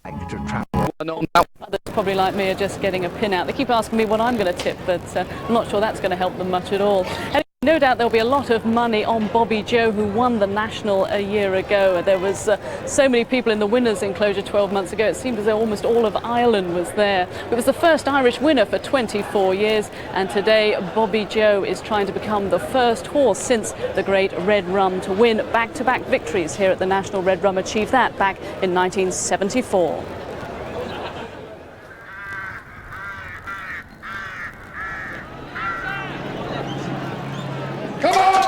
to travel. Others probably like me are just getting a pin out. They keep asking me what I'm going to tip, but I'm not sure that's going to help them much at all. Anyway, no doubt there'll be a lot of money on Bobby Joe, who won the National a year ago. There was so many people in the winners' enclosure 12 months ago. It seemed as though almost all of Ireland was there. It was the first Irish winner for 24 years, and today Bobby Joe is trying to become the first horse since the great Red Rum to win back-to-back victories here at the National. Red Rum achieved that back in 1974.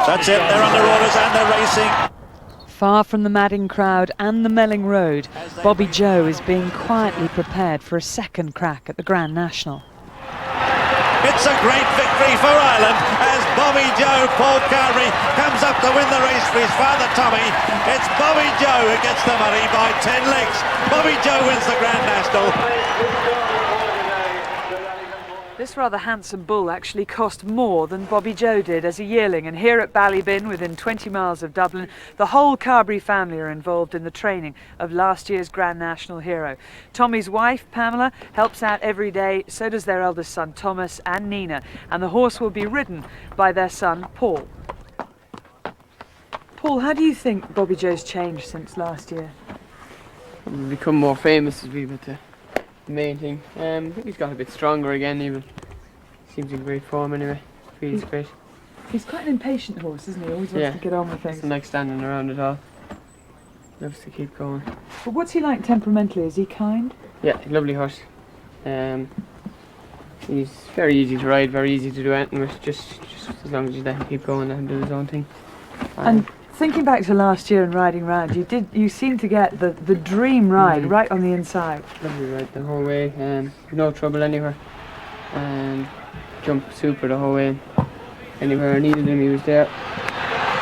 That's it, they're under orders and they're racing. Far from the madding crowd and the Melling Road, Bobby Joe is being quietly prepared for a second crack at the Grand National. It's a great victory for Ireland as Bobby Joe, Paul Carberry, comes up to win the race for his father Tommy. It's Bobby Joe who gets the money by 10 lengths. Bobby Joe wins the Grand National. This rather handsome bull actually cost more than Bobby Joe did as a yearling, and here at Ballybin, within 20 miles of Dublin, the whole Carberry family are involved in the training of last year's Grand National hero. Tommy's wife, Pamela, helps out every day, so does their eldest son, Thomas, and Nina, and the horse will be ridden by their son, Paul. Paul, how do you think Bobby Joe's changed since last year? He's become more famous as we the main thing. I think he's got a bit stronger again even. Seems in great form anyway. Feels great. He's quite an impatient horse, isn't he? Always wants to get on with things. Doesn't like standing around at all. Loves to keep going. But what's he like temperamentally? Is he kind? Yeah, lovely horse. He's very easy to ride, very easy to do anything with, just as long as you let him keep going, let him do his own thing. And thinking back to last year and riding round, you seemed to get the dream ride right on the inside. Lovely ride the whole way, no trouble anywhere, and jumped super the whole way. Anywhere I needed him, he was there.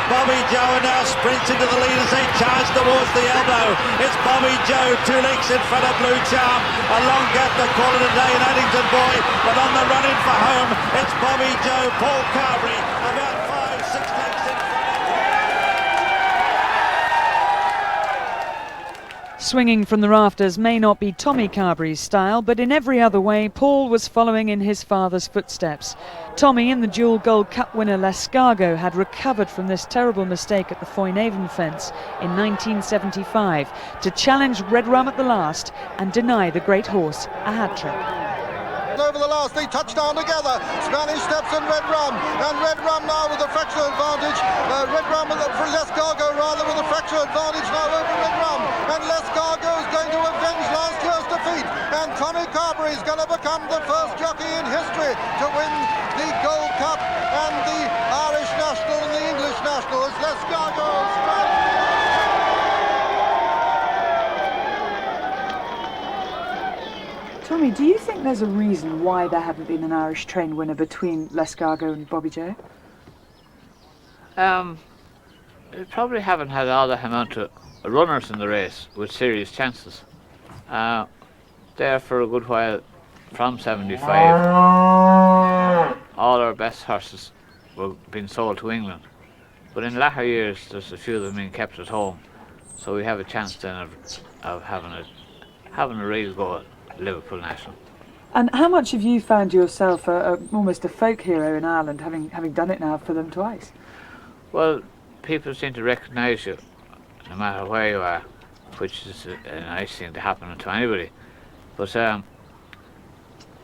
Bobby Joe now sprints into the lead as they charge towards the elbow. It's Bobby Joe, 2 lengths in front of Blue Charm. A long gap to call it a day in Addington Boy, but on the run in for home, it's Bobby Joe, Paul Carberry, about 5-6 lengths in front of. Swinging from the rafters may not be Tommy Carberry's style, but in every other way, Paul was following in his father's footsteps. Tommy and the dual Gold Cup winner Lescargo had recovered from this terrible mistake at the Foynaven fence in 1975 to challenge Red Rum at the last and deny the great horse a hat-trick. Over the last, they touch down together. Spanish steps in Red Rum, and Red Rum now with a fractional advantage. Red Rum for Lescargo rather with a fractional advantage now over Red Rum, and Lescargo is going to avenge last year's defeat, and Tommy Carberry is going to become the first jockey in history to win the Gold Cup and the Irish National and the English National as Lescargo strikes. Tommy, do you think there's a reason why there haven't been an Irish trained winner between Lescargo and Bobby Joe? We probably haven't had all the amount of runners in the race with serious chances. There for a good while, from 75, all our best horses were being sold to England. But in latter years, there's a few of them being kept at home. So we have a chance then of having a real go at Liverpool National. And how much have you found yourself almost a folk hero in Ireland, having done it now for them twice? Well, people seem to recognise you no matter where you are, which is a nice thing to happen to anybody. But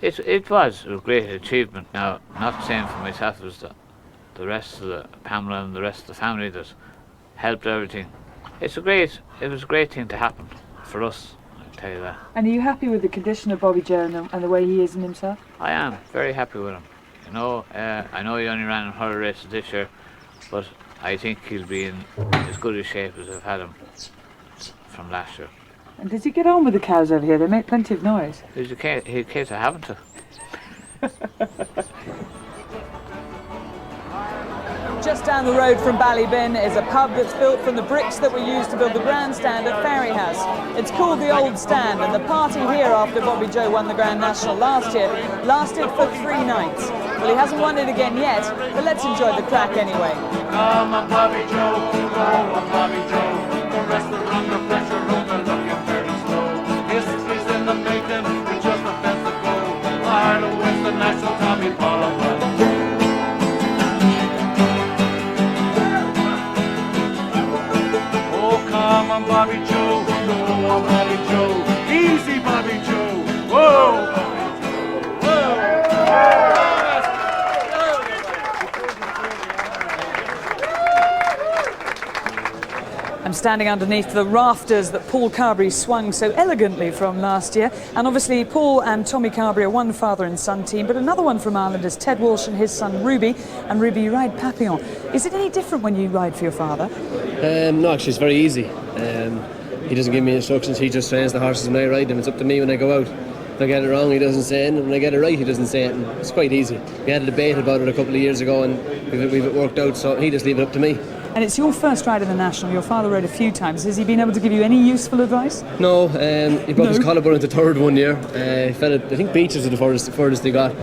it was a great achievement. Now, not saying for myself, it was the rest of the Pamela and the rest of the family that helped everything. It was a great thing to happen for us. Tell you that. And are you happy with the condition of Bobby Joe and the way he is in himself? I am very happy with him. You know, I know he only ran in 100 races this year, but I think he'll be in as good a shape as I've had him from last year. And does he get on with the cows over here? They make plenty of noise. He's a case of having to. Just down the road from Ballybin is a pub that's built from the bricks that were used to build the grandstand at Ferry House. It's called the Old Stand, and the party here after Bobby Joe won the Grand National last year lasted for 3 nights. Well, he hasn't won it again yet, but let's enjoy the crack anyway. Come on, Bobby Joe, go on, Bobby Joe. The rest are under pressure, overlooking very slow. This is on, Bobby Joe. Go on, Bobby Joe. Easy, Bobby Joe. Whoa, Bobby Joe. Whoa. I'm standing underneath the rafters that Paul Carberry swung so elegantly from last year. And obviously Paul and Tommy Carberry are one father and son team, but another one from Ireland is Ted Walsh and his son Ruby. And Ruby, you ride Papillon. Is it any different when you ride for your father? No, actually it's very easy. He doesn't give me instructions, he just trains the horses when I ride them. It's up to me when I go out. If I get it wrong, he doesn't say it, and when I get it right, he doesn't say it. And it's quite easy. We had a debate about it a couple of years ago, and we've it worked out, so he just leave it up to me. And it's your first ride in the National. Your father rode a few times. Has he been able to give you any useful advice? No, he broke his collarbone into third one year. He fell at, I think Beaches was the furthest he got.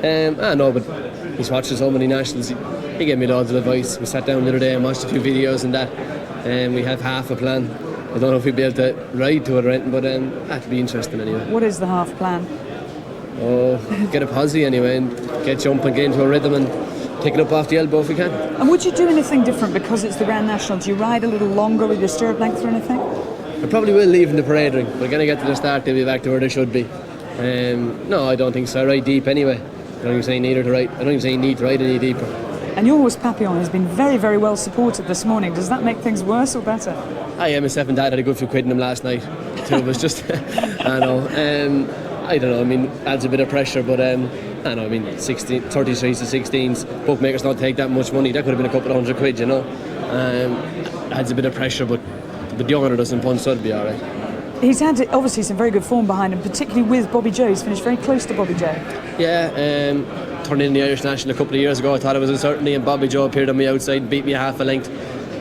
No, but he's watched so many Nationals. He gave me loads of advice. We sat down the other day and watched a few videos and that. We have half a plan. I don't know if we'll be able to ride to it or anything, but that'll be interesting anyway. What is the half plan? Oh, get a posse anyway and get jumping, get into a rhythm and take it up off the elbow if we can. And would you do anything different because it's the Grand National? Do you ride a little longer with your stirrup length or anything? I probably will leave in the parade ring, but when I get to the start they'll be back to where they should be. No, I don't think so. I ride deep anyway. I don't even say need to ride any deeper. And your horse Papillon has been very, very well supported this morning. Does that make things worse or better? Myself and Dad had a good few quid in him last night. Two of us just, I know. I don't know, I mean, adds a bit of pressure, but I know, I mean, 33s to 16s, bookmakers don't take that much money. That could have been a couple of £100, you know. Adds a bit of pressure, but the owner doesn't punch, so it'll be all right. He's had obviously some very good form behind him, particularly with Bobby Joe. He's finished very close to Bobby Joe. Yeah, turned in the Irish National a couple of years ago. I thought it was a certainty, and Bobby Joe appeared on me outside and beat me half a length.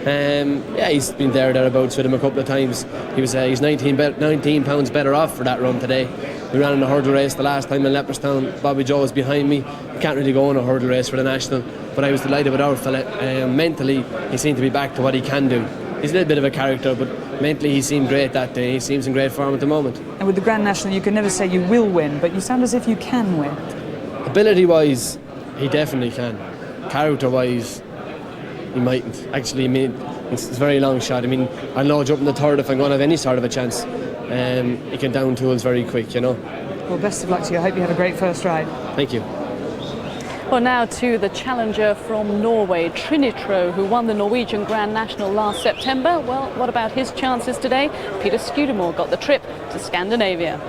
He's been thereabouts with him a couple of times. He's 19 pounds better off for that run today. We ran in a hurdle race the last time in Leopardstown. Bobby Joe was behind me. You can't really go on a hurdle race for the National, but I was delighted with our fella. Mentally, he seemed to be back to what he can do. He's a little bit of a character, but mentally he seemed great that day. He seems in great form at the moment. And with the Grand National, you can never say you will win, but you sound as if you can win. Ability-wise, he definitely can. Character-wise, he mightn't. Actually, I mean, it's a very long shot. I mean, I'll know jump in the third if I'm going to have any sort of a chance. He can down tools very quick, you know. Well, best of luck to you. I hope you have a great first ride. Thank you. Well, now to the challenger from Norway, Trinette Ro, who won the Norwegian Grand National last September. Well, what about his chances today? Peter Scudamore got the trip to Scandinavia.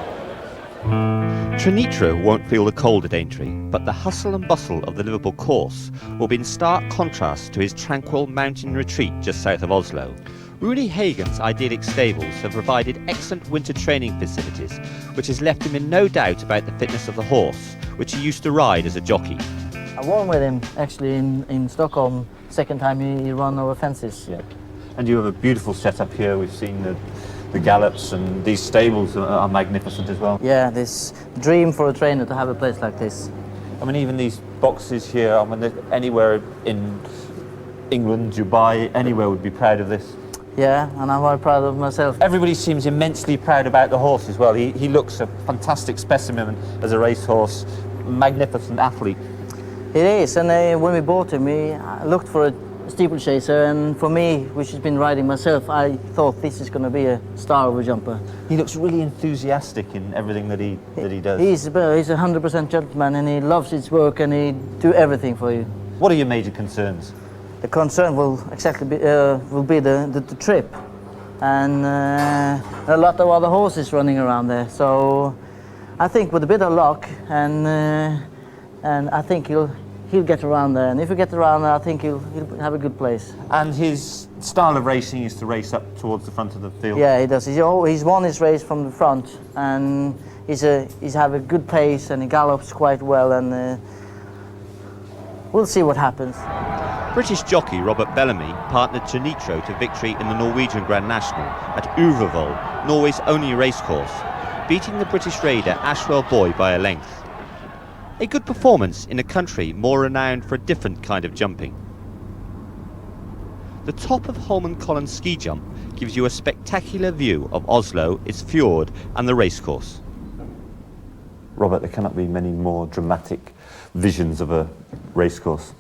Trinette Ro won't feel the cold at Aintree, but the hustle and bustle of the Liverpool course will be in stark contrast to his tranquil mountain retreat just south of Oslo. Rooney Hagen's idyllic stables have provided excellent winter training facilities, which has left him in no doubt about the fitness of the horse, which he used to ride as a jockey. I won with him actually in Stockholm, second time he ran over fences. Yeah. And you have a beautiful setup here. We've seen the gallops, and these stables are magnificent as well. Yeah, this dream for a trainer to have a place like this. I mean, even these boxes here, I mean, anywhere in England, Dubai, anywhere would be proud of this. Yeah, and I'm very proud of myself. Everybody seems immensely proud about the horse as well. He looks a fantastic specimen as a racehorse, magnificent athlete. It is, and when we bought him, we looked for a steeplechaser, and for me, which has been riding myself, I thought this is going to be a star of a jumper. He looks really enthusiastic in everything that he does. He's a 100% gentleman, and he loves his work, and he do everything for you. What are your major concerns? The concern will be the trip, and a lot of other horses running around there. So I think with a bit of luck, and I think he'll get around there. And if he gets around there, I think he'll have a good place. And his style of racing is to race up towards the front of the field. Yeah, he does. He's won his race from the front, and he's have a good pace, and he gallops quite well, and we'll see what happens. British jockey Robert Bellamy partnered Trinette Ro to victory in the Norwegian Grand National at Uvrvoll, Norway's only racecourse, beating the British raider Ashwell Boy by a length. A good performance in a country more renowned for a different kind of jumping. The top of Holmenkollen ski jump gives you a spectacular view of Oslo, its fjord and the racecourse. Robert, there cannot be many more dramatic visions of a racecourse.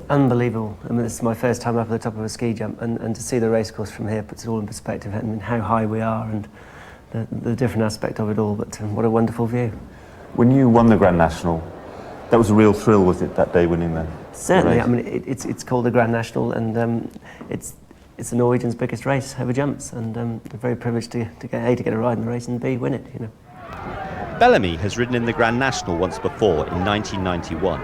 Unbelievable. I mean, this is my first time up at the top of a ski jump, and to see the racecourse from here puts it all in perspective. I mean, how high we are and the different aspect of it all, but what a wonderful view. When you won the Grand National, that was a real thrill, was it, that day winning the Certainly. race? I mean, it's called the Grand National, and it's the Norwegian's biggest race over jumps, and I'm very privileged to get a ride in the race and B, win it, you know. Bellamy has ridden in the Grand National once before in 1991.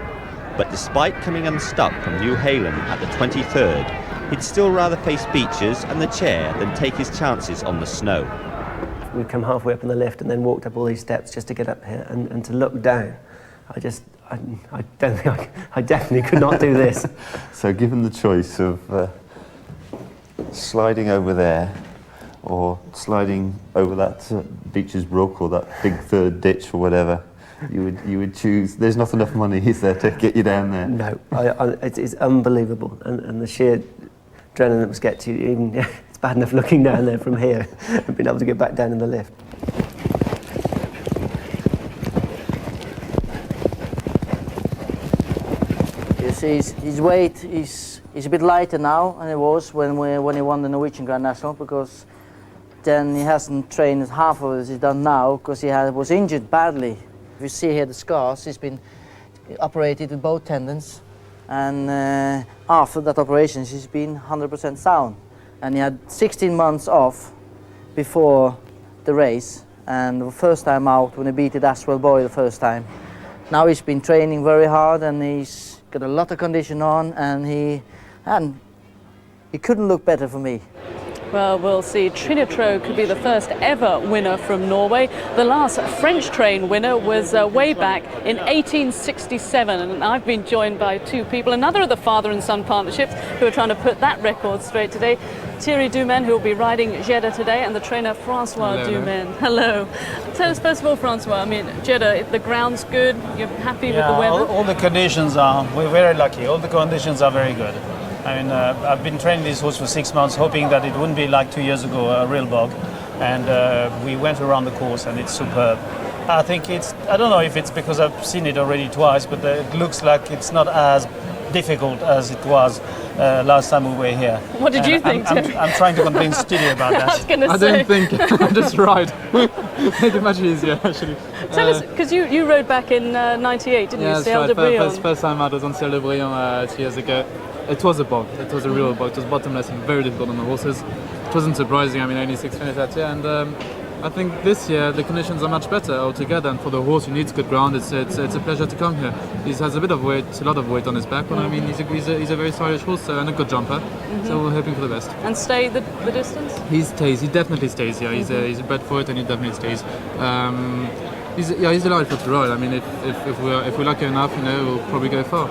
But despite coming unstuck from New Haven at the 23rd, he'd still rather face beaches and the chair than take his chances on the snow. We've come halfway up in the lift and then walked up all these steps just to get up here and to look down. I don't think I definitely could not do this. So given the choice of sliding over there or sliding over that Beecher's Brook or that big third ditch or whatever, you would choose. There's not enough money, is there, to get you down there? No, it's unbelievable, and the sheer adrenaline that must get to you. Even it's bad enough looking down there from here and being able to get back down in the lift. You see, his weight is a bit lighter now than it was when he won the Norwegian Grand National, because then he hasn't trained half of it he's done now because he was injured badly. If you see here the scars, he's been operated with both tendons, and after that operation he's been 100% sound. And he had 16 months off before the race, and the first time out when he beat Last Boy the first time. Now he's been training very hard and he's got a lot of condition on, and he couldn't look better for me. Well, we'll see. Trinette Ro could be the first ever winner from Norway. The last French train winner was way back in 1867, and I've been joined by two people, another of the father and son partnerships, who are trying to put that record straight today. Thierry Dumaine, who will be riding Jeddah today, and the trainer Francois Dumaine. Hello. Tell us first of all, Francois, I mean, Jeddah, the ground's good, you're happy with the weather? All the conditions we're very lucky. All the conditions are very good. I mean, I've been training this horse for 6 months, hoping that it wouldn't be like 2 years ago, a real bog. And we went around the course and it's superb. I think I don't know if it's because I've seen it already twice, but it looks like it's not as difficult as it was last time we were here. What did you think? I'm trying to convince Tilly about that. I was going to say. I don't think, just ride. Make it much easier, actually. Tell us, because you rode back in 98, didn't you? Yeah, that's right. First time I was on Ciel de Briand 2 years ago. It was a bog. It was a real bog. It was bottomless and very difficult on the horses. It wasn't surprising. I mean, only 6 finished that year, and I think this year the conditions are much better altogether. And for the horse who needs good ground, it's a pleasure to come here. He has a bit of weight, a lot of weight on his back, but I mean, he's a very stylish horse and a good jumper. So we're hoping for the best. And stay the distance? He stays. He definitely stays here. He's a bred for it, and he definitely stays. He's delightful to ride. I mean, if we're lucky enough, we'll probably go far.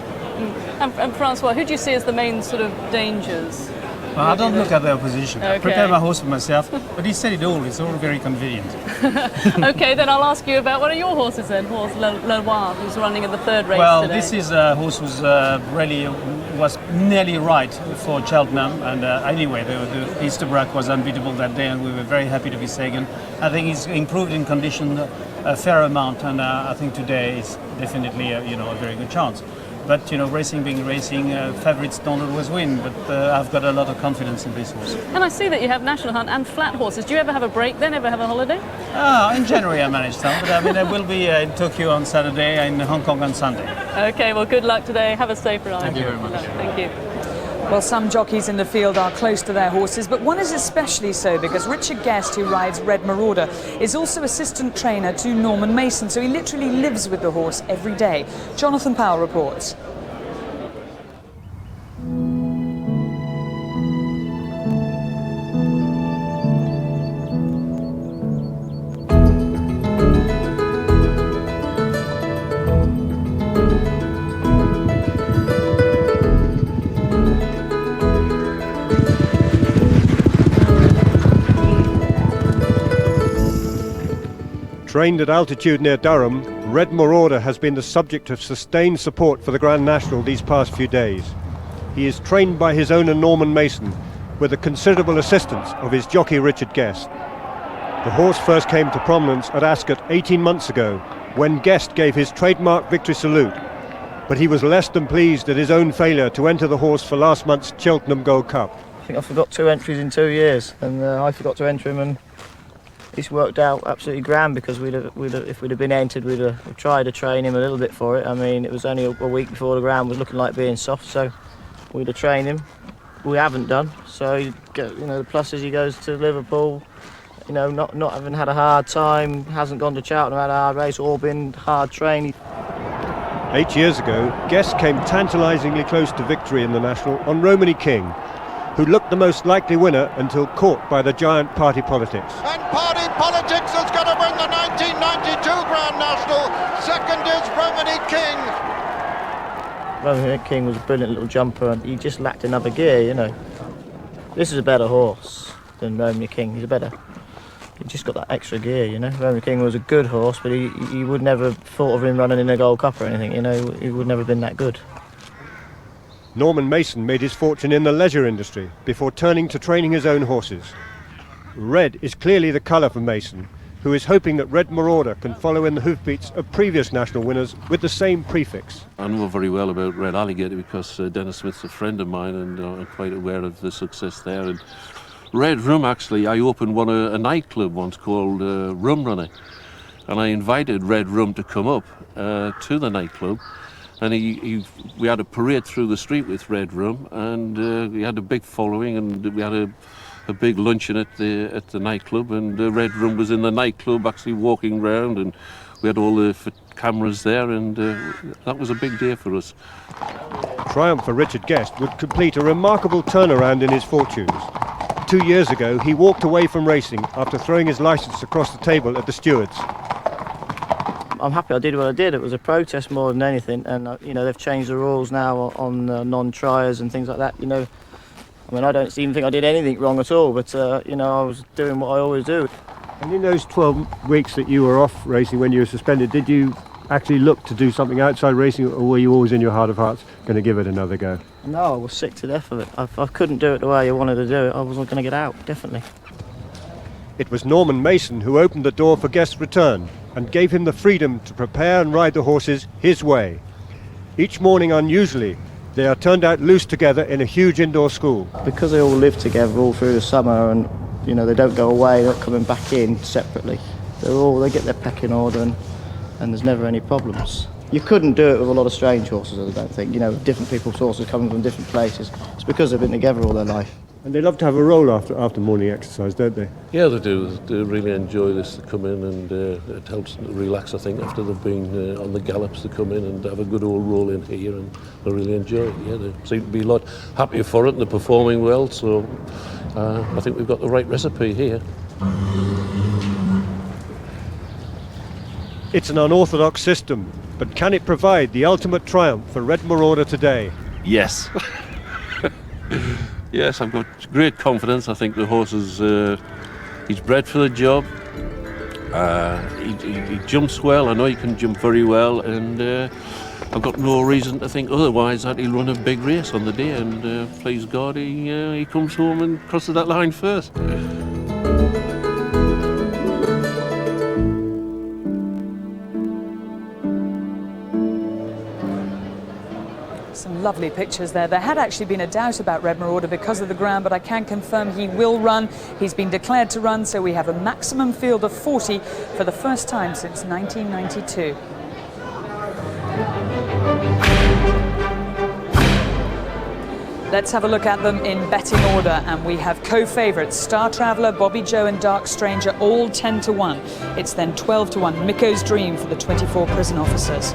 And Francois, who do you see as the main sort of dangers? Well, I don't look at the opposition. Okay. I prepare my horse for myself, but he said it all. It's all very convenient. Okay, then I'll ask you about one of your horses then, horse Leroy, who's running in the third race well, today. This is a horse who's was nearly right for Cheltenham, and anyway, the Easterbrook was unbeatable that day, and we were very happy to be second. I think he's improved in condition a fair amount, and I think today is definitely a very good chance. But racing being racing, favourites don't always win. But I've got a lot of confidence in this horse. And I see that you have national hunt and flat horses. Do you ever have a break then? Ever have a holiday? In January I managed some, but I mean I will be in Tokyo on Saturday and in Hong Kong on Sunday. Okay, well good luck today. Have a safe ride. Thank you very much. Thank you. Well, some jockeys in the field are close to their horses, but one is especially so because Richard Guest, who rides Red Marauder, is also assistant trainer to Norman Mason, so he literally lives with the horse every day. Jonathan Powell reports. Trained at altitude near Durham, Red Marauder has been the subject of sustained support for the Grand National these past few days. He is trained by his owner Norman Mason, with the considerable assistance of his jockey Richard Guest. The horse first came to prominence at Ascot 18 months ago, when Guest gave his trademark victory salute. but he was less than pleased at his own failure to enter the horse for last month's Cheltenham Gold Cup. I think I forgot 2 entries in 2 years, and I forgot to enter him, and it's worked out absolutely grand, because if we'd have been entered, we'd have tried to train him a little bit for it. I mean, it was only a week before the ground was looking like being soft, so we'd have trained him. We haven't done, so the plus is he goes to Liverpool, not having had a hard time, hasn't gone to Cheltenham, had a hard race, all been hard trained. 8 years ago, Guest came tantalisingly close to victory in the National on Romany King, who looked the most likely winner until caught by the giant party politics. And party politics is going to win the 1992 Grand National. Second is Romany King. Romany King was a brilliant little jumper, and he just lacked another gear, This is a better horse than Romany King. He just got that extra gear, Romany King was a good horse, but he would never have thought of him running in a Gold Cup or anything, He would never have been that good. Norman Mason made his fortune in the leisure industry before turning to training his own horses. Red is clearly the colour for Mason, who is hoping that Red Marauder can follow in the hoofbeats of previous national winners with the same prefix. I know very well about Red Alligator because Dennis Smith's a friend of mine, and I'm quite aware of the success there. And Red Rum, actually, I opened a nightclub once called Rum Runner, and I invited Red Rum to come up to the nightclub, and we had a parade through the street with Red Rum, and we had a big following, and we had a big luncheon at the nightclub, and Red Rum was in the nightclub actually walking round, and we had all the cameras there, and that was a big day for us. Triumph for Richard Guest would complete a remarkable turnaround in his fortunes. 2 years ago, he walked away from racing after throwing his licence across the table at the stewards. I'm happy I did what I did. It was a protest more than anything, and they've changed the rules now on non-triers and things like that. I don't even think I did anything wrong at all, but I was doing what I always do. And in those 12 weeks that you were off racing when you were suspended, did you actually look to do something outside racing, or were you always in your heart of hearts going to give it another go? No, I was sick to death of it. I couldn't do it the way I wanted to do it. I wasn't going to get out, definitely. It was Norman Mason who opened the door for Guest's return and gave him the freedom to prepare and ride the horses his way. Each morning, unusually, they are turned out loose together in a huge indoor school. Because they all live together all through the summer, and they don't go away, they're not coming back in separately. They get their pecking order, and there's never any problems. You couldn't do it with a lot of strange horses, I don't think. Different people's horses coming from different places. It's because they've been together all their life. And they love to have a roll after morning exercise, don't they? Yeah, they do. They really enjoy this to come in, and it helps them to relax, I think, after they've been on the gallops, to come in and have a good old roll in here, and they really enjoy it. Yeah, they seem to be a lot happier for it, and they're performing well, so I think we've got the right recipe here. It's an unorthodox system, but can it provide the ultimate triumph for Red Marauder today? Yes. Yes, I've got great confidence. I think the horse he's bred for the job. He jumps well. I know he can jump very well, and I've got no reason to think otherwise that he'll run a big race on the day. And please God, he comes home and crosses that line first. Some lovely pictures there. There had actually been a doubt about Red Marauder because of the ground, but I can confirm he will run. He's been declared to run, so we have a maximum field of 40 for the first time since 1992. Let's have a look at them in betting order, and we have co-favourites Star Traveller, Bobby Joe and Dark Stranger, all 10 to 1. It's then 12 to 1, Micko's Dream for the 24 prison officers.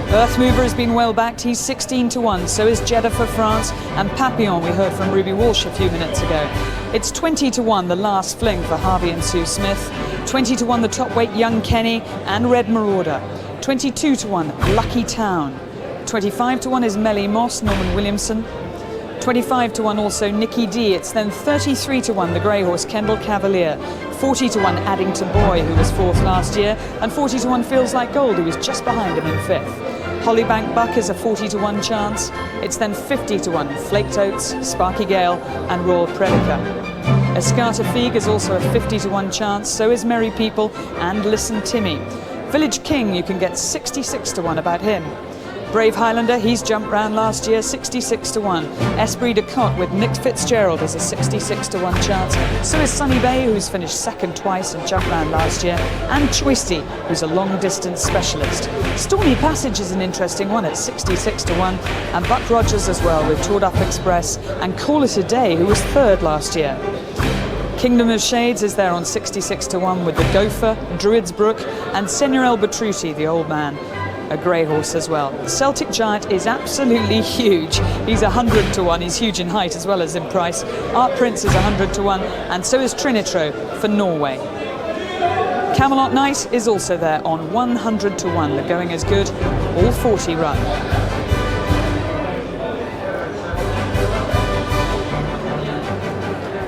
Earth Mover has been well backed, he's 16 to 1, so is Jeddah for France, and Papillon, we heard from Ruby Walsh a few minutes ago. It's 20 to 1, the Last Fling for Harvey and Sue Smith, 20 to 1, the top weight Young Kenny and Red Marauder, 22 to 1, Lucky Town, 25 to 1 is Melly Moss, Norman Williamson, 25 to 1 also Nicky D. It's then 33 to 1 the grey horse Kendall Cavalier, 40 to 1 Addington Boy, who was 4th last year, and 40 to 1 Feels Like Gold, who was just behind him in 5th. Hollybank Buck is a 40 to 1 chance. It's then 50 to 1 Flaked Oats, Sparky Gale and Royal Predica. Escata Figue is also a 50 to 1 chance, so is Merry People and Listen Timmy. Village King, you can get 66 to 1 about him. Brave Highlander, he's jumped round last year, 66 to 1. Esprit de Cotte with Mick Fitzgerald is a 66 to 1 chance. So is Sunny Bay, who's finished second twice and jumped round last year. And Choisty, who's a long distance specialist. Stormy Passage is an interesting one at 66 to 1. And Buck Rogers as well with Toured Up Express. And Call It a Day, who was third last year. Kingdom of Shades is there on 66 to 1 with the Gopher, Druid's Brook, and Seigneur Bertrucci, the old man. A grey horse as well. Celtic Giant is absolutely huge. He's 100 to 1. He's huge in height as well as in price. Art Prince is 100 to 1, and so is Trinette Ro for Norway. Camelot Knight is also there on 100 to 1. The going is good. All 40 run.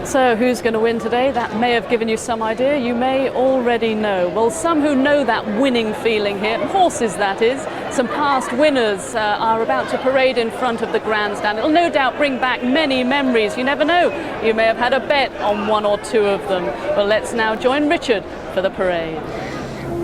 So who's going to win today? That may have given you some idea. You may already know. Well, some who know that winning feeling here, horses that is, some past winners are about to parade in front of the grandstand. It'll no doubt bring back many memories. You never know. You may have had a bet on one or two of them. Well, let's now join Richard for the parade.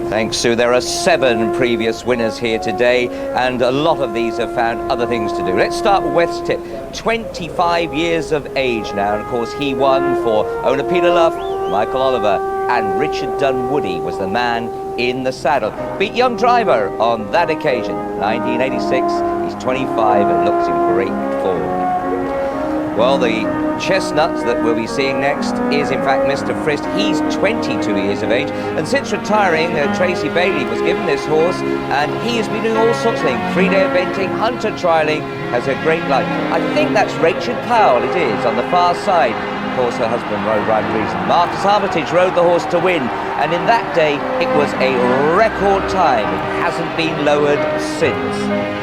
Thanks, Sue. There are 7 previous winners here today, and a lot of these have found other things to do. Let's start with West Tip. 25 years of age now, and of course he won for owner Peter Luff, Michael Oliver, and Richard Dunwoody was the man in the saddle. Beat Young Driver on that occasion, 1986. He's 25 and looks in great form. Well, the chestnut that we'll be seeing next is in fact Mr. Frist. He's 22 years of age, and since retiring, Tracy Bailey was given this horse, and he has been doing all sorts of things. 3-day eventing, hunter trialling, has a great life. I think that's Rachel Powell, it is, on the far side. Of course, her husband rode Rhyme Reason. Marcus Armitage rode the horse to win, and in that day, it was a record time. It hasn't been lowered since.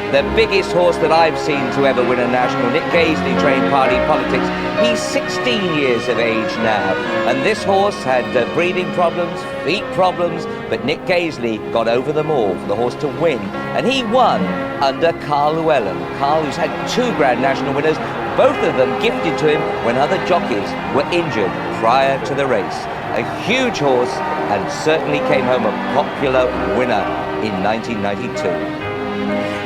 The biggest horse that I've seen to ever win a national, Nick Gaisley, trained Party Politics. He's 16 years of age now, and this horse had breathing problems, feet problems, but Nick Gaisley got over them all for the horse to win, and he won under Carl Llewellyn. Carl, who's had 2 Grand National winners, both of them gifted to him when other jockeys were injured prior to the race. A huge horse, and certainly came home a popular winner in 1992.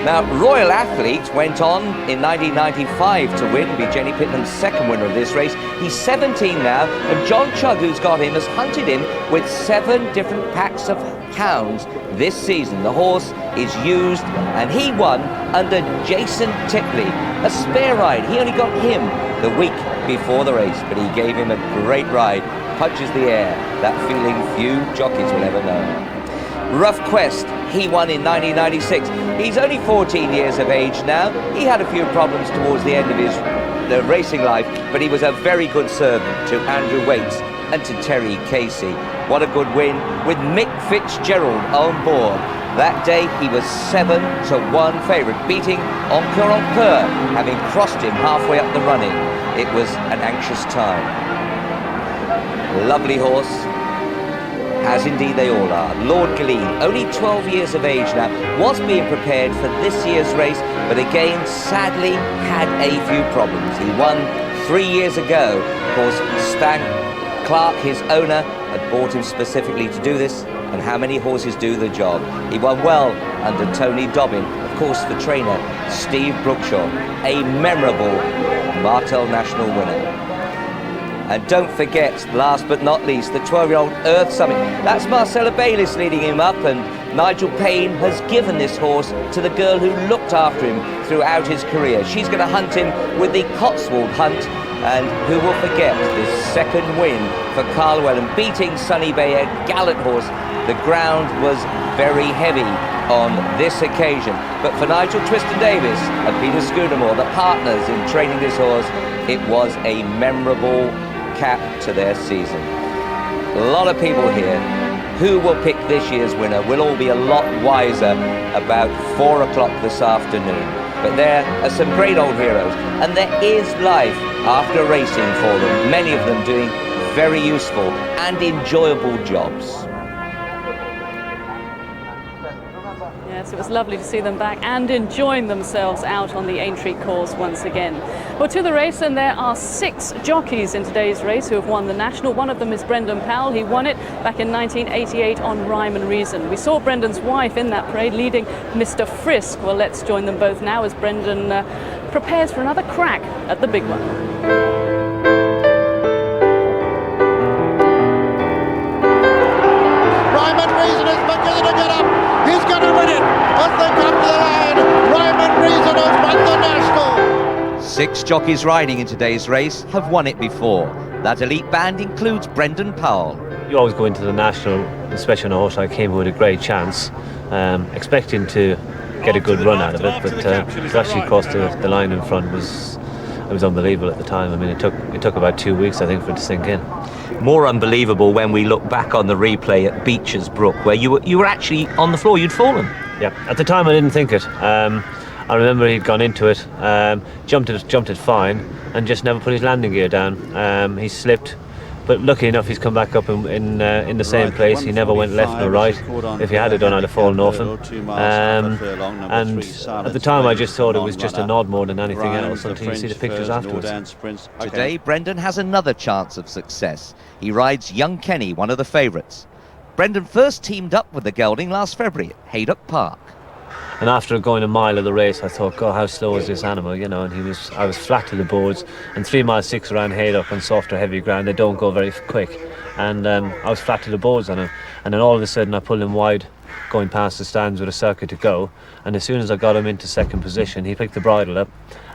Now, Royal Athlete went on in 1995 to win, be Jenny Pitman's second winner of this race. He's 17 now, and John Chugg, who's got him, has hunted him with 7 different packs of hounds this season. The horse is used, and he won under Jason Tipley, a spare ride. He only got him the week before the race, but he gave him a great ride. Punches the air, that feeling few jockeys will ever know. Rough Quest, he won in 1996. He's only 14 years of age now. He had a few problems towards the end of his racing life, but he was a very good servant to Andrew Waits and to Terry Casey. What a good win with Mick Fitzgerald on board. That day he was 7 to 1 favourite, beating Encore, having crossed him halfway up the running. It was an anxious time. Lovely horse, as indeed they all are. Lord Galeen, only 12 years of age now, was being prepared for this year's race, but again, sadly, had a few problems. He won 3 years ago. Of course, Stan Clark, his owner, had bought him specifically to do this, and how many horses do the job? He won well under Tony Dobbin, of course, the trainer, Steve Brookshaw, a memorable Martell National winner. And don't forget, last but not least, the 12-year-old Earth Summit. That's Marcella Bayliss leading him up, and Nigel Payne has given this horse to the girl who looked after him throughout his career. She's going to hunt him with the Cotswold Hunt, and who will forget this second win for Carl Llewellyn, beating Sunny Bay, a gallant horse. The ground was very heavy on this occasion, but for Nigel Twiston-Davies and Peter Scudamore, the partners in training this horse, it was a memorable cap to their season. A lot of people here. Who will pick this year's winner? We'll all be a lot wiser about 4 o'clock this afternoon. But there are some great old heroes, and there is life after racing for them, many of them doing very useful and enjoyable jobs. Yes, it was lovely to see them back and enjoying themselves out on the Aintree course once again. Well, to the race, and there are 6 jockeys in today's race who have won the National. One of them is Brendan Powell. He won it back in 1988 on Rhyme and Reason. We saw Brendan's wife in that parade leading Mr. Frisk. Well, let's join them both now as Brendan prepares for another crack at the big one. Rhyme and Reason is beginning to get up. He's going to win it as they come to the line. Rhyme and Reason has won the National. 6 jockeys riding in today's race have won it before. That elite band includes Brendan Powell. You always go into the National, especially on a horse like him, with a great chance, expecting to get a good run out of it, but to actually cross the line in front was unbelievable at the time. I mean, it took about 2 weeks, I think, for it to sink in. More unbelievable when we look back on the replay at Beecher's Brook, where you were actually on the floor. You'd fallen. Yeah, at the time I didn't think it. I remember he'd gone into it, jumped it fine, and just never put his landing gear down. He slipped, but lucky enough he's come back up in the same place. He never went left nor right. If he had done, I'd have fallen off him. And at the time I just thought it was just a nod more than anything else, until you see the pictures afterwards. Today Brendan has another chance of success. He rides Young Kenny, one of the favourites. Brendan first teamed up with the gelding last February at Haydock Park. And after going a mile of the race, I thought, God, how slow is this animal, you know? And I was flat to the boards, and 3 miles 6 around Haydock on softer, heavy ground, they don't go very quick. And I was flat to the boards on him, and then all of a sudden I pulled him wide, going past the stands with a circuit to go. And as soon as I got him into second position, he picked the bridle up,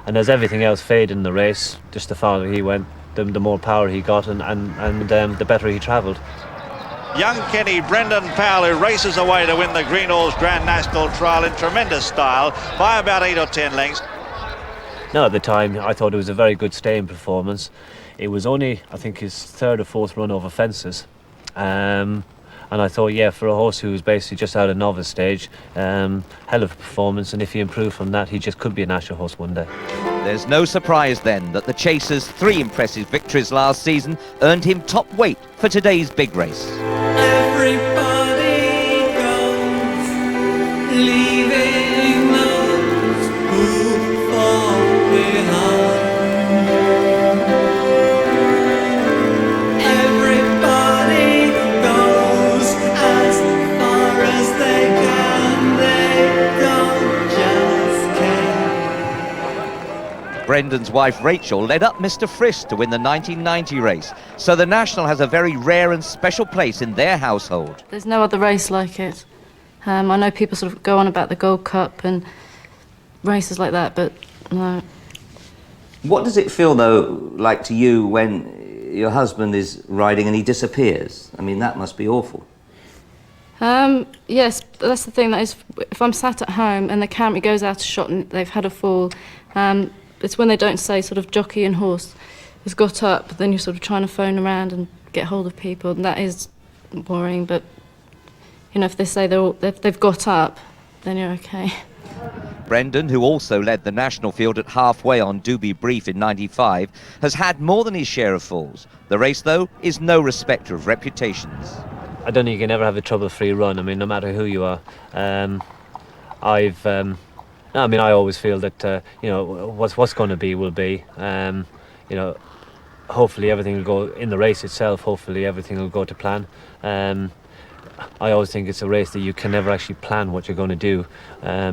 and as everything else faded in the race, just the farther he went, the more power he got, and the better he travelled. Young Kenny, Brendan Powell, who races away to win the Greenhalls Grand National Trial in tremendous style by about 8 or 10 lengths. No, at the time I thought it was a very good staying performance. It was only, I think, his 3rd or 4th run over fences. And I thought, yeah, for a horse who was basically just out of novice stage, hell of a performance, and if he improved from that, he just could be a national horse one day. There's no surprise then that the Chaser's 3 impressive victories last season earned him top weight for today's big race. Everybody goes, leaving those who fall behind. Everybody goes as far as they can, they don't just care. Brendan's wife Rachel led up Mr. Frisk to win the 1990 race, so the National has a very rare and special place in their household. There's no other race like it. I know people sort of go on about the Gold Cup and races like that, but no. What does it feel, though, like to you when your husband is riding and he disappears? I mean, that must be awful. Yes, that's the thing. That is, if I'm sat at home and the camera goes out of shot and they've had a fall, it's when they don't say sort of jockey and horse has got up, then you're sort of trying to phone around and get hold of people, and that is worrying. But you know, if they say they've got up, then you're okay. Brendan, who also led the national field at halfway on Doobie Brief in '95, has had more than his share of falls. The race, though, is no respecter of reputations. I don't think you can ever have a trouble-free run. I mean, no matter who you are. I always feel that you know, what's going to be will be. You know, hopefully everything will go in the race itself. Hopefully everything will go to plan. I always think it's a race that you can never actually plan what you're going to do.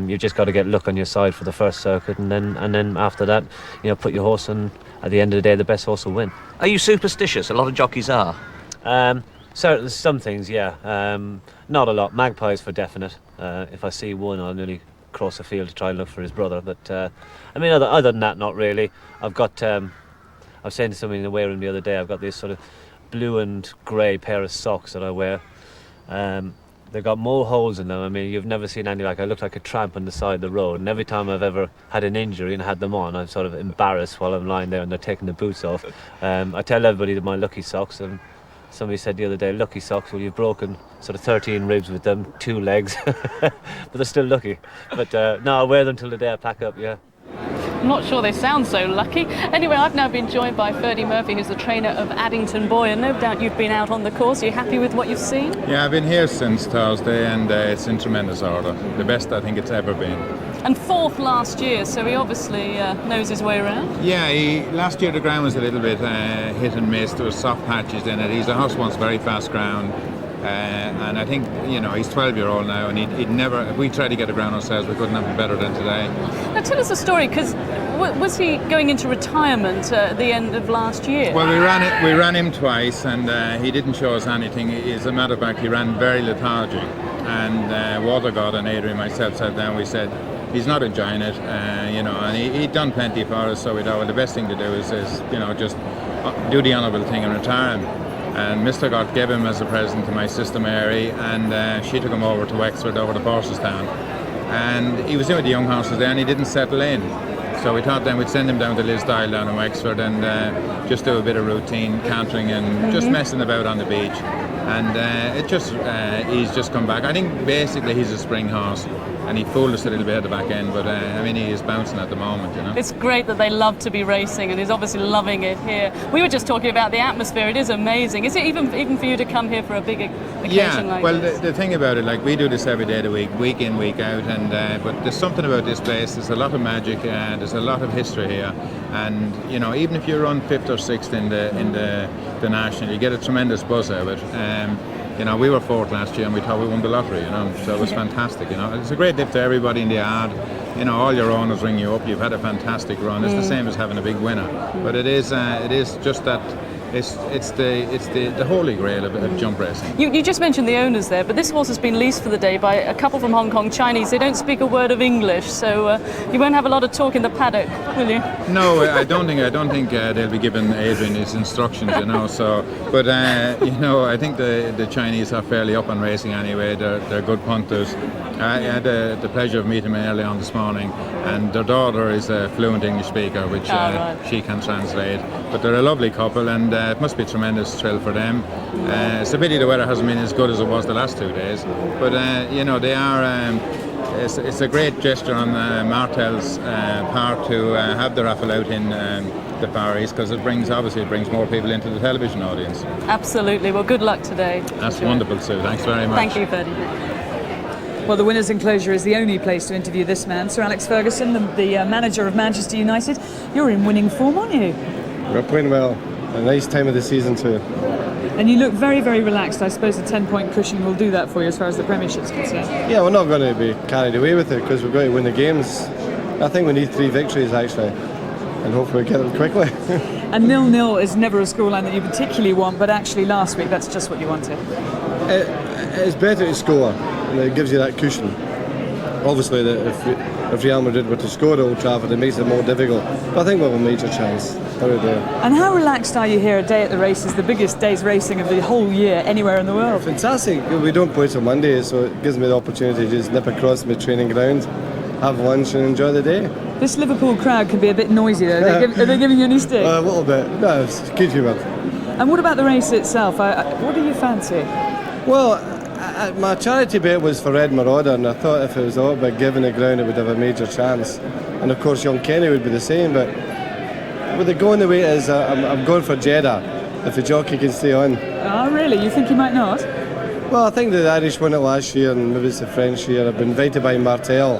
You've just got to get luck on your side for the first circuit, and then after that, you know, put your horse on. At the end of the day, the best horse will win. Are you superstitious? A lot of jockeys are. Certainly, some things, yeah. Not a lot. Magpies for definite. If I see one, I'll nearly cross the field to try and look for his brother. But I mean, other than that, not really. I've got. I was saying to somebody in the weigh room the other day, I've got this sort of blue and grey pair of socks that I wear. They've got more holes in them. I mean, you've never seen any like. I look like a tramp on the side of the road, and every time I've ever had an injury and had them on, I'm sort of embarrassed while I'm lying there and they're taking the boots off. I tell everybody that my lucky socks, and somebody said the other day, lucky socks, well, you've broken sort of 13 ribs with them, 2 legs, but they're still lucky. But no, I wear them till the day I pack up, yeah. I'm not sure they sound so lucky. Anyway, I've now been joined by Ferdy Murphy, who's the trainer of Addington Boy, and no doubt you've been out on the course. Are you happy with what you've seen? Yeah, I've been here since Thursday, and it's in tremendous order. The best I think it's ever been. And 4th last year, so he obviously knows his way around. Yeah, last year the ground was a little bit hit and miss. There was soft patches in it. He's a horse wants very fast ground. And I think, you know, he's 12-year-old now, and he'd never, if we tried to get a ground ourselves, we couldn't have it better than today. Now tell us a story, because was he going into retirement at the end of last year? Well, we ran him twice, and he didn't show us anything. As a matter of fact, he ran very lethargic. And Watergod and Adrian and myself sat down, we said, he's not enjoying it, you know, and he'd done plenty for us, so we thought, well, the best thing to do is you know, just do the honourable thing and retire him. And Mr. Gott gave him as a present to my sister Mary, and she took him over to Wexford, over to Portstown. And he was in with the young horses there, and he didn't settle in. So we thought then we'd send him down to Lisdale down in Wexford and just do a bit of routine cantering and just messing about on the beach. And he's just come back. I think basically he's a spring horse, and he fooled us a little bit at the back end, but I mean, he is bouncing at the moment, you know. It's great that they love to be racing, and he's obviously loving it here. We were just talking about the atmosphere. It is amazing. Is it even for you to come here for a big occasion like well, this? the thing about it, like, we do this every day of the week in, week out, and but there's something about this place. There's a lot of magic, there's a lot of history here, and you know, even if you run 5th or 6th in the national, you get a tremendous buzz out of it. You know, we were 4th last year, and we thought we won the lottery, you know, so it was fantastic, you know. It's a great lift to everybody in the yard. You know, all your owners ring you up, you've had a fantastic run. It's the same as having a big winner, but it is just that it's the holy grail of jump racing. You just mentioned the owners there, but this horse has been leased for the day by a couple from Hong Kong, Chinese. They don't speak a word of English, so you won't have a lot of talk in the paddock, will you? No, I don't think they'll be giving Adrian his instructions, you know. So, but you know, I think the Chinese are fairly up on racing anyway. They're good punters. I had the pleasure of meeting them early on this morning, and their daughter is a fluent English speaker, which she can translate. But they're a lovely couple, and it must be a tremendous thrill for them. It's a pity the weather hasn't been as good as it was the last 2 days, but you know, they are. It's a great gesture on Martell's part to have the raffle out in the Far East, because it brings more people into the television audience. Absolutely. Well, good luck today. That's wonderful, Sue. Thanks very much. Thank you, Ferdy. Well, the winner's enclosure is the only place to interview this man, Sir Alex Ferguson, the manager of Manchester United. You're in winning form, aren't you? We're playing well. A nice time of the season too. And you look very, very relaxed. I suppose the 10-point cushion will do that for you as far as the Premiership's concerned. Yeah, we're not going to be carried away with it, because we've got to win the games. I think we need 3 victories actually, and hopefully we get them quickly. And 0-0 is never a scoreline that you particularly want, but actually last week that's just what you wanted. It's better to score, and it gives you that cushion. Obviously, if Real Madrid were to score at Old Trafford, it makes it more difficult. But I think we have a major chance. And how relaxed are you here a day at the races, the biggest day's racing of the whole year, anywhere in the world? Fantastic. We don't play till Monday, so it gives me the opportunity to just nip across my training ground, have lunch and enjoy the day. This Liverpool crowd can be a bit noisy though. Are they giving you any stick? A little bit. No, it's good humour. And what about the race itself? What do you fancy? Well, my charity bet was for Red Marauder, and I thought if it was a little bit given the ground, it would have a major chance. And of course, Young Kenny would be the same, but with it going the way it is, I'm going for Jeddah, if the jockey can stay on. Oh, really? You think he might not? Well, I think the Irish won it last year, and maybe it's the French year. I've been invited by Martell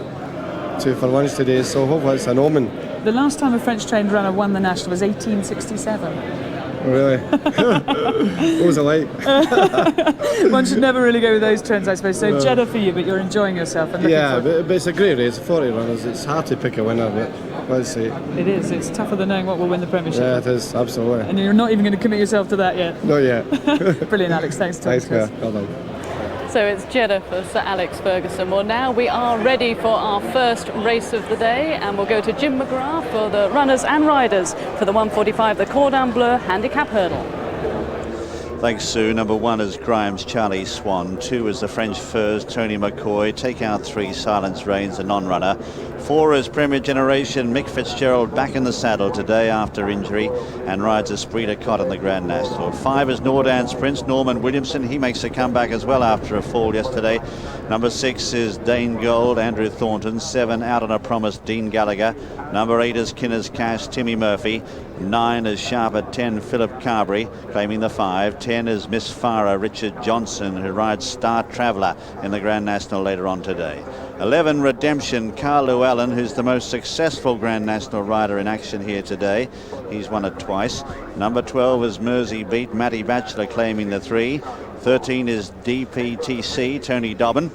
for lunch today, so hopefully it's an omen. The last time a French-trained runner won the National was 1867. Really? What was it like? One should never really go with those trends, I suppose. So No. Jeddah for you, but you're enjoying yourself. And Yeah, but it's a great race, 40 runners. It's hard to pick a winner, but let's see. It is. It's tougher than knowing what will win the Premiership. Yeah, it is, absolutely. And you're not even going to commit yourself to that yet. Not yet. Brilliant, Alex. Thanks, Thanks, Claire. Well done. So it's Jeddah for Sir Alex Ferguson. Well, now we are ready for our first race of the day, and we'll go to Jim McGrath for the runners and riders for the 145, the Cordon Bleu handicap hurdle. Thanks, Sue. Number 1 is Grimes, Charlie Swan. 2 is the French Furs, Tony McCoy. Take out 3, Silence Reigns, the non-runner. 4 is Premier Generation, Mick Fitzgerald back in the saddle today after injury and rides a spree to cot in the Grand National. 5 is Nordance Prince, Norman Williamson. He makes a comeback as well after a fall yesterday. Number 6 is Dane Gold, Andrew Thornton. 7, Out on a Promise, Dean Gallagher. Number 8 is Kinner's Cash, Timmy Murphy. 9 is Sharp at 10, Philip Carberry, claiming the 5. 10 is Miss Farah, Richard Johnson, who rides Star Traveller in the Grand National later on today. 11, Redemption, Carl Llewellyn, who's the most successful Grand National rider in action here today. He's won it twice. Number 12 is Mersey Beat, Matty Batchelor claiming the 3. 13 is DPTC, Tony Dobbin.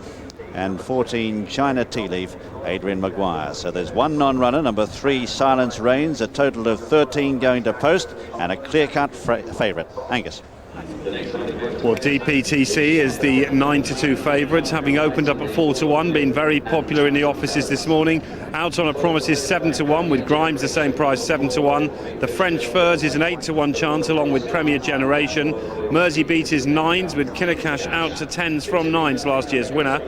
And 14, China Tea Leaf, Adrian Maguire. So there's 1 non-runner, number 3, Silence Reigns, a total of 13 going to post, and a clear-cut favourite. Angus. Well, DPTC is the 9-2 favourite, having opened up at 4-1, been very popular in the offices this morning. Out on a Promise is 7-1, with Grimes the same price, 7-1. The French Furs is an 8-1 chance, along with Premier Generation. Mersey Beat is 9s, with Kinnercash out to 10s from 9s, last year's winner.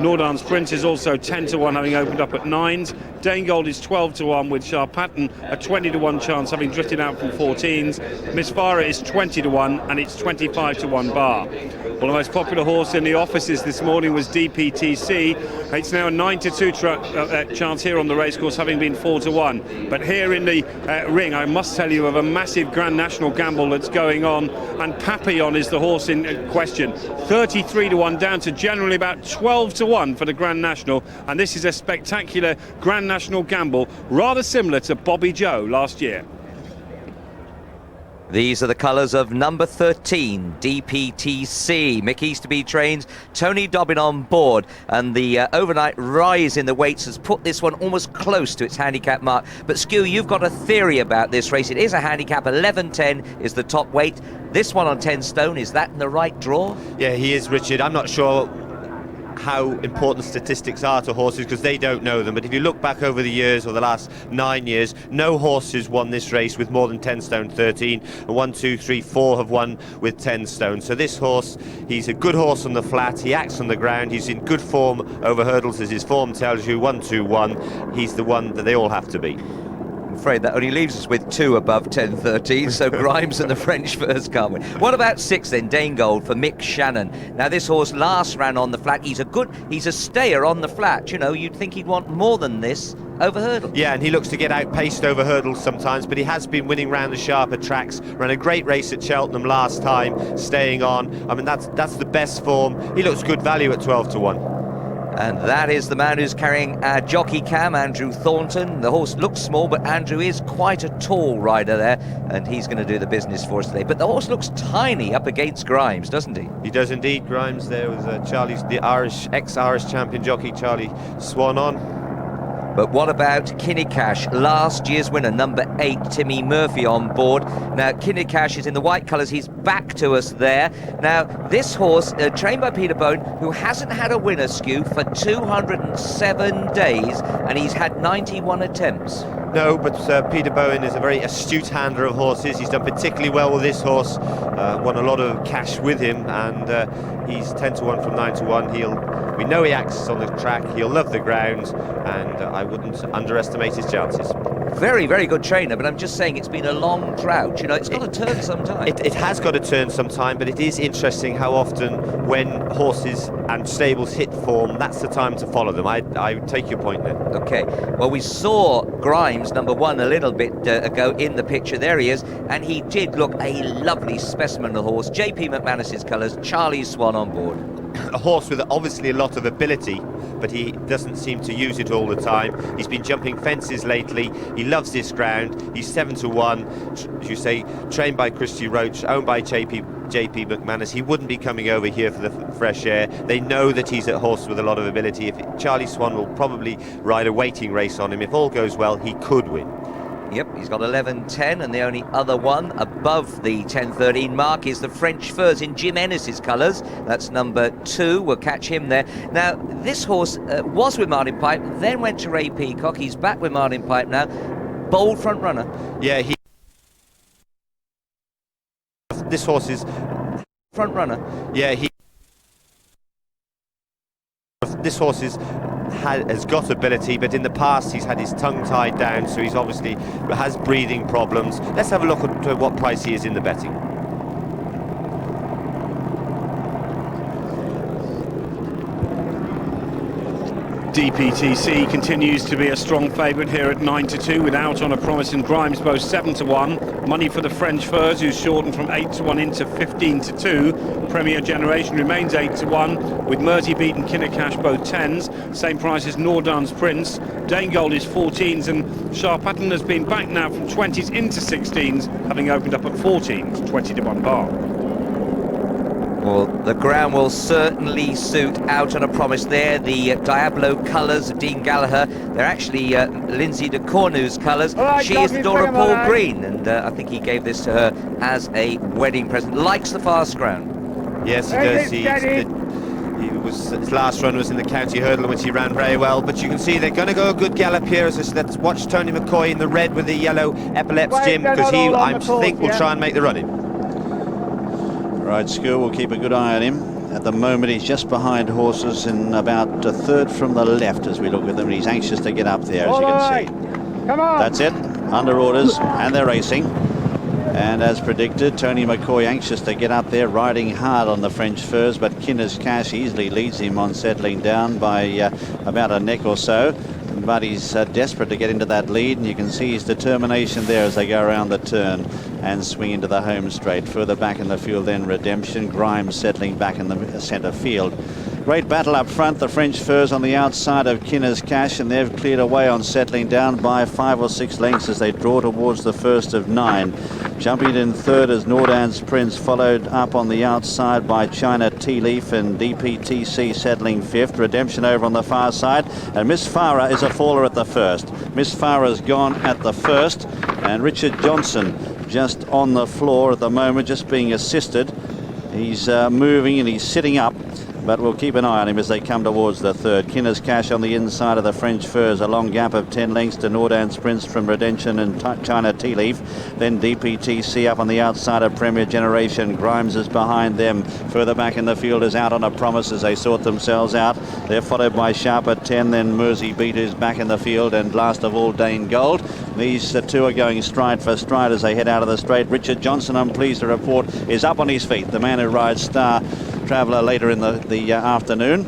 Nordance Prince is also 10-1, having opened up at 9s. Dane Gold is 12-1, with Sharpatten a 20-1 chance, having drifted out from 14s. Miss Farah is 20-1, and it's 25-1 bar. Well, the most popular horse in the offices this morning was DPTC. It's now a 9-2 chance here on the racecourse, having been 4-1. But here in the ring, I must tell you of a massive Grand National gamble that's going on, and Papillon is the horse in question. 33-1 down to generally about 12-1 for the Grand National, and this is a spectacular Grand National gamble, rather similar to Bobby Joe last year. These are the colours of number 13, DPTC. Mick Easterby trains, Tony Dobbin on board, and the overnight rise in the weights has put this one almost close to its handicap mark. But Skew, you've got a theory about this race. It is a handicap, 11.10 is the top weight. This one on 10 stone, is that in the right draw? Yeah, he is, Richard. I'm not sure how important statistics are to horses because they don't know them, but if you look back over the years or the last 9 years, no horse has won this race with more than 10 stone 13, and 1, 2, 3, 4 have won with 10 stone. So this horse, he's a good horse on the flat, he acts on the ground, he's in good form over hurdles as his form tells you. 1, 2, 1, he's the one that they all have to beat. I'm afraid that only leaves us with 2 above 10.13, so Grimes and the French Furs can't win. What about 6 then, Dane Gold for Mick Shannon? Now this horse last ran on the flat. He's a stayer on the flat. You know, you'd think he'd want more than this over hurdles. Yeah, and he looks to get outpaced over hurdles sometimes, but he has been winning round the sharper tracks. Ran a great race at Cheltenham last time, staying on. I mean, that's the best form. He looks good value at 12-1. And that is the man who's carrying our jockey cam, Andrew Thornton. The horse looks small, but Andrew is quite a tall rider there, and he's going to do the business for us today. But the horse looks tiny up against Grimes, doesn't he? He does indeed. Grimes there with the ex-Irish champion jockey Charlie Swan on. But what about Kinnercash, last year's winner, number 8, Timmy Murphy on board. Now, Kinnercash is in the white colours. He's back to us there. Now, this horse, trained by Peter Bone, who hasn't had a winner, Skew, for 207 days, and he's had 91 attempts. No, but Peter Bowen is a very astute handler of horses. He's done particularly well with this horse, won a lot of cash with him, and he's 10-1 from 9-1. We know he acts on the track, he'll love the ground, and I wouldn't underestimate his chances. Very, very good trainer, but I'm just saying it's been a long drought. You know, it's got to turn sometime. It has got to turn sometime, but it is interesting how often when horses and stables hit form, that's the time to follow them. I take your point there. Okay, well, we saw Grimes, number 1, a little bit ago in the picture. There he is, and he did look a lovely specimen of the horse. J.P. McManus's colours, Charlie Swan on board. A horse with obviously a lot of ability, but he doesn't seem to use it all the time. He's been jumping fences lately. He loves this ground. He's 7-1, as you say, trained by Christy Roach, owned by JP McManus. He wouldn't be coming over here for the fresh air. They know that he's a horse with a lot of ability. Charlie Swan will probably ride a waiting race on him. If all goes well, he could win. Yep, he's got 11.10, and the only other one above the 10.13 mark is the French Furs in Jim Ennis's colours. That's number 2. We'll catch him there. Now, this horse was with Martin Pipe, then went to Ray Peacock. He's back with Martin Pipe now. Bold front runner. Yeah, this horse is Front runner. Yeah, this horse has got ability, but in the past he's had his tongue tied down, so he's obviously has breathing problems. Let's have a look at what price he is in the betting. DPTC continues to be a strong favourite here at 9-2, with Out on a Promise and Grimes both 7-1. Money for the French Furs, who's shortened from 8-1 into 15-2. Premier Generation remains 8-1, with Mersey Beat and Kinnercash both 10s. Same price as Nordan's Prince. Danegold is 14s, and Sharp Pattern has been back now from 20s into 16s, having opened up at 14s, 20-1 bar. Well, the ground will certainly suit Out on a Promise there. The Diablo colours of Dean Gallagher, they're actually Lindsay de Cornu's colours. Right, she is Dora Paul Green, and I think he gave this to her as a wedding present. Likes the fast ground. Yes, he does. His last run was in the county hurdle, which he ran very well, but you can see they're going to go a good gallop here. So let's watch Tony McCoy in the red with the yellow epaulets, Jim, because he, I think, will try and make the run-in. Right, School will keep a good eye on him. At the moment, he's just behind horses in about a third from the left as we look at them. He's anxious to get up there, as you can see. Come on. That's it. Under orders, and they're racing. And as predicted, Tony McCoy anxious to get up there, riding hard on the French Furs, but Kinnercash easily leads him on settling down by about a neck or so. But he's desperate to get into that lead, and you can see his determination there as they go around the turn and swing into the home straight. Further back in the field then Redemption, Grimes settling back in the centre field. Great battle up front, the French Furs on the outside of Kinnercash, and they've cleared away on settling down by 5 or 6 lengths as they draw towards the first of 9. Jumping in third is Nordan's Prince, followed up on the outside by China Tea Leaf, and DPTC settling 5th. Redemption over on the far side, and Miss Farah is a faller at the first. Miss Farah's gone at the first, and Richard Johnson just on the floor at the moment, just being assisted. He's moving and he's sitting up, but we'll keep an eye on him as they come towards the third. Kinnercash on the inside of the French Furs, a long gap of 10 lengths to Nordan's Prince from Redemption and China Tea Leaf. Then DPTC up on the outside of Premier Generation. Grimes is behind them. Further back in the field is Out on a Promise as they sort themselves out. They're followed by Sharp at 10, then Mersey Beat is back in the field, and last of all Danegold. These two are going stride for stride as they head out of the straight. Richard Johnson, I'm pleased to report, is up on his feet. The man who rides Star Traveller later in the afternoon,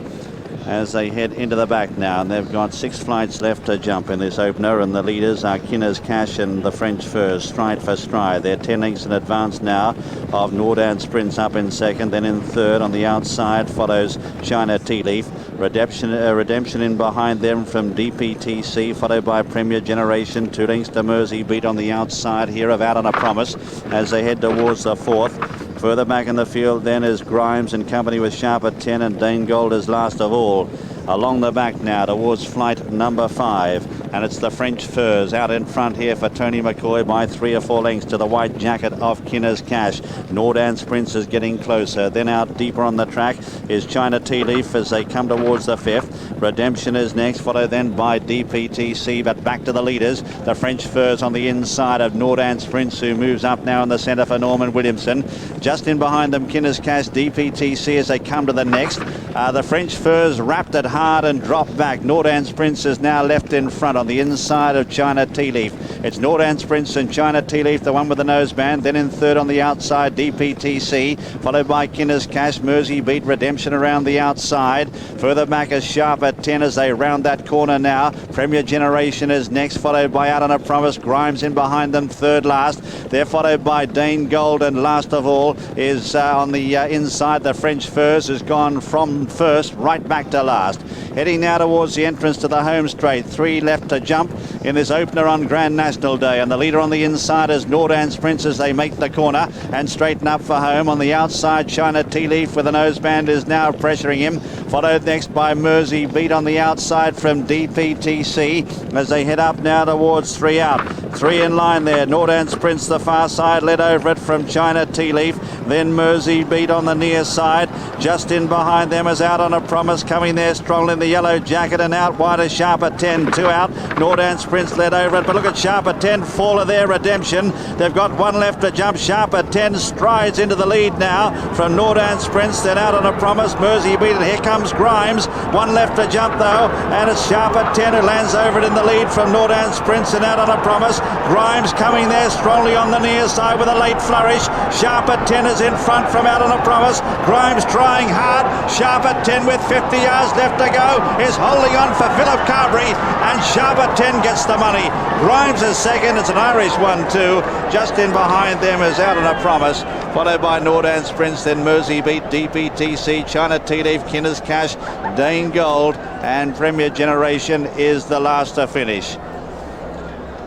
as they head into the back now, and they've got 6 flights left to jump in this opener, and the leaders are Kinnercash and the French Furs, stride for stride. They're 10 lengths in advance now of Nordan's Prince up in second, then in third on the outside follows China Tea Leaf. Redemption in behind them from DPTC, followed by Premier Generation. 2 lengths to Mersey Beat on the outside here of Out on a Promise as they head towards the fourth. Further back in the field then is Grimes in company with Sharp at 10, and Danegold is last of all. Along the back now towards flight number 5, and it's the French Furs out in front here for Tony McCoy by 3 or 4 lengths to the white jacket of Kinnercash. Nordan's Prince is getting closer. Then out deeper on the track is China Tea Leaf as they come towards the 5th. Redemption is next, followed then by DPTC, but back to the leaders. The French Furs on the inside of Nordan's Prince, who moves up now in the centre for Norman Williamson. Just in behind them Kinnercash, DPTC as they come to the next. The French Furs wrapped it hard and dropped back. Nordan's Prince is now left in front on the inside of China Tea Leaf. It's Nordan's Prince and China Tea Leaf, the one with the noseband. Then in third on the outside, DPTC, followed by Kinnercash. Mersey Beat, Redemption around the outside. Further back is Sharp at 10 as they round that corner now. Premier Generation is next, followed by Out on a Promise. Grimes in behind them, third last. They're followed by Danegold, and last of all is on the inside, the French Furs has gone from first right back to last. Heading now towards the entrance to the home straight. 3 left to jump in this opener on Grand National Day, and the leader on the inside is Nordan's Prince as they make the corner and straighten up for home. On the outside, China Tea Leaf with a noseband is now pressuring him, followed next by Mersey Beat on the outside from DPTC as they head up now towards 3 out. 3 in line there. Nordan's Prince the far side, led over it from China Tea Leaf. Then Mersey Beat on the near side. Just in behind them is Out on a Promise, coming there strong in the yellow jacket, and out wide is Sharp at 10. 2 out. Nordance Prince led over it, but look at Sharp at 10, Faller there, Redemption. They've got one left to jump. Sharp at 10 strides into the lead now from Nordance Prince, then out on a promise. Mersey beat it. Here comes Grimes. One left to jump though, and it's Sharp at 10 who lands over it in the lead from Nordance Prince and out on a promise. Grimes coming there strongly on the near side with a late flourish. Sharp at 10 is in front from out on a promise. Grimes trying hard. Sharp at 10 with 50 yards left to go is holding on for Philip Carberry, and Sharp at 10 gets the money. Grimes is second. It's an Irish one too. Just in behind them is out on a promise, followed by Nordance Prince, then Mersey beat DPTC, China Tea Leaf, Kinner's Cash, Dane Gold, and Premier Generation is the last to finish.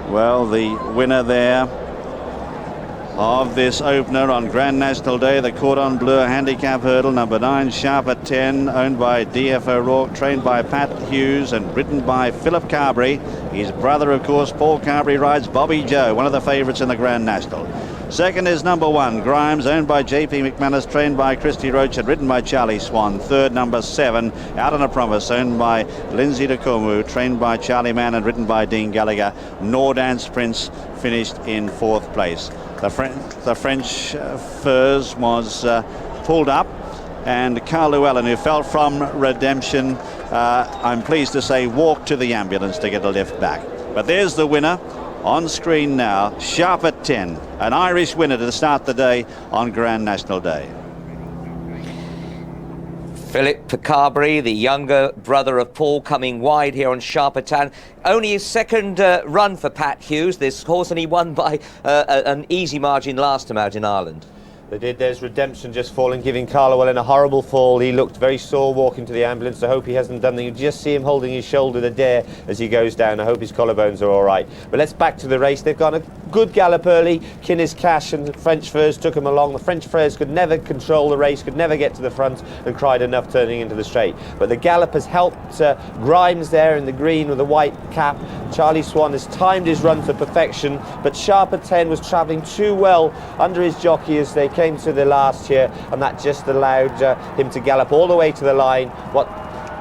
Well, the winner there of this opener on Grand National Day, the Cordon Bleu handicap hurdle, number 9, Sharp at 10, owned by D.F. O'Rourke, trained by Pat Hughes and ridden by Philip Carberry. His brother, of course, Paul Carberry, rides Bobby Joe, one of the favourites in the Grand National. Second is number 1, Grimes, owned by J.P. McManus, trained by Christy Roach and ridden by Charlie Swan. Third, number 7, Out on a Promise, owned by Lindsay de Comu, trained by Charlie Mann and ridden by Dean Gallagher. Nordance Prince finished in 4th place. The French Furs was pulled up, and Carl Llewellyn, who fell from Redemption, I'm pleased to say, walked to the ambulance to get a lift back. But there's the winner on screen now, Sharp at 10, an Irish winner to start the day on Grand National Day. Philip Carberry, the younger brother of Paul, coming wide here on Sharp at 10. Only his second run for Pat Hughes, this horse, and he won by an easy margin last time out in Ireland. They did. There's Redemption just falling, giving Carlowell a horrible fall. He looked very sore walking to the ambulance. I hope he hasn't done that. You just see him holding his shoulder to dare as he goes down. I hope his collarbones are all right. But let's back to the race. They've got a good gallop early. Kinner's Cash and the French Furs took him along. The French Furs could never control the race, could never get to the front, and cried enough turning into the straight. But the gallop has helped Grimes there in the green with a white cap. Charlie Swan has timed his run to perfection, but Sharp at 10 was travelling too well under his jockey as they came to the last here, and that just allowed him to gallop all the way to the line. What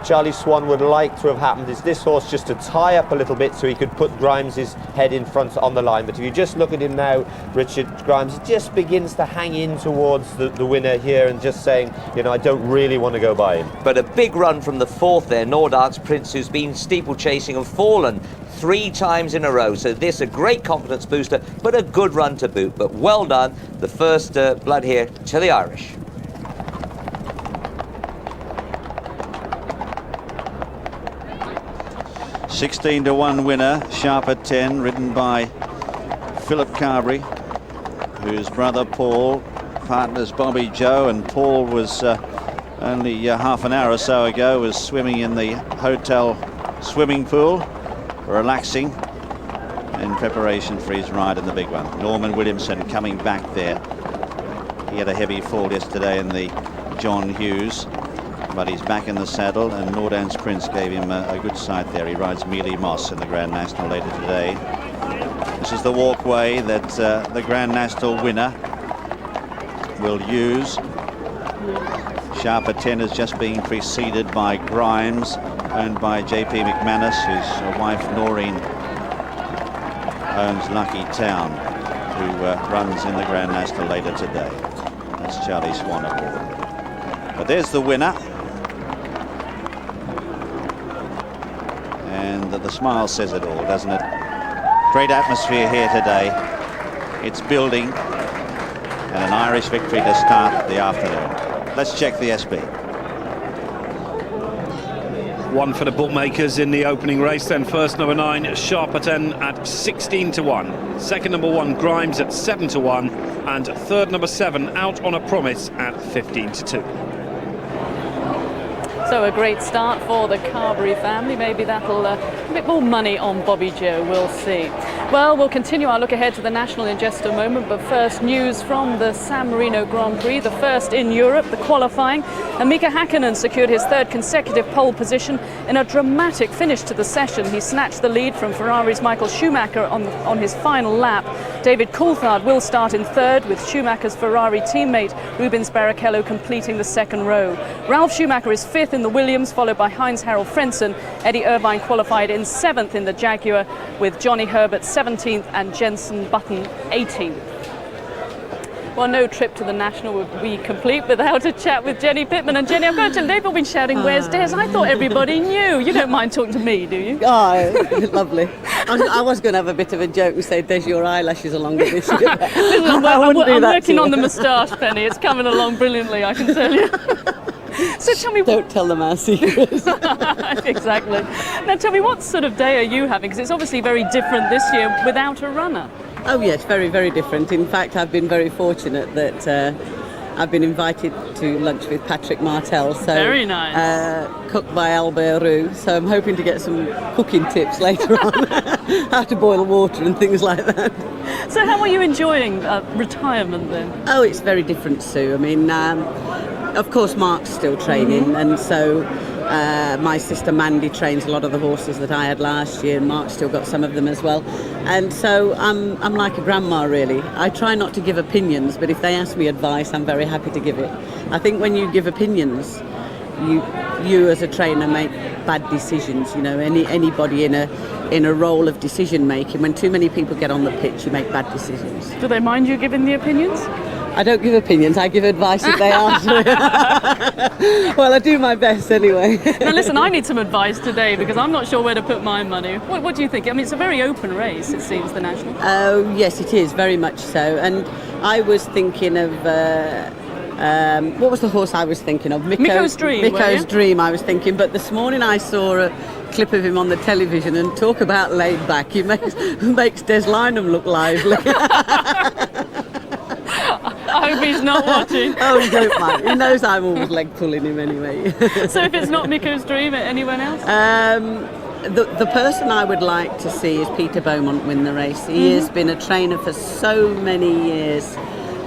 Charlie Swan would like to have happened is this horse just to tie up a little bit so he could put Grimes' head in front on the line. But if you just look at him now, Richard, Grimes just begins to hang in towards the winner here and just saying, you know, I don't really want to go by him. But a big run from the 4th there, Nordance Prince, who's been steeplechasing and fallen 3 times in a row. So this a great confidence booster, but a good run to boot. But well done, the first blood here to the Irish. $16-1 winner, Sharp at 10, ridden by Philip Carberry, whose brother Paul partners Bobby Joe, and Paul was only half an hour or so ago was swimming in the hotel swimming pool, relaxing in preparation for his ride in the big one. Norman Williamson coming back there. He had a heavy fall yesterday in the John Hughes, but he's back in the saddle, and Nordance Prince gave him a good sight there. He rides Mealy Moss in the Grand National later today. This is the walkway that the Grand National winner will use. Sharp at 10 is just being preceded by Grimes, owned by J.P. McManus, whose wife Noreen owns Lucky Town, who runs in the Grand National later today. That's Charlie Swan aboard. But there's the winner. And the smile says it all, doesn't it? Great atmosphere here today. It's building, and an Irish victory to start the afternoon. Let's check the SB. One for the bookmakers in the opening race. Then first, number 9, Sharp at 10 at 16-1. Second, number 1, Grimes at 7-1. And third, number 7, Out on a Promise at 15-2. So a great start for the Carberry family. Maybe that'll a bit more money on Bobby Joe, we'll see. Well, we'll continue our look ahead to the National in just a moment, but first news from the San Marino Grand Prix, the first in Europe, the qualifying. And Mika Häkkinen secured his 3rd consecutive pole position in a dramatic finish to the session. He snatched the lead from Ferrari's Michael Schumacher on his final lap. David Coulthard will start in 3rd, with Schumacher's Ferrari teammate Rubens Barrichello completing the 2nd row. Ralf Schumacher is 5th in the Williams, followed by Heinz Harold Frentzen. Eddie Irvine qualified in 7th in the Jaguar, with Johnny Herbert 17th and Jensen Button 18th. Well, no trip to the National would be complete without a chat with Jenny Pitman. And Jenny, I've got to tell you, they've all been shouting, "Where's Des?" I thought everybody knew. You don't mind talking to me, do you? Oh, lovely. I was going to have a bit of a joke and say, "Des, your eyelashes are longer this year." I'm working on the moustache, Penny. It's coming along brilliantly, I can tell you. So tell me... Don't tell them our secrets. Exactly. Now tell me, what sort of day are you having? Because it's obviously very different this year without a runner. Oh yes, very, very different. In fact, I've been very fortunate that I've been invited to lunch with Patrick Martell. So, very nice. Cooked by Albert Roux. So I'm hoping to get some cooking tips later on, how to boil water and things like that. So how are you enjoying retirement then? Oh, it's very different, Sue. I mean, of course, Mark's still training, and so my sister Mandy trains a lot of the horses that I had last year, and Mark's still got some of them as well. And so I'm like a grandma, really. I try not to give opinions, but if they ask me advice, I'm very happy to give it. I think when you give opinions, you as a trainer make bad decisions. You know, anybody in a role of decision making, when too many people get on the pitch, you make bad decisions. Do they mind you giving the opinions? I don't give opinions, I give advice if they ask me. Well, I do my best anyway. Now listen, I need some advice today because I'm not sure where to put my money. What do you think? I mean, it's a very open race, it seems, the National. Oh, yes, it is, very much so. And I was thinking of... what was the horse I was thinking of? Micko's Dream. Micko's Dream, I was thinking. But this morning I saw a clip of him on the television, and talk about laid back. He makes Des Lynam look lively. I hope he's not watching. Oh, he don't mind. He knows I'm always leg pulling him anyway. So if it's not Micko's Dream, anyone else? The person I would like to see is Peter Beaumont win the race. He has been a trainer for so many years,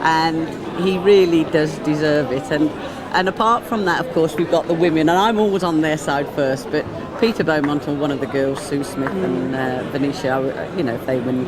and he really does deserve it. And apart from that, of course, we've got the women, and I'm always on their side first, but Peter Beaumont and one of the girls, Sue Smith and Venetia, you know, if they win,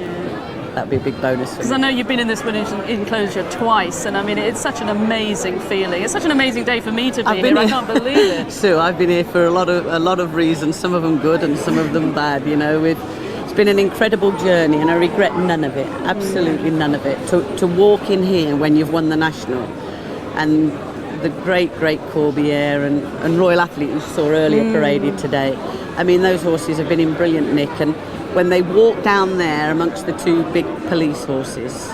that'd be a big bonus for me. Because I know you've been in this winner's enclosure twice, and I mean, it's such an amazing feeling. It's such an amazing day for me to be here. I can't believe it. Sue, I've been here for a lot of reasons, some of them good and some of them bad, you know. It's been an incredible journey, and I regret none of it, absolutely none of it. To walk in here when you've won the National, and the great Corbière and Royal Athlete you saw earlier paraded today. I mean, those horses have been in brilliant nick, and when they walk down there amongst the two big police horses,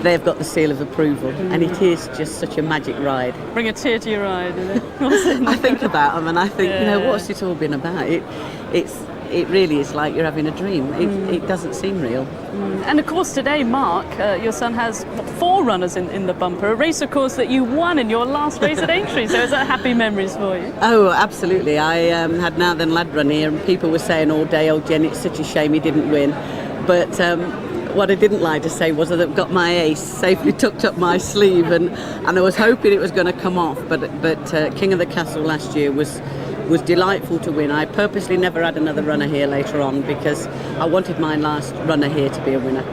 they've got the seal of approval, and it is just such a magic ride. Bring a tear to your eye, doesn't it? I think about them and I think, you know, what's it all been about? It really is like you're having a dream. It doesn't seem real. And of course today, Mark, your son, has 4 runners in the bumper, a race of course that you won in your last race at Aintree, so is that happy memories for you? Oh, absolutely. I had Now Then Lad run here, and people were saying all day, "Oh Jen, it's such a shame he didn't win." But what I didn't like to say was that I've got my ace safely tucked up my sleeve, and I was hoping it was going to come off, but King of the Castle last year was delightful to win. I purposely never had another runner here later on because I wanted my last runner here to be a winner.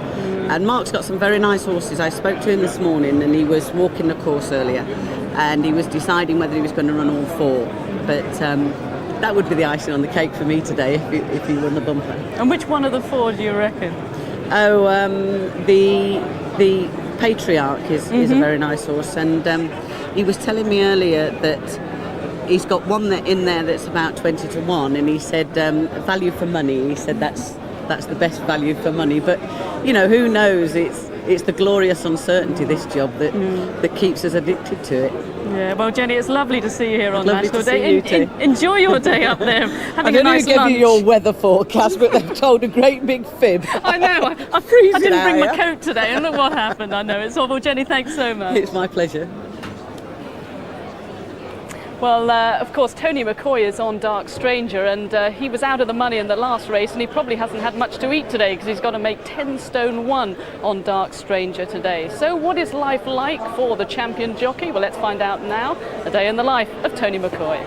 And Mark's got some very nice horses. I spoke to him this morning, and he was walking the course earlier, and he was deciding whether he was going to run all 4. But that would be the icing on the cake for me today if he won the bumper. And which one of the 4 do you reckon? Oh, the Patriarch is a very nice horse, and he was telling me earlier that he's got one in there that's about 20 to 1, and he said value for money. He said that's the best value for money. But you know, who knows? It's the glorious uncertainty, this job, that keeps us addicted to it. Yeah, well, Jenny, it's lovely to see you here on Lovely National to see Day. you too. Enjoy your day up there, having I a nice didn't lunch. give you your weather forecast, but they've told a great big fib. I know. I didn't bring my coat today, and look what happened. I know it's awful. Jenny, thanks so much. It's my pleasure. Well, of course, Tony McCoy is on Dark Stranger, and he was out of the money in the last race, and he probably hasn't had much to eat today because he's got to make 10 stone 1 on Dark Stranger today. So what is life like for the champion jockey? Well, let's find out now. A day in the life of Tony McCoy.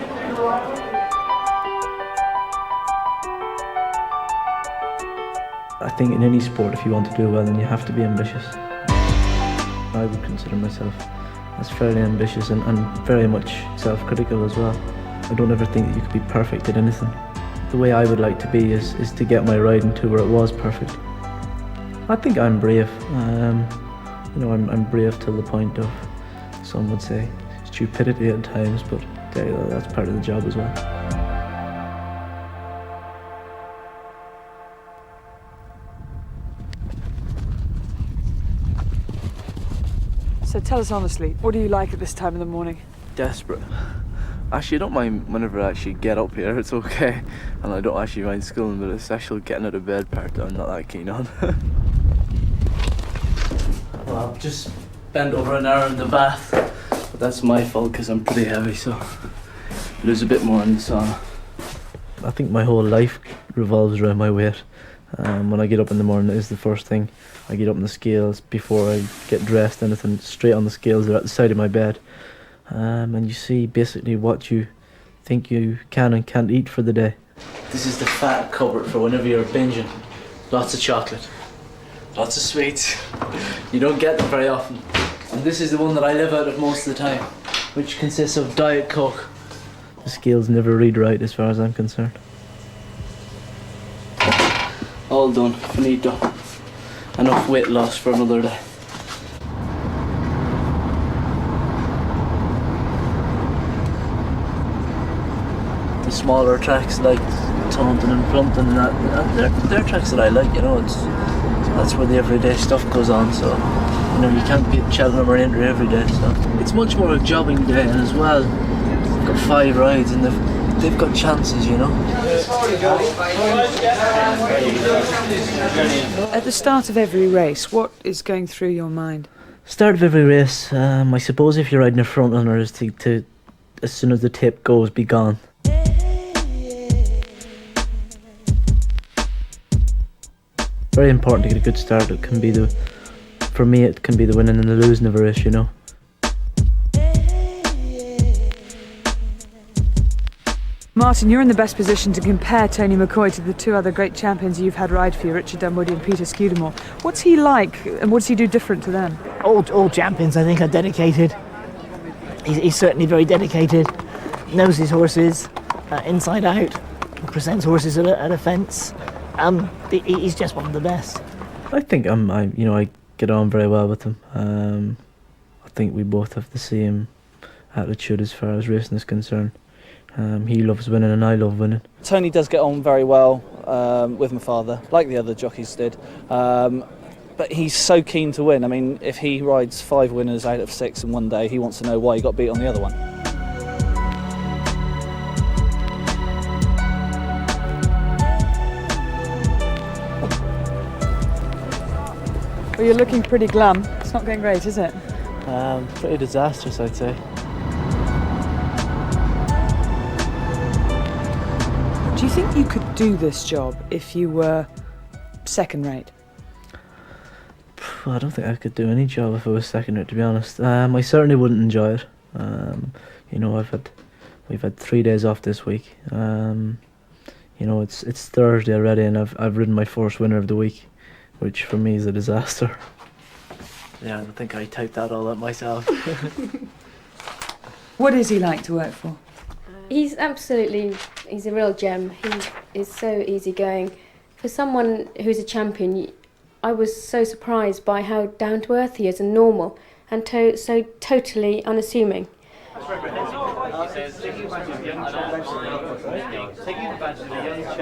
I think in any sport, if you want to do well, then you have to be ambitious. I would consider myself as fairly ambitious and very much self-critical as well. I don't ever think that you could be perfect at anything. The way I would like to be is to get my riding to where it was perfect. I think I'm brave. You know, I'm brave to the point of, some would say, stupidity at times, but that's part of the job as well. So tell us honestly, what do you like at this time of the morning? Desperate. Actually, I don't mind whenever I actually get up here, it's okay. And I don't actually mind schooling, but it's actually getting out of bed part that I'm not that keen on. Well, I've just spent over an hour in the bath, but that's my fault because I'm pretty heavy, so lose a bit more in the sauna. I think my whole life revolves around my weight. When I get up in the morning, it is the first thing. I get up on the scales before I get dressed, anything straight on the scales. They're at the side of my bed. And you see basically what you think you can and can't eat for the day. This is the fat cupboard for whenever you're binging. Lots of chocolate, lots of sweets. You don't get them very often. And this is the one that I live out of most of the time, which consists of Diet Coke. The scales never read right as far as I'm concerned. All done, finito. Enough weight loss for another day. The smaller tracks like Taunton and Plumpton and that, they're tracks that I like, you know, that's where the everyday stuff goes on, so you know, you can't beat Cheltenham or Aintree every day, so it's much more a jobbing day, and as well, they've got 5 rides and they've got chances, you know. At the start of every race, what is going through your mind? Start of every race, I suppose if you're riding a front runner is to as soon as the tip goes, be gone. Very important to get a good start. It can be for me it can be the winning and the losing of a race, you know. Martin, you're in the best position to compare Tony McCoy to the 2 other great champions you've had ride for you, Richard Dunwoody and Peter Scudamore. What's he like, and what does he do different to them? All champions, I think, are dedicated. He's certainly very dedicated, knows his horses inside out, presents horses at a fence. He's just one of the best. I think I get on very well with him. I think we both have the same attitude as far as racing is concerned. He loves winning and I love winning. Tony does get on very well with my father, like the other jockeys did. But he's so keen to win. I mean, if he rides 5 winners out of 6 in one day, he wants to know why he got beat on the other one. Well, you're looking pretty glum. It's not going great, is it? Pretty disastrous, I'd say. Do you think you could do this job if you were second rate? I don't think I could do any job if I was second rate, to be honest. I certainly wouldn't enjoy it. You know, we've had 3 days off this week. You know, it's Thursday already, and I've ridden my first winner of the week, which for me is a disaster. Yeah, I think I typed that all up myself. What is he like to work for? He's a real gem. He is so easygoing. For someone who's a champion, I was so surprised by how down to earth he is and normal, and so totally unassuming.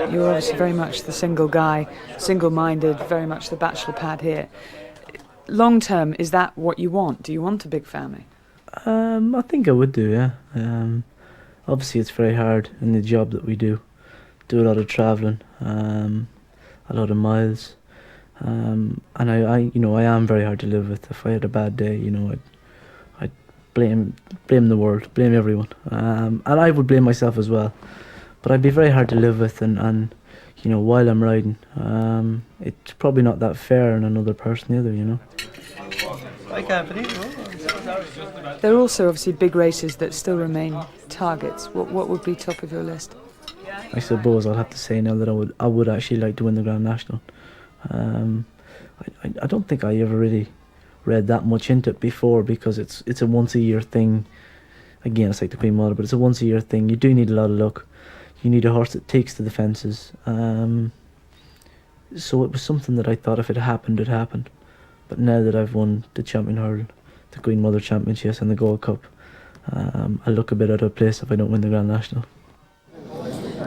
You're obviously very much the single guy, single-minded, very much the bachelor pad here. Long term, is that what you want? Do you want a big family? I think I would do, yeah. Obviously it's very hard in the job that we do a lot of travelling, a lot of miles, and I am very hard to live with. If I had a bad day, you know, I'd blame the world, blame everyone, and I would blame myself as well. But I'd be very hard to live with, and you know, while I'm riding, it's probably not that fair on another person either, you know. There are also obviously big races that still remain targets. What would be top of your list? I suppose I'll have to say now that I would actually like to win the Grand National. I don't think I ever really read that much into it before, because it's a once a year thing. again, it's like the Queen Mother, but it's a once a year thing. You do need a lot of luck. You need a horse that takes to the fences. So it was something that I thought if it happened, it happened. But now that I've won the Champion Hurdle, the Queen Mother Championships and the Gold Cup, I look a bit out of place if I don't win the Grand National.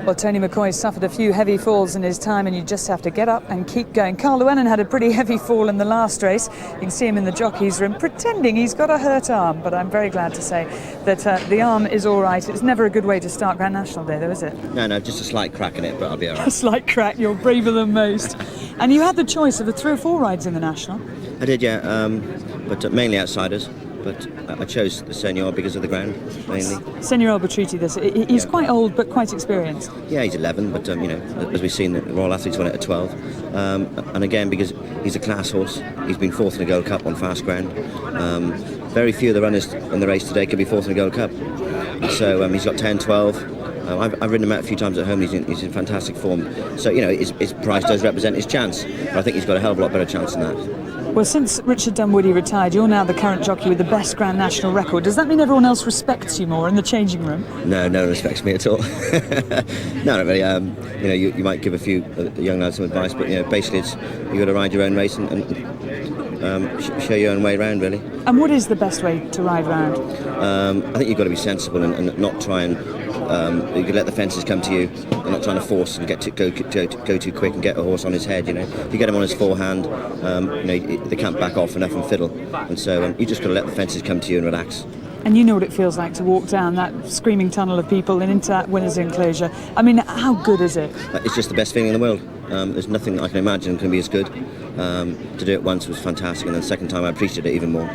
Well, Tony McCoy suffered a few heavy falls in his time, and you just have to get up and keep going. Carl Llewellyn had a pretty heavy fall in the last race. You can see him in the jockey's room pretending he's got a hurt arm, but I'm very glad to say that the arm is all right. It's never a good way to start Grand National Day, though, is it? No, just a slight crack in it, but I'll be all right. A slight crack, you're braver than most. And you had the choice of the 3 or 4 rides in the National. I did, yeah, but mainly outsiders. But I chose the Senior because of the ground, mainly. Senior Albertruti, he's quite old but quite experienced. Yeah, he's 11, but you know, as we've seen, the Royal Athletes won it at 12. And again, because he's a class horse, he's been 4th in the Gold Cup on fast ground. Very few of the runners in the race today could be 4th in the Gold Cup. So he's got 10, 12. I've ridden him out a few times at home. He's in fantastic form. So you know, his price does represent his chance. But I think he's got a hell of a lot better chance than that. Well, since Richard Dunwoody retired, you're now the current jockey with the best Grand National record. Does that mean everyone else respects you more in the changing room? No one respects me at all. No, not really. You know, you might give a few young lads some advice, but you know, basically, you got to ride your own race and show your own way round, really. And what is the best way to ride round? I think you've got to be sensible and not try and you can let the fences come to you and not trying to force and go too quick and get a horse on his head. You know, if you get him on his forehand, you know, they can't back off enough and fiddle. And so you just got to let the fences come to you and relax. And you know what it feels like to walk down that screaming tunnel of people and into that winner's enclosure. I mean, how good is it? It's just the best feeling in the world. There's nothing that I can imagine can be as good. To do it once was fantastic, and then the second time I appreciated it even more.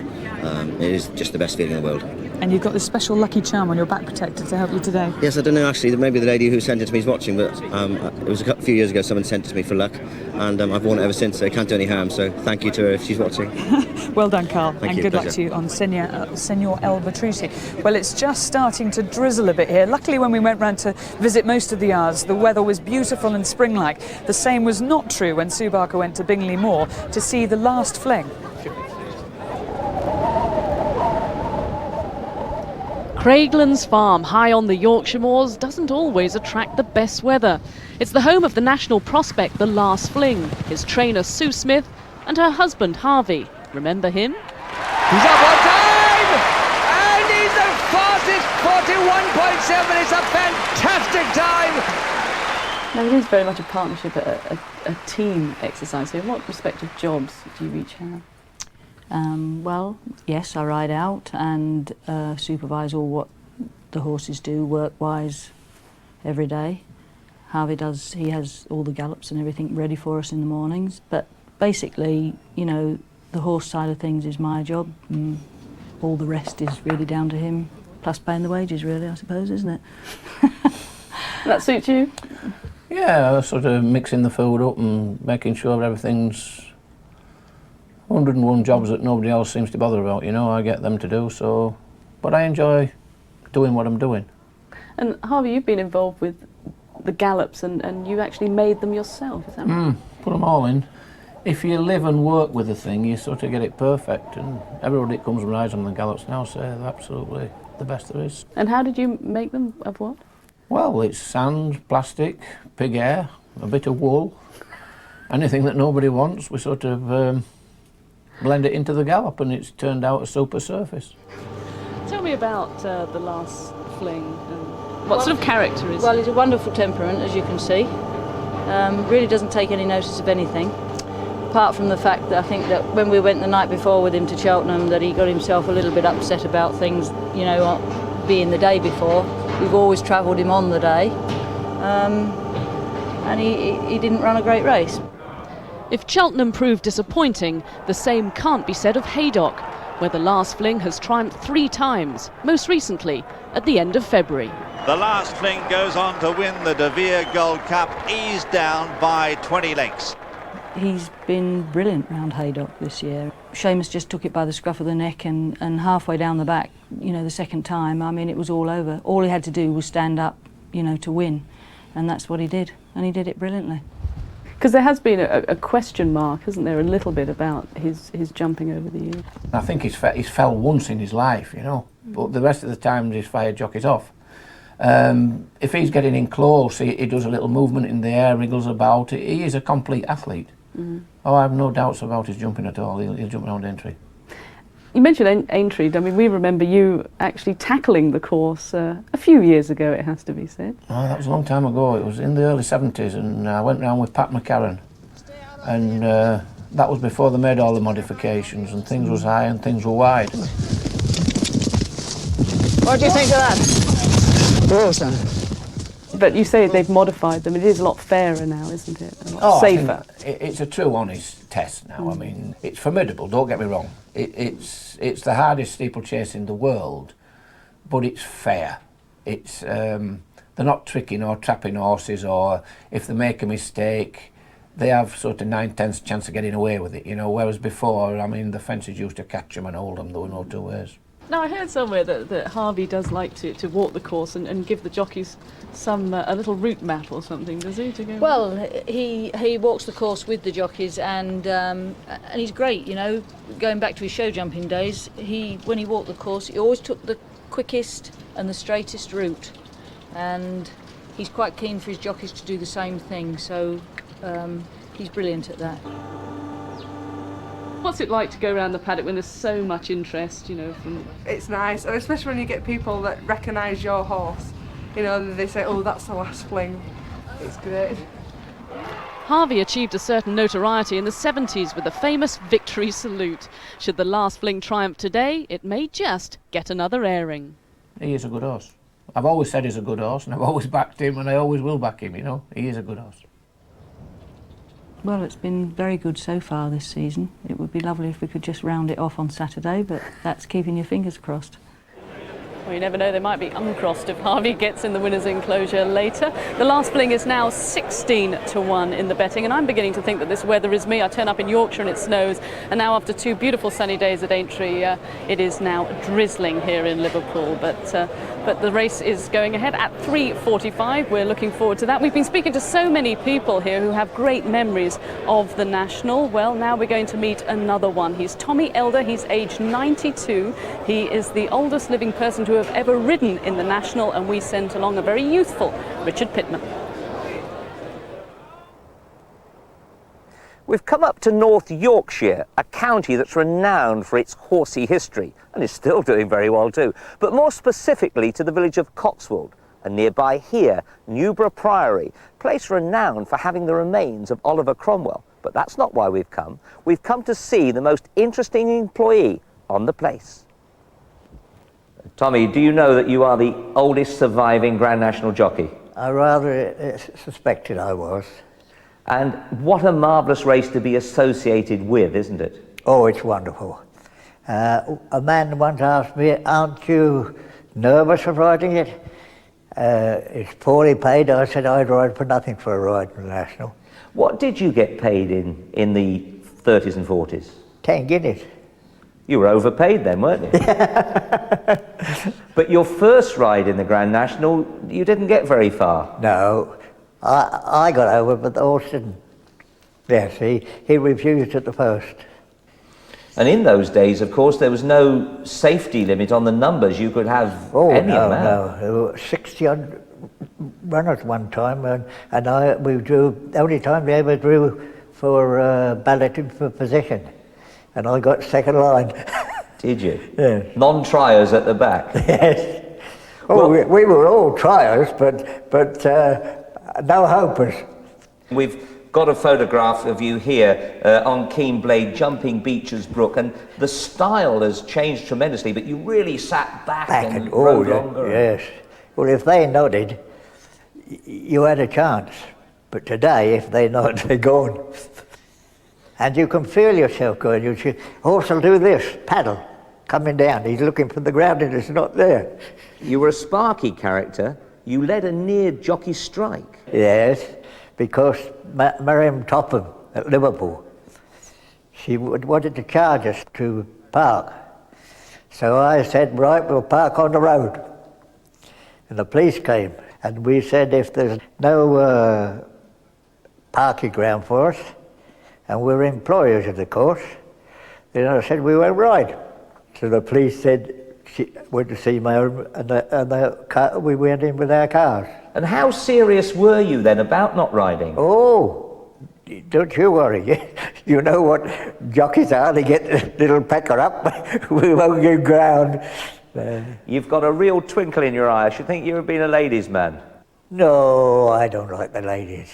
It is just the best feeling in the world. And you've got this special lucky charm on your back protector to help you today. Yes, I don't know actually, maybe the lady who sent it to me is watching, but it was a few years ago someone sent it to me for luck, and I've worn it ever since, so it can't do any harm, so thank you to her if she's watching. Well done, Carl, Thank you, good luck pleasure. to you on Senior Albertruti. Well, it's just starting to drizzle a bit here. Luckily, when we went round to visit most of the yards, the weather was beautiful and spring-like. The same was not true when Sue Barker went to Bingley Moor to see the Last Fling. Craiglands Farm, high on the Yorkshire moors, doesn't always attract the best weather. It's the home of the national prospect, the Last Fling, his trainer Sue Smith and her husband Harvey. Remember him? He's up on time! And he's the fastest 41.7. It's a fantastic time! Now, it is very much a partnership, a team exercise. So in what respective jobs do you each have? Well, yes, I ride out and supervise all what the horses do work-wise every day. Harvey does, he has all the gallops and everything ready for us in the mornings, but basically, you know, the horse side of things is my job, and all the rest is really down to him, plus paying the wages really, I suppose, isn't it? That suits you? Yeah, sort of mixing the food up and making sure everything's 101 jobs that nobody else seems to bother about, you know, I get them to do, so, but I enjoy doing what I'm doing. And Harvey, you've been involved with the gallops and you actually made them yourself, is that right? Put them all in. If you live and work with a thing, you sort of get it perfect, and everybody that comes and rides on the gallops now say they're absolutely the best there is. And how did you make them, of what? Well, it's sand, plastic, pig hair, a bit of wool, anything that nobody wants, we sort of blend it into the gallop and it's turned out a super surface. Tell me about the Last Fling. What sort of character is Well, he's a wonderful temperament, as you can see. Really doesn't take any notice of anything. Apart from the fact that I think that when we went the night before with him to Cheltenham, that he got himself a little bit upset about things, you know, being the day before. We've always travelled him on the day. And he didn't run a great race. If Cheltenham proved disappointing, the same can't be said of Haydock, where the Last Fling has triumphed 3 times, most recently at the end of February. The Last Fling goes on to win the De Vere Gold Cup, eased down by 20 lengths. He's been brilliant round Haydock this year. Seamus just took it by the scruff of the neck and halfway down the back, you know, the second time, I mean, it was all over. All he had to do was stand up, you know, to win, and that's what he did, and he did it brilliantly. Because there has been a question mark, hasn't there, a little bit about his jumping over the years? I think he's fell once in his life, you know, but the rest of the time he's fired jockeys off. If he's getting in close, he does a little movement in the air, wriggles about. He is a complete athlete. Oh, I have no doubts about his jumping at all. He'll jump around Aintree. You mentioned Aintree. I mean, we remember you actually tackling the course a few years ago, it has to be said. Oh, that was a long time ago. It was in the early 70s, and I went round with Pat McCarran. And that was before they made all the modifications, and things was high and things were wide. What do you think of that? Awesome. But you say they've modified them. It is a lot fairer now, isn't it? A lot safer. I think it's a true, honest test now. I mean, it's formidable, don't get me wrong. It's the hardest steeplechase in the world, but it's fair. It's they're not tricking or trapping horses, or if they make a mistake, they have sort of 9/10 chance of getting away with it, you know, whereas before, I mean, the fences used to catch them and hold them. There were no two ways. Now, I heard somewhere that Harvey does like to walk the course and give the jockeys a little route map or something, does he? To go well, he walks the course with the jockeys, and he's great, you know. Going back to his show jumping days, when he walked the course, he always took the quickest and the straightest route, and he's quite keen for his jockeys to do the same thing, so he's brilliant at that. What's it like to go around the paddock when there's so much interest, you know? It's nice, especially when you get people that recognise your horse. You know, they say, oh, that's the Last Fling. It's great. Harvey achieved a certain notoriety in the 70s with the famous victory salute. Should the Last Fling triumph today, it may just get another airing. He is a good horse. I've always said he's a good horse, and I've always backed him, and I always will back him, you know. He is a good horse. Well, it's been very good so far this season. It would be lovely if we could just round it off on Saturday, but that's keeping your fingers crossed. Well, you never know, they might be uncrossed if Harvey gets in the winner's enclosure later. The Last Fling is now 16-1 in the betting, and I'm beginning to think that this weather is me. I turn up in Yorkshire and it snows, and now after 2 beautiful sunny days at Aintree, it is now drizzling here in Liverpool. But the race is going ahead at 3:45. We're looking forward to that. We've been speaking to so many people here who have great memories of the National. Well, now we're going to meet another one. He's Tommy Elder. He's aged 92. He is the oldest living person to have ever ridden in the National, and we sent along a very youthful Richard Pitman. We've come up to North Yorkshire, a county that's renowned for its horsey history, and is still doing very well too, but more specifically to the village of Cotswold, and nearby here, Newborough Priory, place renowned for having the remains of Oliver Cromwell. But that's not why we've come. We've come to see the most interesting employee on the place. Tommy, do you know that you are the oldest surviving Grand National jockey? I rather suspected I was. And what a marvellous race to be associated with, isn't it? Oh, it's wonderful. A man once asked me, aren't you nervous of riding it? It's poorly paid. I said I'd ride for nothing for a ride in the National. What did you get paid in the 30s and 40s? 10 guineas. You were overpaid then, weren't you? But your first ride in the Grand National, you didn't get very far. No. I got over, but the horse didn't. Yes, he refused at the first. And in those days, of course, there was no safety limit on the numbers. You could have any amount. No, there were 60 runners one time, and we drew, the only time we ever drew for balloting for position. And I got second line. Did you? Yes. Non-triers at the back? Yes. Oh, well, we were all triers, but no hopers. We've got a photograph of you here on Keen Blade jumping Beecher's Brook, and the style has changed tremendously, but you really sat back and rode longer. Yes. Well, if they nodded, you had a chance. But today, if they nod, they're gone. And you can feel yourself going. Horse will do this, paddle, coming down. He's looking for the ground and it's not there. You were a sparky character. You led a near jockey strike. Yes, because Miriam Topham at Liverpool, she wanted to charge us to park. So I said, right, we'll park on the road. And the police came, and we said if there's no parking ground for us, and we were employers of the course. Then I said we weren't right. So the police said, went to see my own, and we went in with our cars. And how serious were you then about not riding? Oh, don't you worry. You know what jockeys are, they get a little pecker up, we won't give ground. You've got a real twinkle in your eye. I should think you have been a ladies' man. No, I don't like the ladies.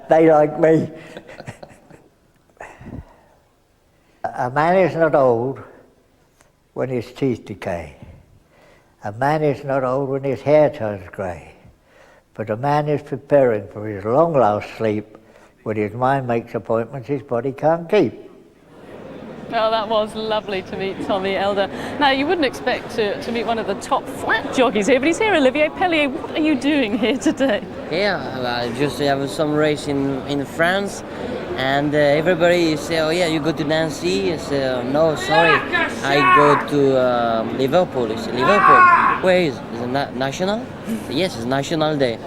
They like me. A man is not old when his teeth decay. A man is not old when his hair turns grey. But a man is preparing for his long last sleep when his mind makes appointments his body can't keep. Oh, that was lovely to meet Tommy Elder. Now, you wouldn't expect to meet one of the top flat jockeys here, but he's here, Olivier Pellier. What are you doing here today? Yeah, just have some race in France, and everybody say, oh yeah, you go to Nancy? I say, no, sorry, I go to Liverpool. I say, Liverpool? Where is it? Is it national? Yes, it's National Day.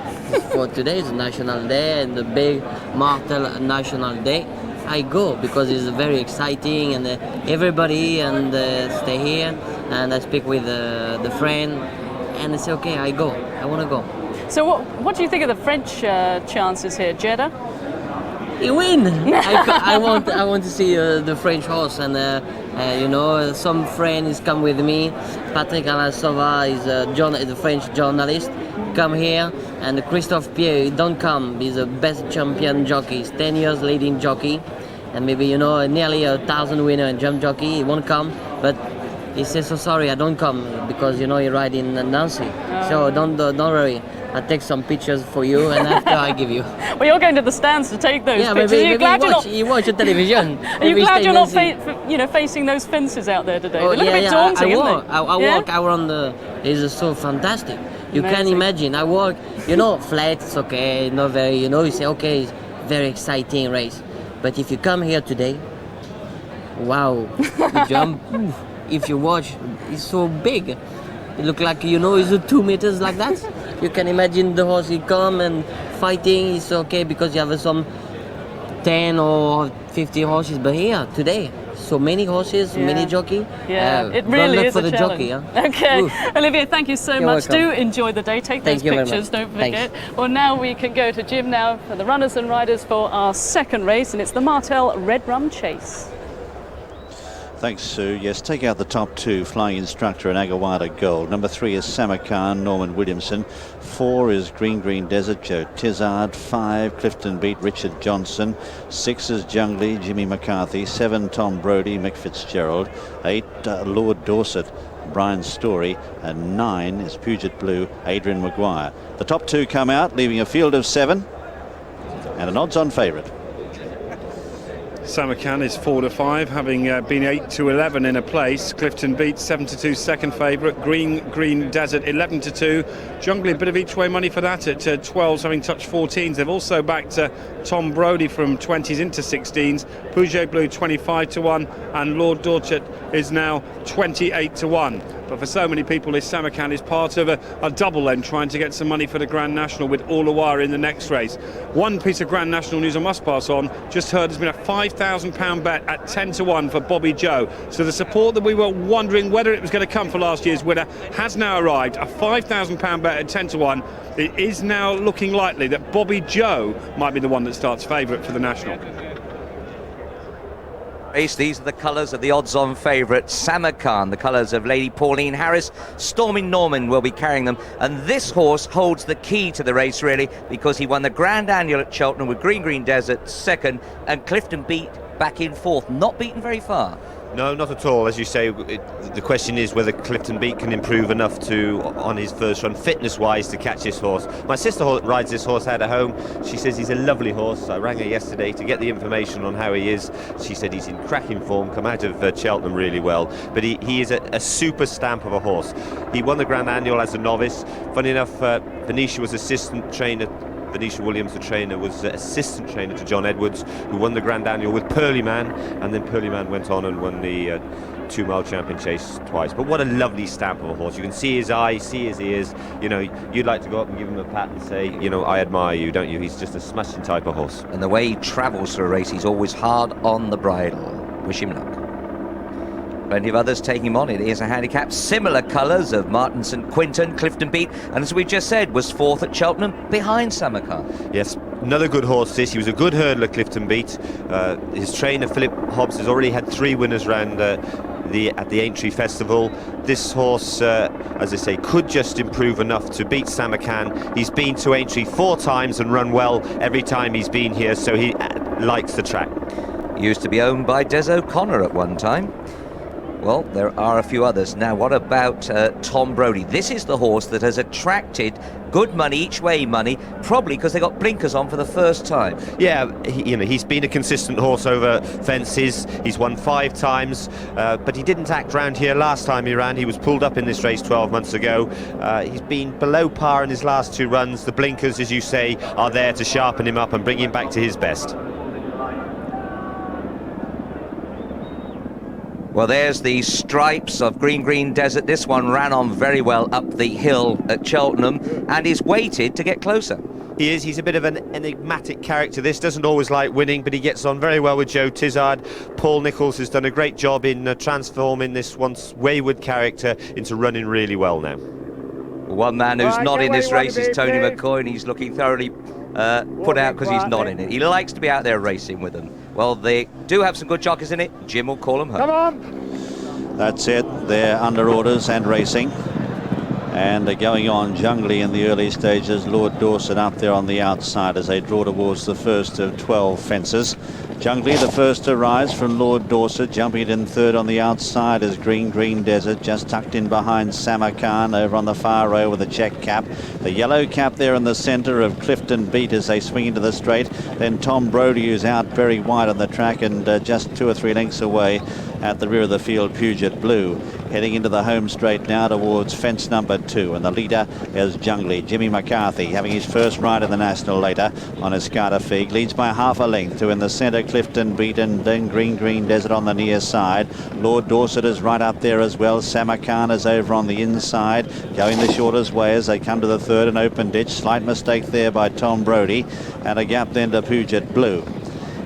For today, it's National Day, and the big Martell National Day. I go because it's very exciting, and everybody and stay here, and I speak with the friend, and I say, okay, I go. I want to go. So what do you think of the French chances here, Jeddah? He win. I want to see the French horse, and you know, some friends come with me. Patrick Alassova is the French journalist. Come here, and Christophe Pierre don't come. He's the best champion jockey. He's 10 years leading jockey, and maybe, you know, nearly 1,000 winner in jump jockey. He won't come, but he says, so sorry, I don't come because, you know, he ride in Nancy. So don't worry. I take some pictures for you, and after I give you. Well, you're going to the stands to take those pictures. Maybe you watch the television. Are you glad you're not facing those fences out there today? They look a bit daunting, isn't they? I walk around it's so fantastic. You can imagine. I walk, you know, flat, it's okay, not very, you know, you say, okay, it's very exciting race. But if you come here today, wow, the jump, if you watch, it's so big. It look like, you know, it's 2 meters like that. You can imagine the horse, he come and fighting, it's okay because you have some 10 or 50 horses, but here, today, so many horses, many jockey. Yeah, it really is for a the challenge. jockey, huh? Okay, Ooh. Olivier, thank you so You're much. welcome. Do enjoy the day. Take those pictures, don't forget. Thanks. Well, now we can go to Jim now for the runners and riders for our second race, and it's the Martell Red Rum Chase. Thanks, Sue. Yes, take out the top two, Flying Instructor and Agawada Gold. Number 3 is Samarkand, Norman Williamson. 4 is Green Desert, Joe Tizard. 5, Clifton Beat, Richard Johnson. 6 is Jungly, Jimmy McCarthy. 7, Tom Brodie, Mick Fitzgerald. 8, Lord Dorset, Brian Story. And 9 is Puget Blue, Adrian Maguire. The top two come out, leaving a field of 7 and an odds-on favourite. Samarkand is 4-5, having been 8-11 in a place. Clifton Beat 7-2 second favourite. Green Desert 11-2. Jungly, a bit of each way money for that at 12s, having touched 14s. They've also backed Tom Brodie from 20s into 16s. Puget Blue 25-1, and Lord Dorset is now 28-1. But for so many people, this Samarkand is part of a double then, trying to get some money for the Grand National with Allawara in the next race. One piece of Grand National news I must pass on. Just heard there's been a £5,000 bet at 10-1 for Bobby Joe. So the support that we were wondering whether it was going to come for last year's winner has now arrived. A £5,000 bet at 10-1. It is now looking likely that Bobby Joe might be the one that starts favourite for the National. These are the colours of the odds-on favourite, Samarkand, the colours of Lady Pauline Harris. Storming Norman will be carrying them, and this horse holds the key to the race, really, because he won the Grand Annual at Cheltenham with Green Desert second, and Clifton Beat back in fourth, not beaten very far. No, not at all. As you say, the question is whether Clifton Beat can improve enough on his first run, fitness-wise, to catch this horse. My sister rides this horse out at home. She says he's a lovely horse. I rang her yesterday to get the information on how he is. She said he's in cracking form, come out of Cheltenham really well. But he is a super stamp of a horse. He won the Grand Annual as a novice. Funny enough, Venetia was assistant trainer. Venetia Williams, the trainer, was assistant trainer to John Edwards, who won the Grand Annual with Pearly Man, and then Pearly Man went on and won the 2-mile champion chase twice. But what a lovely stamp of a horse. You can see his eyes, see his ears. You know, you'd like to go up and give him a pat and say, you know, I admire you, don't you? He's just a smashing type of horse. And the way he travels through a race, he's always hard on the bridle. Wish him luck. Plenty of others taking him on. It is a handicap. Similar colours of Martin St Quinton, Clifton Beat, and as we just said, was 4th at Cheltenham behind Samarkand. Yes, another good horse this. He was a good hurdler, Clifton Beat. His trainer, Philip Hobbs, has already had 3 winners round at the Aintree Festival. This horse, as I say, could just improve enough to beat Samarkand. He's been to Aintree 4 times and run well every time he's been here, so he likes the track. Used to be owned by Des O'Connor at one time. Well, there are a few others. Now, what about Tom Brodie? This is the horse that has attracted good money, each way money, probably because they got blinkers on for the first time. Yeah, he's been a consistent horse over fences. He's won 5 times, but he didn't act round here last time he ran. He was pulled up in this race 12 months ago. He's been below par in his last 2 runs. The blinkers, as you say, are there to sharpen him up and bring him back to his best. Well, there's the stripes of Green Desert. This one ran on very well up the hill at Cheltenham and is weighted to get closer. He is. He's a bit of an enigmatic character. This doesn't always like winning, but he gets on very well with Joe Tizard. Paul Nicholls has done a great job in transforming this once wayward character into running really well now. One man who's not in this race is Tony McCoy, and he's looking thoroughly put out because he's not in it. He likes to be out there racing with them. Well, they do have some good jockeys in it. Jim will call them home. Come on! That's it. They're under orders and racing. And they're going on jungly in the early stages. Lord Dorset up there on the outside as they draw towards the first of 12 fences. Jungly, the first to rise from Lord Dorset, jumping it in third on the outside is Green Desert, just tucked in behind Samarkand over on the far row with a check cap. The yellow cap there in the centre of Clifton Beat as they swing into the straight. Then Tom Brodie, who's out very wide on the track and just 2 or 3 lengths away at the rear of the field, Puget Blue. Heading into the home straight now towards fence number 2, and the leader is Jungly. Jimmy McCarthy having his first ride in the National later on Escada Fig, leads by half a length to in the centre Clifton Beat, and then Green Desert on the near side. Lord Dorset is right up there as well. Samarkand is over on the inside, going the shortest way as they come to the third and open ditch. Slight mistake there by Tom Brodie, and a gap then to Puget Blue.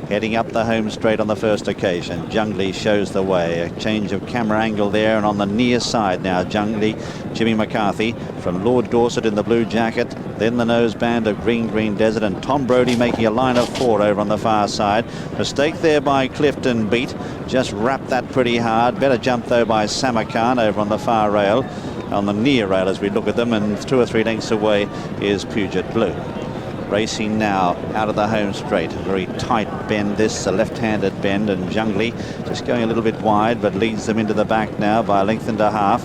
Heading up the home straight on the first occasion. Jungly shows the way. A change of camera angle there, and on the near side now, Jungly, Jimmy McCarthy from Lord Dorset in the blue jacket. Then the noseband of Green Desert, and Tom Brodie making a line of 4 over on the far side. Mistake there by Clifton Beat. Just wrapped that pretty hard. Better jump though by Samarkand over on the far rail, on the near rail as we look at them, and 2 or 3 lengths away is Puget Blue. Racing now out of the home straight. A very tight bend this, a left-handed bend, and Jungly just going a little bit wide, but leads them into the back now by a length and a half.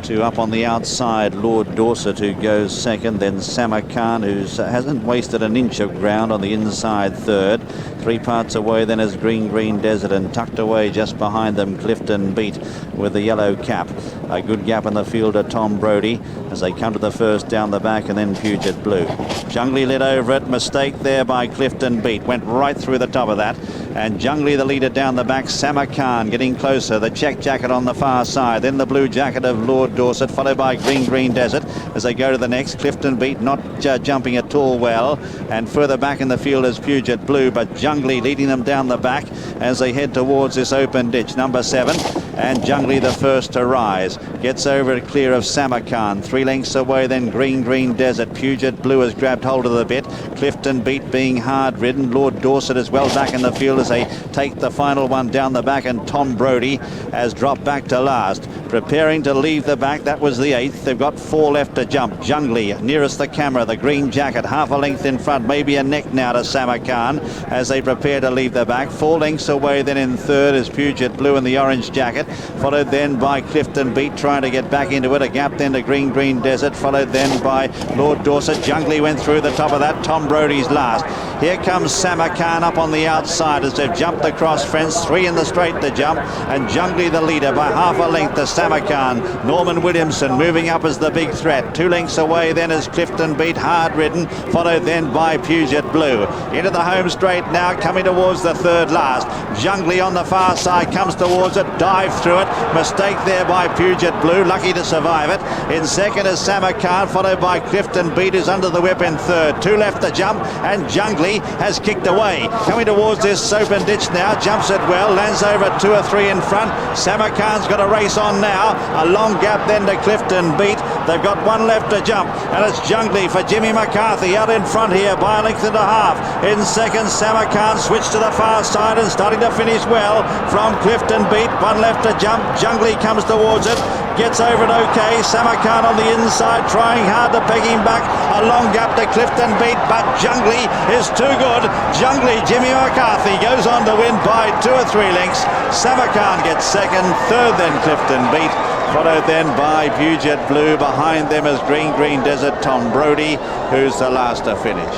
To up on the outside, Lord Dorset, who goes second, then Samarkand, who hasn't wasted an inch of ground on the inside third. 3 parts away then is Green Desert, and tucked away just behind them Clifton Beat with the yellow cap. A good gap in the field of Tom Brodie as they come to the first down the back, and then Puget Blue. Jungly led over it. Mistake there by Clifton Beat. Went right through the top of that. And Jungly the leader down the back. Samarkand getting closer. The check jacket on the far side. Then the blue jacket of Lord Dorset, followed by Green Desert as they go to the next. Clifton Beat not jumping at all well. And further back in the field is Puget Blue, but Jungly leading them down the back as they head towards this open ditch. Number 7. And Jungly the first to rise. Gets over it clear of Samarkand. 3 lengths away then Green Desert. Puget Blue has grabbed hold of the bit. Clifton Beat being hard ridden. Lord Dorset as well back in the field as they take the final one down the back, and Tom Brodie has dropped back to last. Preparing to leave the back. That was the 8th. They've got 4 left to jump. Jungly nearest the camera. The green jacket half a length in front. Maybe a neck now to Samarkand as they prepare to leave the back. 4 lengths away then in third is Puget Blue in the orange jacket. Followed then by Clifton Beat trying to get back into it. A gap then to Green Desert. Followed then by Lord Dorset. Jungly went through the top of that. Tom Brodie's last. Here comes Samarkand up on the outside as they've jumped across fence. 3 in the straight to jump, and Jungly the leader by half a length to Samarkand. Norman Williamson moving up as the big threat. 2 lengths away then is Clifton Beat, hard ridden, followed then by Puget Blue. Into the home straight now, coming towards the third last. Jungly on the far side comes towards it, dive through it. Mistake there by Puget Blue, lucky to survive it. In second is Samarkand, followed by Clifton Beat, who's under the whip in third. 2 left to jump, and Jungly has kicked away. Coming towards this soap and ditch now, jumps it well, lands over 2 or 3 in front. Samarkand's got a race on now. A long gap then to Clifton Beat. They've got 1 left to jump, and it's Jungly for Jimmy McCarthy out in front here by a length and a half. In second, Samarkand switched to the far side and starting to finish well from Clifton Beat. 1 left to jump. Jungly comes towards it, gets over it okay. Samarkand on the inside, trying hard to peg him back. A long gap to Clifton Beat, but Jungly is too good. Jungly, Jimmy McCarthy goes on to win by 2 or 3 lengths. Samarkand gets second, third then Clifton Beat, followed then by Puget Blue. Behind them is Green Desert Tom Brodie, who's the last to finish.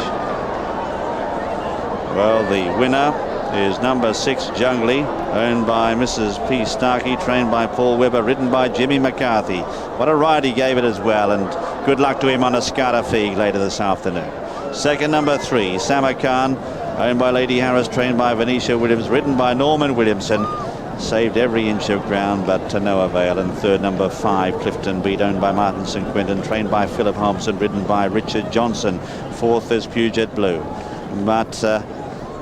Well, the winner is number 6 Jungly, owned by Mrs. P. Starkey, trained by Paul Webber, ridden by Jimmy McCarthy. What a ride he gave it as well, and good luck to him on a Scarter Feig later this afternoon. Second, number 3 Samarkand, owned by Lady Harris, trained by Venetia Williams, ridden by Norman Williamson. Saved every inch of ground, but to no avail. And third, number 5 Clifton Beat, owned by Martin St. Quentin, trained by Philip Hobson, ridden by Richard Johnson. Fourth is Puget Blue. But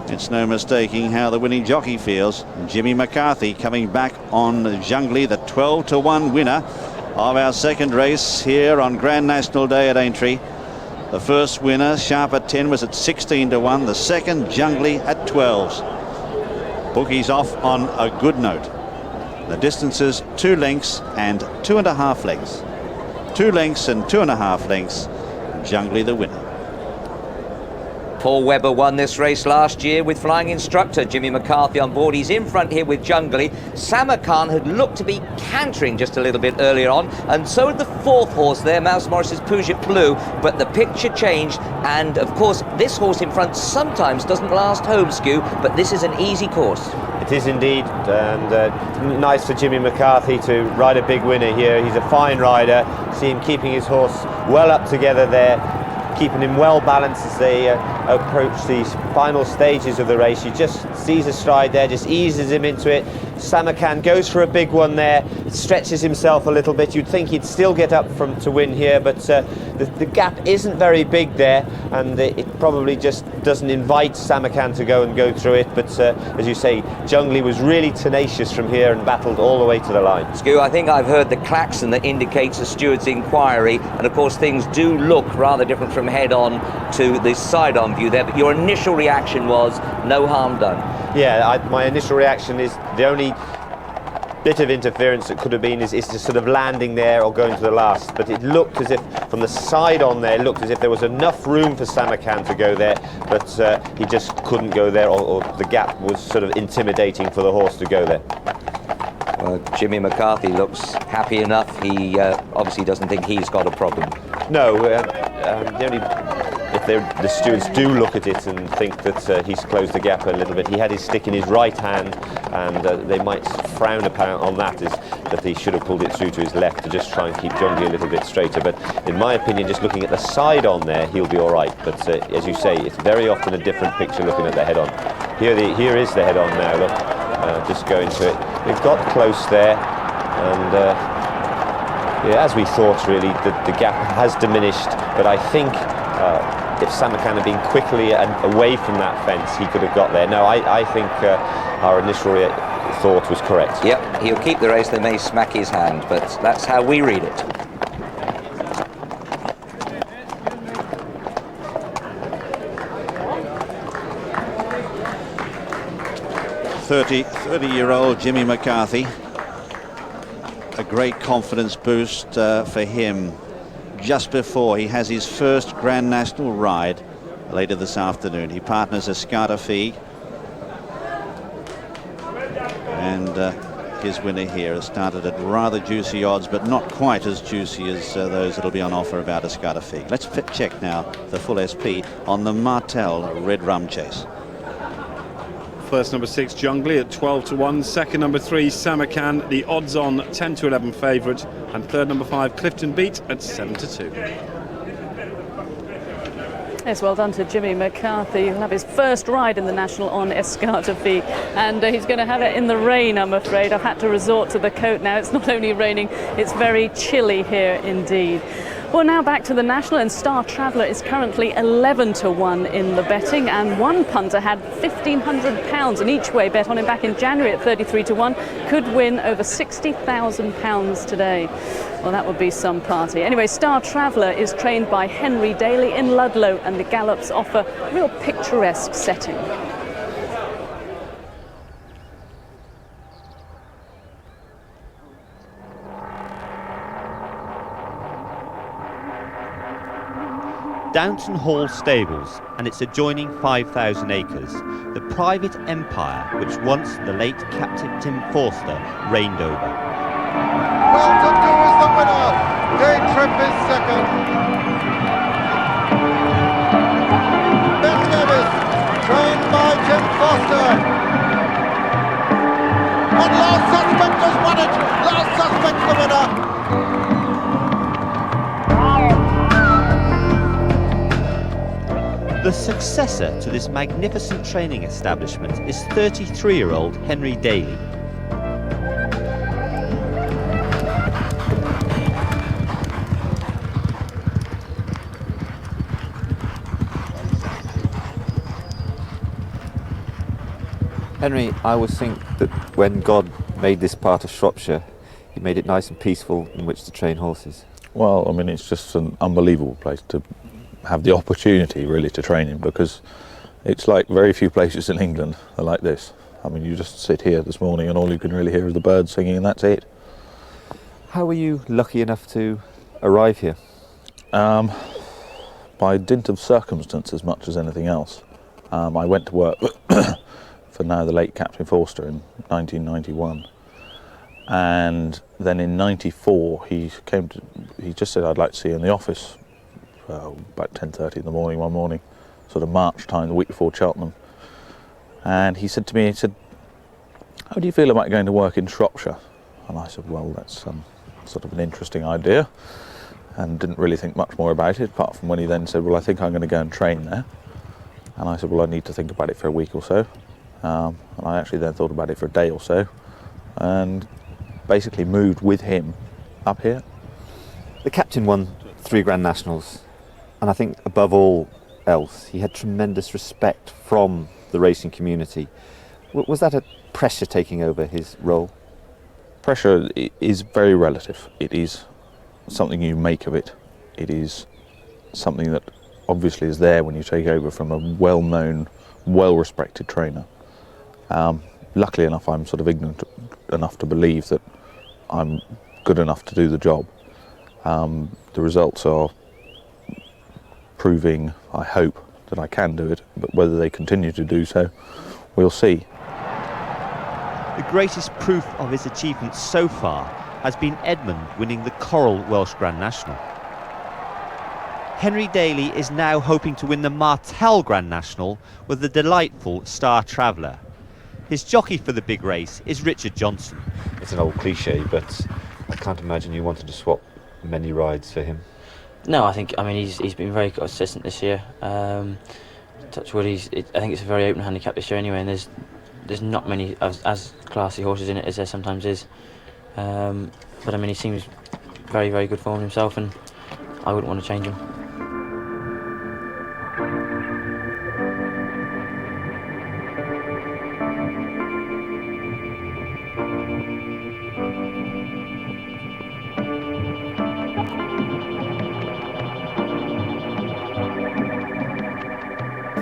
it's no mistaking how the winning jockey feels. Jimmy McCarthy coming back on Jungly, the 12-to-1 winner of our second race here on Grand National Day at Aintree. The first winner, sharp at 10, was at 16-to-1. The second, Jungly, at 12s. Bookies off on a good note. The distances 2 lengths and 2.5 lengths. 2 lengths and 2.5 lengths. Jungly the winner. Paul Webber won this race last year with flying instructor Jimmy McCarthy on board. He's in front here with Jungly. Samarkand had looked to be cantering just a little bit earlier on, and so did the 4th horse there, Mouse Morris's Puget Blue, but the picture changed, and of course this horse in front sometimes doesn't last home, Skew, but this is an easy course. It is indeed, and nice for Jimmy McCarthy to ride a big winner here. He's a fine rider. See him keeping his horse well up together there, keeping him well balanced as they approach these final stages of the race. He just sees a stride there, just eases him into it. Samarkand goes for a big one there, stretches himself a little bit. You'd think he'd still get up to win here, but the gap isn't very big there, and it probably just doesn't invite Samarkand to go through it. But as you say, Jungly was really tenacious from here and battled all the way to the line. Skew, I think I've heard the klaxon that indicates the steward's inquiry, and of course things do look rather different from head-on to the side-on view there, but your initial reaction was no harm done. Yeah, my initial reaction is the only bit of interference that could have been is just sort of landing there or going to the last, but it looked as if from the side on there, it looked as if there was enough room for Samarkand to go there, but he just couldn't go there, or the gap was sort of intimidating for the horse to go there. Well, Jimmy McCarthy looks happy enough. He obviously doesn't think he's got a problem. No, if the stewards do look at it and think that he's closed the gap a little bit, he had his stick in his right hand, and they might frown on that, is that he should have pulled it through to his left to just try and keep Jungly a little bit straighter. But in my opinion, just looking at the side on there, he'll be all right. But as you say, it's very often a different picture looking at the head on. Here is the head on now. Look, just going to it. We've got close there, and yeah, as we thought, really, the gap has diminished. But I think if Samarkand had been quickly away from that fence, he could have got there. No, I think our initial thought was correct. Yep, he'll keep the race. They may smack his hand, but that's how we read it. Thirty-year-old Jimmy McCarthy. A great confidence boost for him just before he has his first Grand National ride later this afternoon. He partners a Scarter Feig, and his winner here has started at rather juicy odds, but not quite as juicy as those that'll be on offer about a Scarter Feig. Let's check now the full SP on the Martell Red Rum chase. First number 6, Jungly at 12 to 1. Second number 3, Samarkand, the odds-on 10 to 11 favourite. And third number 5, Clifton Beat at 7 to 2. Yes, well done to Jimmy McCarthy. He'll have his first ride in the National on Escartafie, and he's going to have it in the rain, I'm afraid. I've had to resort to the coat now. It's not only raining, it's very chilly here indeed. Well, now back to the National, and Star Traveller is currently 11 to 1 in the betting, and one punter had £1,500 an each way bet on him back in January at 33 to 1, could win over £60,000 today. Well, that would be some party. Anyway, Star Traveller is trained by Henry Daly in Ludlow, and the gallops offer a real picturesque setting. Downton Hall Stables and its adjoining 5,000 acres, the private empire which once the late Captain Tim Forster reigned over. Well to do is the winner. Day Trip is second. Ben Nevis, trained by Tim Forster. And Last Suspect has won it. Last Suspect's the winner. The successor to this magnificent training establishment is 33-year-old Henry Daly. Henry, I always think that when God made this part of Shropshire, he made it nice and peaceful in which to train horses. Well, I mean, it's just an unbelievable place to have the opportunity really to train in, because it's like very few places in England are like this. I mean, you just sit here this morning and all you can really hear is the birds singing, and that's it. How were you lucky enough to arrive here? By dint of circumstance as much as anything else. I went to work for now the late Captain Forster in 1991, and then in 94 he just said, I'd like to see you in the office. About 10:30 in the morning one morning, sort of March time, the week before Cheltenham. And he said to me, how do you feel about going to work in Shropshire? And I said, well, that's sort of an interesting idea, and didn't really think much more about it, apart from when he then said, well, I think I'm going to go and train there. And I said, well, I need to think about it for a week or so. And I actually then thought about it for a day or so, and basically moved with him up here. The captain won 3 Grand Nationals. And I think above all else, he had tremendous respect from the racing community. Was that a pressure taking over his role? Pressure is very relative. It is something you make of it. It is something that obviously is there when you take over from a well-known, well-respected trainer. Luckily enough, I'm sort of ignorant enough to believe that I'm good enough to do the job. The results are proving, I hope, that I can do it, but whether they continue to do so, we'll see. The greatest proof of his achievements so far has been Edmund winning the Coral Welsh Grand National. Henry Daly is now hoping to win the Martell Grand National with the delightful Star Traveller. His jockey for the big race is Richard Johnson. It's an old cliche, but I can't imagine you wanted to swap many rides for him. No, I think he's been very consistent this year. Touch wood, I think it's a very open handicap this year anyway, and there's not many as classy horses in it as there sometimes is. But I mean, he seems very, very good form himself, and I wouldn't want to change him.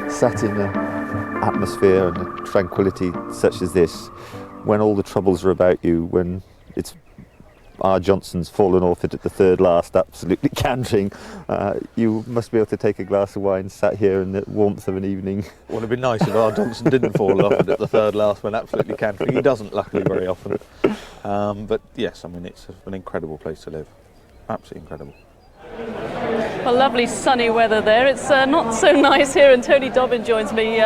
Sat in an atmosphere and a tranquility such as this, when all the troubles are about you, when it's R. Johnson's fallen off it at the third last, absolutely cantering, you must be able to take a glass of wine sat here in the warmth of an evening. Well, it'd be nice if R. Johnson didn't fall off it at the third last when absolutely cantering. He doesn't, luckily, very often. But yes, I mean, it's an incredible place to live. Absolutely incredible. Well, lovely sunny weather there. It's not so nice here, and Tony Dobbin joins me.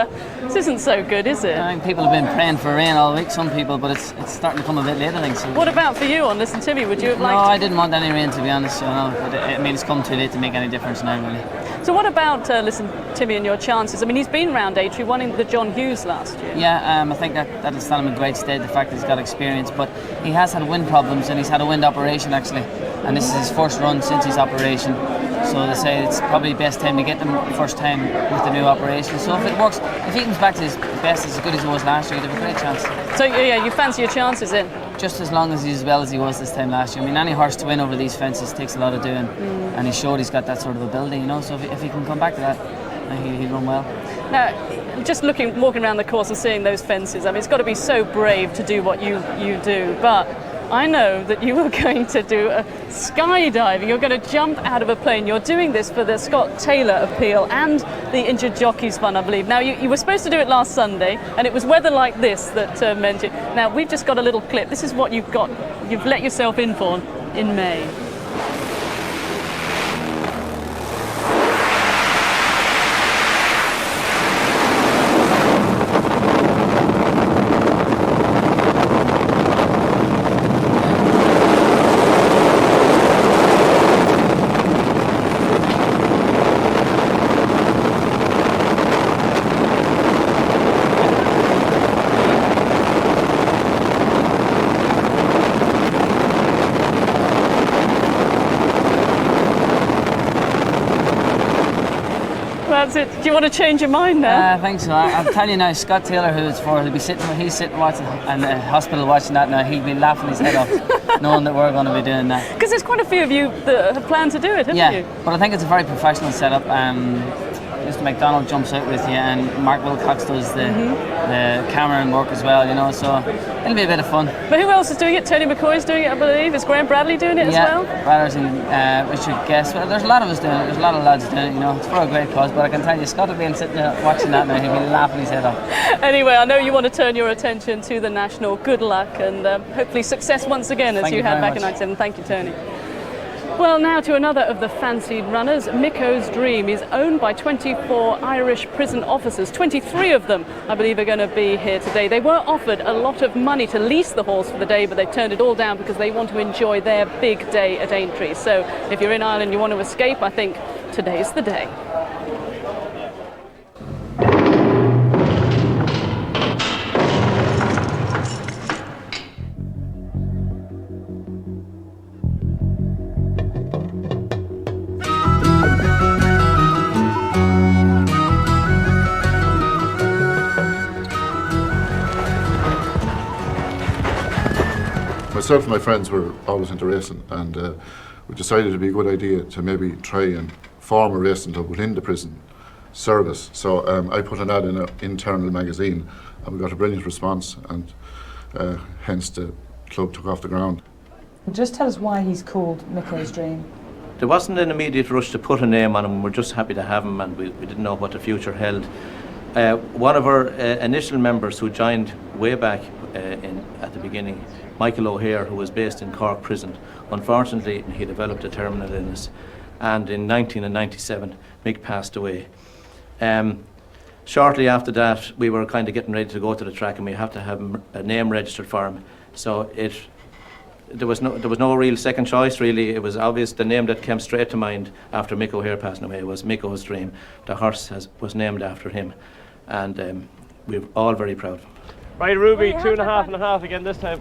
This isn't so good, is it? I think people have been praying for rain all week, some people, but it's starting to come a bit late, I think. So. What about for you on Listen Timmy? Would you have liked? No, I didn't want any rain, to be honest. But it's come too late to make any difference now, really. So what about Listen Timmy and your chances? I mean, he's been round Aintree, won in the John Hughes last year. Yeah, I think that has stand him in great stead, the fact that he's got experience, but he has had wind problems, and he's had a wind operation actually, and this is his first run since his operation. So they say it's probably the best time to get them first time with the new operation. So if it works, if he comes back to his best as good as he was last year, he'd have a great chance. So yeah, you fancy your chances in? Just as long as he's as well as he was this time last year. I mean, any horse to win over these fences takes a lot of doing, and he showed he's got that sort of ability, you know. So if he can come back to that, he'll run well. Now, just walking around the course and seeing those fences, I mean, it's got to be so brave to do what you do, but I know that you were going to do a skydiving. You're going to jump out of a plane. You're doing this for the Scott Taylor appeal and the Injured Jockeys Fund, I believe. Now, you were supposed to do it last Sunday, and it was weather like this that meant it. Now, we've just got a little clip. This is what you've let yourself in for in May. That's it. Do you want to change your mind now? I think so. I'll tell you now, Scott Taylor, who it's for, he's sitting watching in the hospital watching that now. He'll be laughing his head off, knowing that we're going to be doing that. Because there's quite a few of you that have planned to do it, haven't you? Yeah, but I think it's a very professional setup. Mr. McDonald jumps out with you, and Mark Wilcox does the camera and work as well, you know, so it'll be a bit of fun. But who else is doing it? Tony McCoy's doing it, I believe. Is Graham Bradley doing it as well? Yeah, Brothers and Richard Guest. Well, there's a lot of us doing it. There's a lot of lads doing it, you know. It's for a great cause, but I can tell you, Scott will be sitting there watching that now. He'll be laughing his head off. Anyway, I know you want to turn your attention to the National. Good luck, and hopefully success once again as you had back in 97. Thank you, Tony. Well, now to another of the fancied runners. Micko's Dream is owned by 24 Irish prison officers. 23 of them, I believe, are going to be here today. They were offered a lot of money to lease the horse for the day, but they turned it all down because they want to enjoy their big day at Aintree. So if you're in Ireland and you want to escape, I think today's the day. Myself and my friends were always into racing, and we decided it'd be a good idea to maybe try and form a racing club within the prison service. So I put an ad in an internal magazine, and we got a brilliant response, and hence the club took off the ground. Just tell us why he's called Micko's Dream. There wasn't an immediate rush to put a name on him. We're just happy to have him, and we didn't know what the future held. One of our initial members who joined way back at the beginning, Michael O'Hare, who was based in Cork Prison, unfortunately he developed a terminal illness, and in 1997 Mick passed away. Shortly after that we were kind of getting ready to go to the track, and we have to have a name registered for him. So there was no real second choice really. It was obvious. The name that came straight to mind after Mick O'Hare passing away was Micko's Dream. The horse was named after him, and we're all very proud of him. Right, Ruby, 2.5 again this time.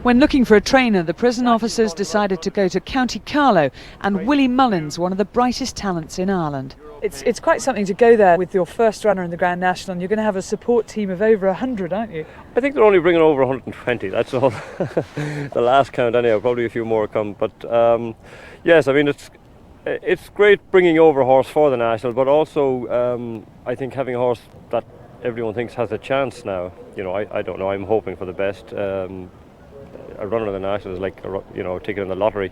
When looking for a trainer, the prison officers decided to go to County Carlow and Willie Mullins, one of the brightest talents in Ireland. It's quite something to go there with your first runner in the Grand National, and you're going to have a support team of over 100, aren't you? I think they're only bringing over 120, that's all. The last count anyhow, probably a few more come. But yes, I mean, it's great bringing over a horse for the National, but also I think having a horse that everyone thinks has a chance now. You know, I don't know, I'm hoping for the best. A runner in the National is like a ticket in the lottery.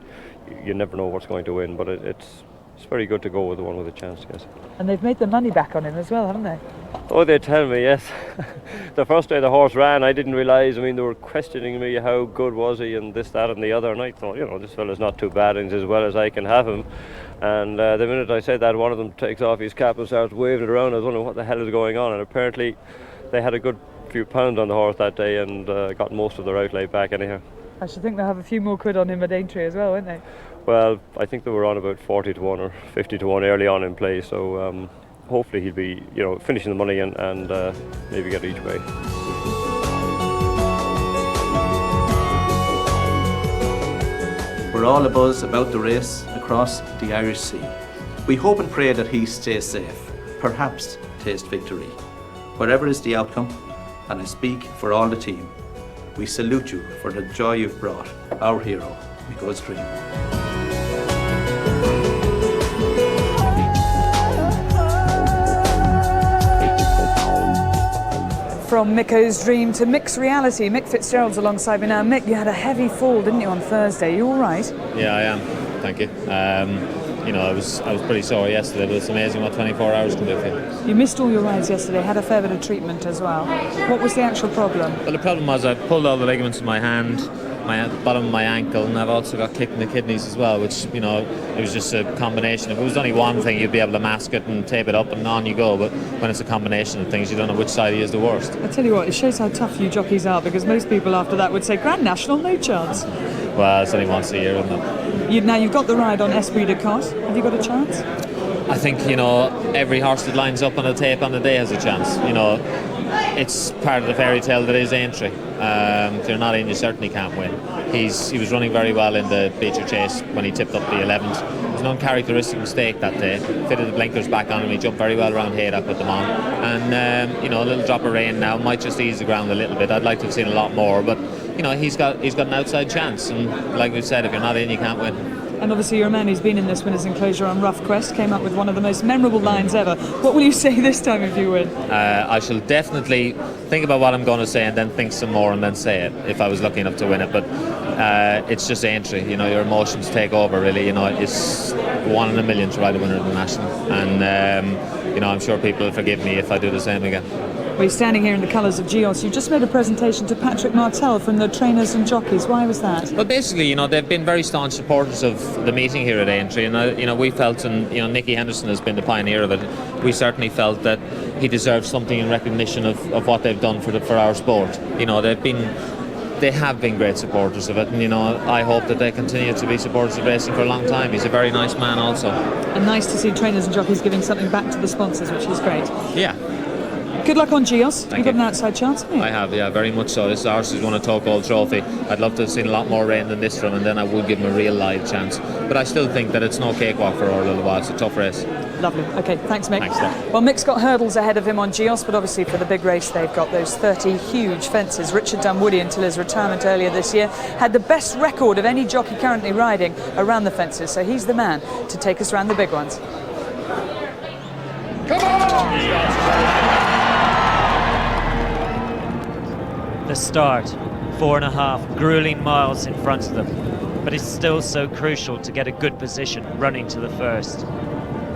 You never know what's going to win, but it's very good to go with the one with a chance, yes. And they've made the money back on him as well, haven't they? Oh, they tell me, yes. The first day the horse ran, I didn't realise. I mean, they were questioning me, how good was he, and this, that, and the other. And I thought, this fella's not too bad, and he's as well as I can have him. And the minute I said that, one of them takes off his cap and starts waving it around. I was wondering what the hell is going on, and apparently they had a good few pounds on the horse that day and got most of their outlay back anyhow. I should think they'll have a few more quid on him at Aintree as well, won't they? Well, I think they were on about 40 to 1 or 50 to 1 early on in play, so hopefully he'll be, finishing the money and maybe get each way. We're all abuzz about the race across the Irish Sea. We hope and pray that he stays safe, perhaps taste victory. Whatever is the outcome, and I speak for all the team, we salute you for the joy you've brought our hero, Micko's dream. From Micko's dream to Mick's reality, Mick Fitzgerald's alongside me now. Mick, you had a heavy fall, didn't you, on Thursday? You all right? Yeah, I am. Thank you. I was pretty sore yesterday, but it's amazing what 24 hours can do for you. You missed all your rides yesterday, had a fair bit of treatment as well. What was the actual problem? Well, the problem was I pulled all the ligaments in my hand, my bottom of my ankle, and I've also got kicked in the kidneys as well, which, it was just a combination. If it was only one thing, you'd be able to mask it and tape it up and on you go, but when it's a combination of things, you don't know which side is the worst. I tell you what, it shows how tough you jockeys are, because most people after that would say, Grand National, no chance. Well, it's only once a year, isn't it? Now, you've got the ride on Esprit de Corse. Have you got a chance? I think, every horse that lines up on the tape on the day has a chance. It's part of the fairy tale that is Aintree. If you're not in, you certainly can't win. He was running very well in the Beecher Chase when he tipped up the 11th. It was an uncharacteristic mistake that day. Fitted the blinkers back on him. He jumped very well around Haydock with them on. And, a little drop of rain now might just ease the ground a little bit. I'd like to have seen a lot more, but, he's got an outside chance. And like we've said, if you're not in, you can't win. And obviously you're a man who's been in this winner's enclosure on Rough Quest, came up with one of the most memorable lines ever. What will you say this time if you win? I shall definitely think about what I'm going to say and then think some more and then say it if I was lucky enough to win it. But it's just Aintree, your emotions take over really. It's 1 in a million to ride a winner of the National. And, I'm sure people will forgive me if I do the same again. We're standing here in the colours of Geos. You just made a presentation to Patrick Martell from the trainers and jockeys. Why was that? Well, basically, they've been very staunch supporters of the meeting here at Aintree, and we felt, and Nicky Henderson has been the pioneer of it. We certainly felt that he deserves something in recognition of what they've done for our sport. They have been great supporters of it, and I hope that they continue to be supporters of racing for a long time. He's a very nice man, also. And nice to see trainers and jockeys giving something back to the sponsors, which is great. Yeah. Good luck on Geos. Thank You've got you. an outside chance, haven't you? I have, yeah, very much so. This horse has won a Tokol Trophy. I'd love to have seen a lot more rain than this from, and then I would give him a real live chance. But I still think that it's no cakewalk for Orla Loire. It's a tough race. Lovely. Okay, thanks, Mick. Thanks, Steph. Well, Mick's got hurdles ahead of him on Geos, but obviously for the big race they've got those 30 huge fences. Richard Dunwoody, until his retirement earlier this year, had the best record of any jockey currently riding around the fences, so he's the man to take us around the big ones. Come on! The start, 4.5 grueling miles in front of them, but it's still so crucial to get a good position running to the first.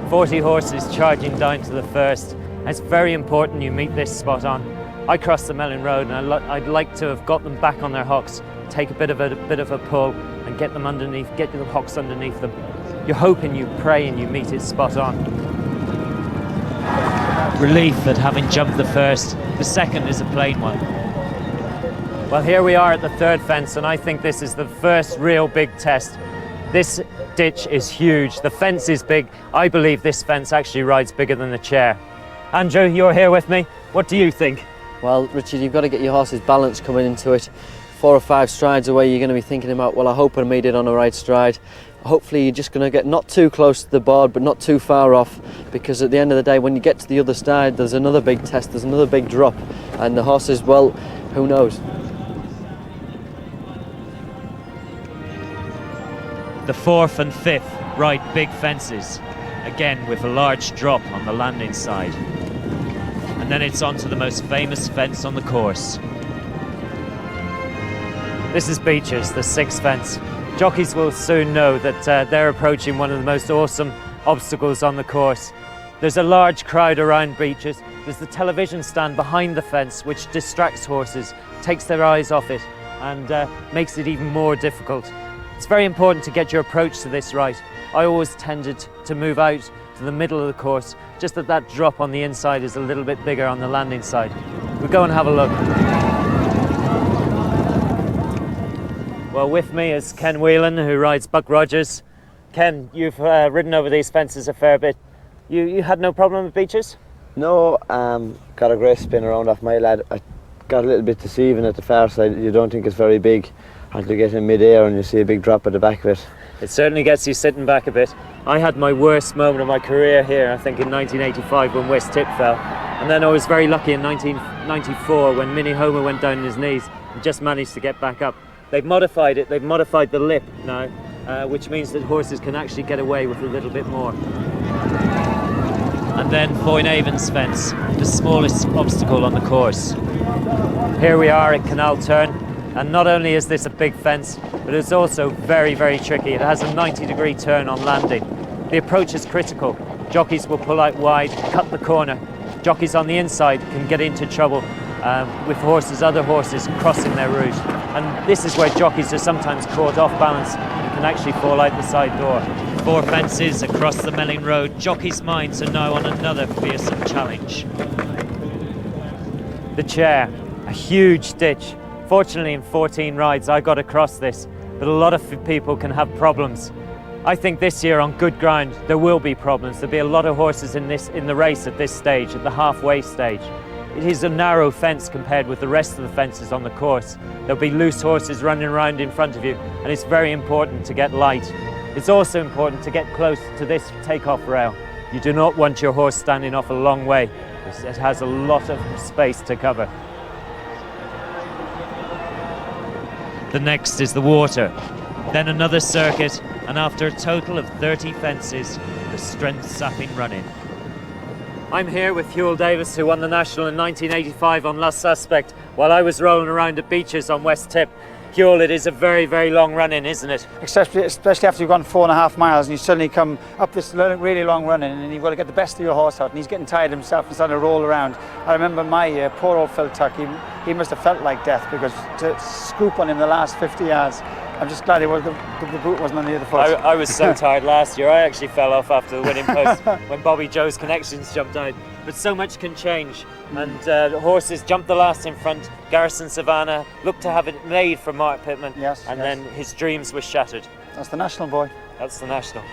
40 horses charging down to the first. It's very important you meet this spot on. I crossed the Melon Road and I'd like to have got them back on their hocks, take a bit of a pull and get them underneath, get the hocks underneath them. You're hoping, you pray, and you meet it spot on. Relief at having jumped the first. The second is a plain one. Well, here we are at the third fence, and I think this is the first real big test. This ditch is huge. The fence is big. I believe this fence actually rides bigger than the chair. Andrew, you're here with me. What do you think? Well, Richard, you've got to get your horse's balance coming into it. 4 or 5 strides away, you're going to be thinking about, well, I hope I made it on the right stride. Hopefully you're just going to get not too close to the board, but not too far off, because at the end of the day, when you get to the other side, there's another big test, there's another big drop, and the horses, well, who knows? The 4th and 5th ride big fences, again with a large drop on the landing side. And then it's on to the most famous fence on the course. This is Beecher's, the 6th fence. Jockeys will soon know that they're approaching one of the most awesome obstacles on the course. There's a large crowd around Beecher's. There's the television stand behind the fence, which distracts horses, takes their eyes off it, and makes it even more difficult. It's very important to get your approach to this right. I always tended to move out to the middle of the course, just that drop on the inside is a little bit bigger on the landing side. We'll go and have a look. Well, with me is Ken Whelan, who rides Buck Rogers. Ken, you've ridden over these fences a fair bit. You had no problem with beaches? No, got a great spin around off my lad. I got a little bit deceiving at the far side. You don't think it's very big until you get in mid-air and you see a big drop at the back of it. It certainly gets you sitting back a bit. I had my worst moment of my career here, I think in 1985 when West Tip fell. And then I was very lucky in 1994 when Minnie Homer went down on his knees and just managed to get back up. They've modified it, they've modified the lip now, which means that horses can actually get away with a little bit more. And then Foynaven's fence, the smallest obstacle on the course. Here we are at Canal Turn, and not only is this a big fence, but it's also very, very tricky. It has a 90-degree turn on landing. The approach is critical. Jockeys will pull out wide, cut the corner. Jockeys on the inside can get into trouble with other horses crossing their route. And this is where jockeys are sometimes caught off balance and can actually fall out the side door. 4 fences across the Melling Road. Jockeys' minds are now on another fearsome challenge. The chair, a huge ditch. Fortunately, in 14 rides, I got across this, but a lot of people can have problems. I think this year on good ground, there will be problems. There'll be a lot of horses in the race at this stage, at the halfway stage. It is a narrow fence compared with the rest of the fences on the course. There'll be loose horses running around in front of you, and it's very important to get light. It's also important to get close to this takeoff rail. You do not want your horse standing off a long way. It has a lot of space to cover. The next is the water, then another circuit, and after a total of 30 fences, the strength-sapping running. I'm here with Huel Davis, who won the National in 1985 on Last Suspect, while I was rolling around at beaches on West Tip. Huel, it is a very, very long run-in, isn't it? Especially after you've gone 4.5 miles and you suddenly come up this really long run-in and you've got to get the best of your horse out and he's getting tired himself and starting to roll around. I remember my poor old Phil Tuck, he must have felt like death because to scoop on him the last 50 yards, I'm just glad the boot wasn't on the other foot. I was so tired last year. I actually fell off after the winning post when Bobby Joe's Connections jumped out. But so much can change, and the horses jumped the last in front. Garrison Savannah looked to have it made for Mark Pitman, and then his dreams were shattered. That's the National, boy. That's the National.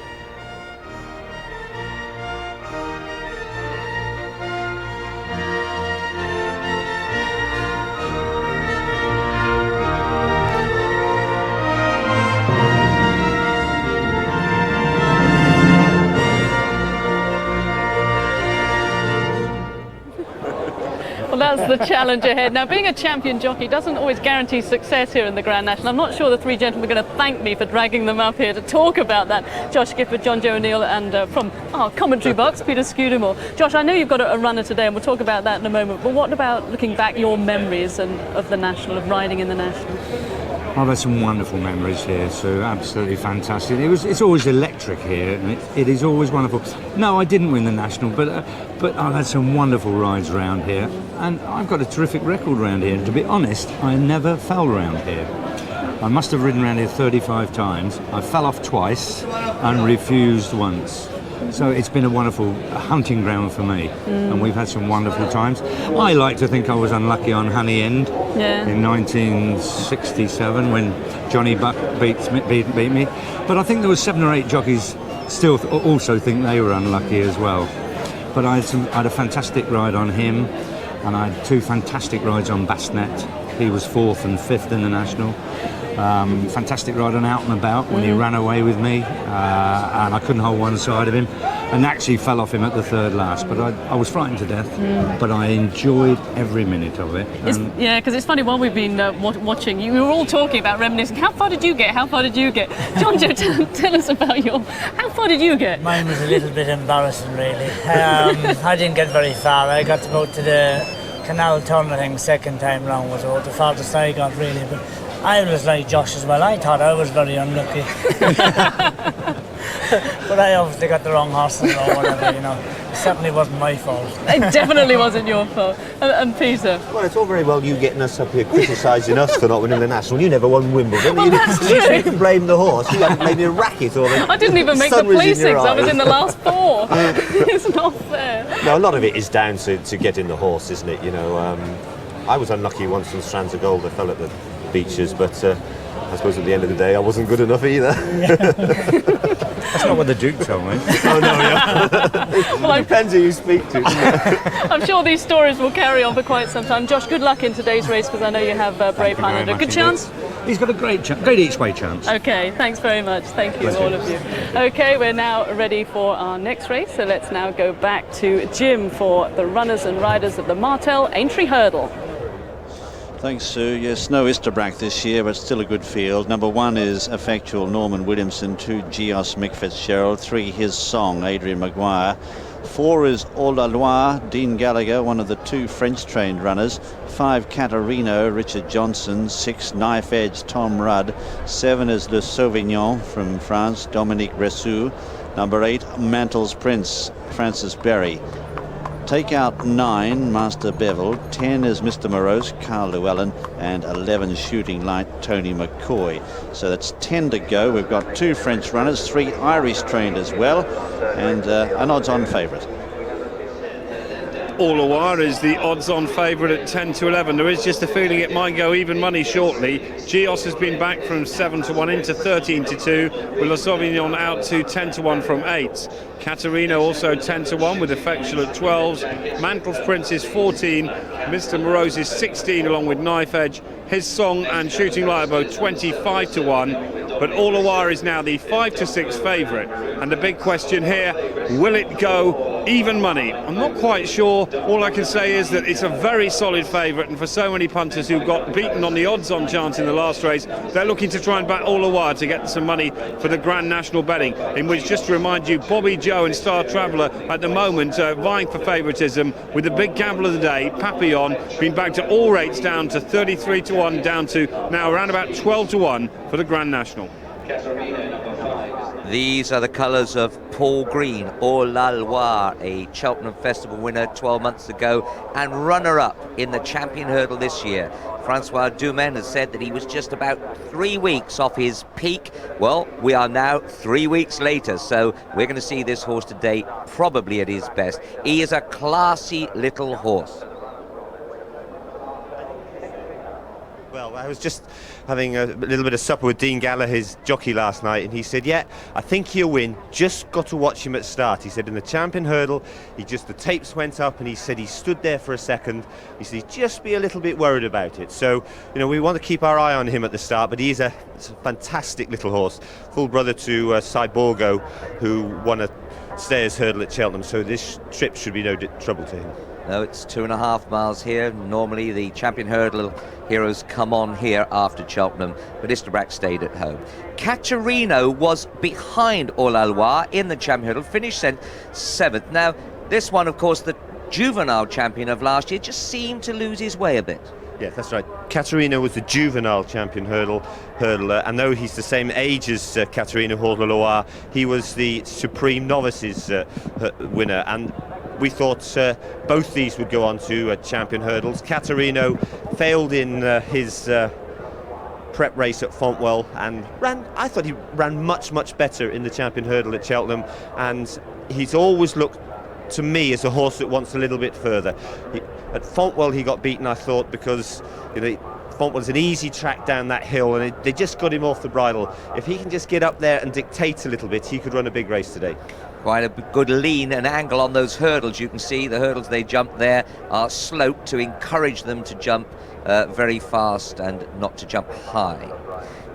Well, that's the challenge ahead. Now, being a champion jockey doesn't always guarantee success here in the Grand National. I'm not sure the 3 gentlemen are going to thank me for dragging them up here to talk about that. Josh Gifford, John Joe O'Neill, and from our commentary box, Peter Scudamore. Josh, I know you've got a runner today, and we'll talk about that in a moment, but what about looking back your memories of the National, of riding in the National? I've had some wonderful memories here, so absolutely fantastic. It's always electric here, and it is always wonderful. No, I didn't win the National, but I've had some wonderful rides around here, and I've got a terrific record around here. To be honest, I never fell around here. I must have ridden around here 35 times. I fell off twice and refused once. So it's been a wonderful hunting ground for me, and we've had some wonderful times. I like to think I was unlucky on Honey End in 1967 when Johnny Buck beat me, but I think there were 7 or 8 jockeys still also think they were unlucky as well. But I had a fantastic ride on him, and I had 2 fantastic rides on Basnet. He was 4th and 5th in the National. Fantastic ride on Out and About when he ran away with me, and I couldn't hold one side of him and actually fell off him at the 3rd last, but I was frightened to death, but I enjoyed every minute of it. Yeah, because it's funny, while we've been watching, you were all talking about reminiscing. How far did you get? How far did you get? John Joe, tell us about how far did you get? Mine was a little bit embarrassing, really. I didn't get very far. I got to go to the Canal Turn, I think, 2nd time round was about the farthest I got, really, but I was like Josh as well. I thought I was very unlucky. But I obviously got the wrong horses or whatever, you know. It certainly wasn't my fault. It definitely wasn't your fault. And Peter? Well, it's all very well you getting us up here criticising us for not winning the National. You never won Wimbledon. Well, that's true. You can blame the horse. You haven't made a racket or the I didn't even make the sun was in your placings. I was eyes. in the last 4. It's not fair. No, a lot of it is down to getting the horse, isn't it? You know, I was unlucky once on Strands of Gold. I fell at the beaches, but I suppose at the end of the day I wasn't good enough either. That's not what the Duke told me. Oh no, yeah. Well, depends who you speak to. I'm sure these stories will carry on for quite some time. Josh, good luck in today's race, because I know you have Brave Highlander. Good chance? He's got a great each way chance. Okay, thanks very much. Thank you, all of you. Okay, we're now ready for our next race, so let's now go back to Jim for the runners and riders of the Martell Aintree Hurdle. Thanks, Sue. Yes, no Isterbrack this year, but still a good field. Number 1 is Effectual Norman Williamson, 2 Geos Mick Fitzgerald, 3 His Song Adrian Maguire, 4 is All La Loire Dean Gallagher, one of the 2 French trained runners, 5 Catarino Richard Johnson, 6 Knife Edge Tom Rudd, 7 is Le Sauvignon from France Dominique Bressou, number 8 Mantle's Prince Francis Berry. Take out 9, Master Bevel, 10 is Mr. Morose, Carl Llewellyn, and 11 Shooting Light, Tony McCoy. So that's 10 to go. We've got 2 French runners, 3 Irish trained as well, and an odds-on favourite. All Loire is the odds-on favourite at 10 to 11. There is just a feeling it might go even money shortly. Geos has been back from 7 to 1 into 13 to 2, with Le Sauvignon out to 10 to 1 from 8. Catarino also 10 to 1 with Effectual at 12. Mantle's Prince is 14. Mr. Morose is 16 along with Knife Edge. His Song and Shooting Light are both 25 to 1. But All Loire is now the 5 to 6 favourite. And the big question here, will it go even money? I'm not quite sure. All I can say is that it's a very solid favourite, and for so many punters who got beaten on the odds-on chance in the last race, they're looking to try and back All Loire to get some money for the Grand National betting, in which, just to remind you, Bobby Joe and Star Traveller at the moment vying for favouritism, with the big gamble of the day, Papillon, being back to all rates down to 33 to 1, down to now around about 12 to 1 for the Grand National. These are the colours of Paul Green, All La Loire, a Cheltenham Festival winner 12 months ago and runner-up in the Champion Hurdle this year. Francois Dumaine has said that he was just about 3 weeks off his peak. Well, we are now 3 weeks later, so we're going to see this horse today probably at his best. He is a classy little horse. Well, I was just having a little bit of supper with Dean Gallagher, his jockey, last night, and he said, yeah, I think he'll win, just got to watch him at start. He said in the Champion Hurdle, the tapes went up, and he said he stood there for a second. He said he'd just be a little bit worried about it. So, you know, we want to keep our eye on him at the start, but he's a fantastic little horse, full brother to Cyborgo, who won a Stayers Hurdle at Cheltenham, so this trip should be no trouble to him. No, it's 2.5 miles here. Normally the Champion Hurdle heroes come on here after Cheltenham, but Isterbrack stayed at home. Catarino was behind All La Loire in the Champion Hurdle, finished 7th. Now, this one, of course, the juvenile champion of last year, just seemed to lose his way a bit. Yeah, that's right. Catarino was the juvenile champion hurdler, and though he's the same age as Catarino All La Loire, he was the Supreme Novices winner, and we thought both these would go on to champion hurdles. Catarino failed in his prep race at Fontwell and I thought he ran much better in the champion hurdle at Cheltenham, and he's always looked to me as a horse that wants a little bit further. At Fontwell he got beaten, I thought, because Fontwell's an easy track down that hill, and they just got him off the bridle. If he can just get up there and dictate a little bit, he could run a big race today. Quite a good lean and angle on those hurdles. You can see the hurdles they jump there are sloped to encourage them to jump very fast and not to jump high.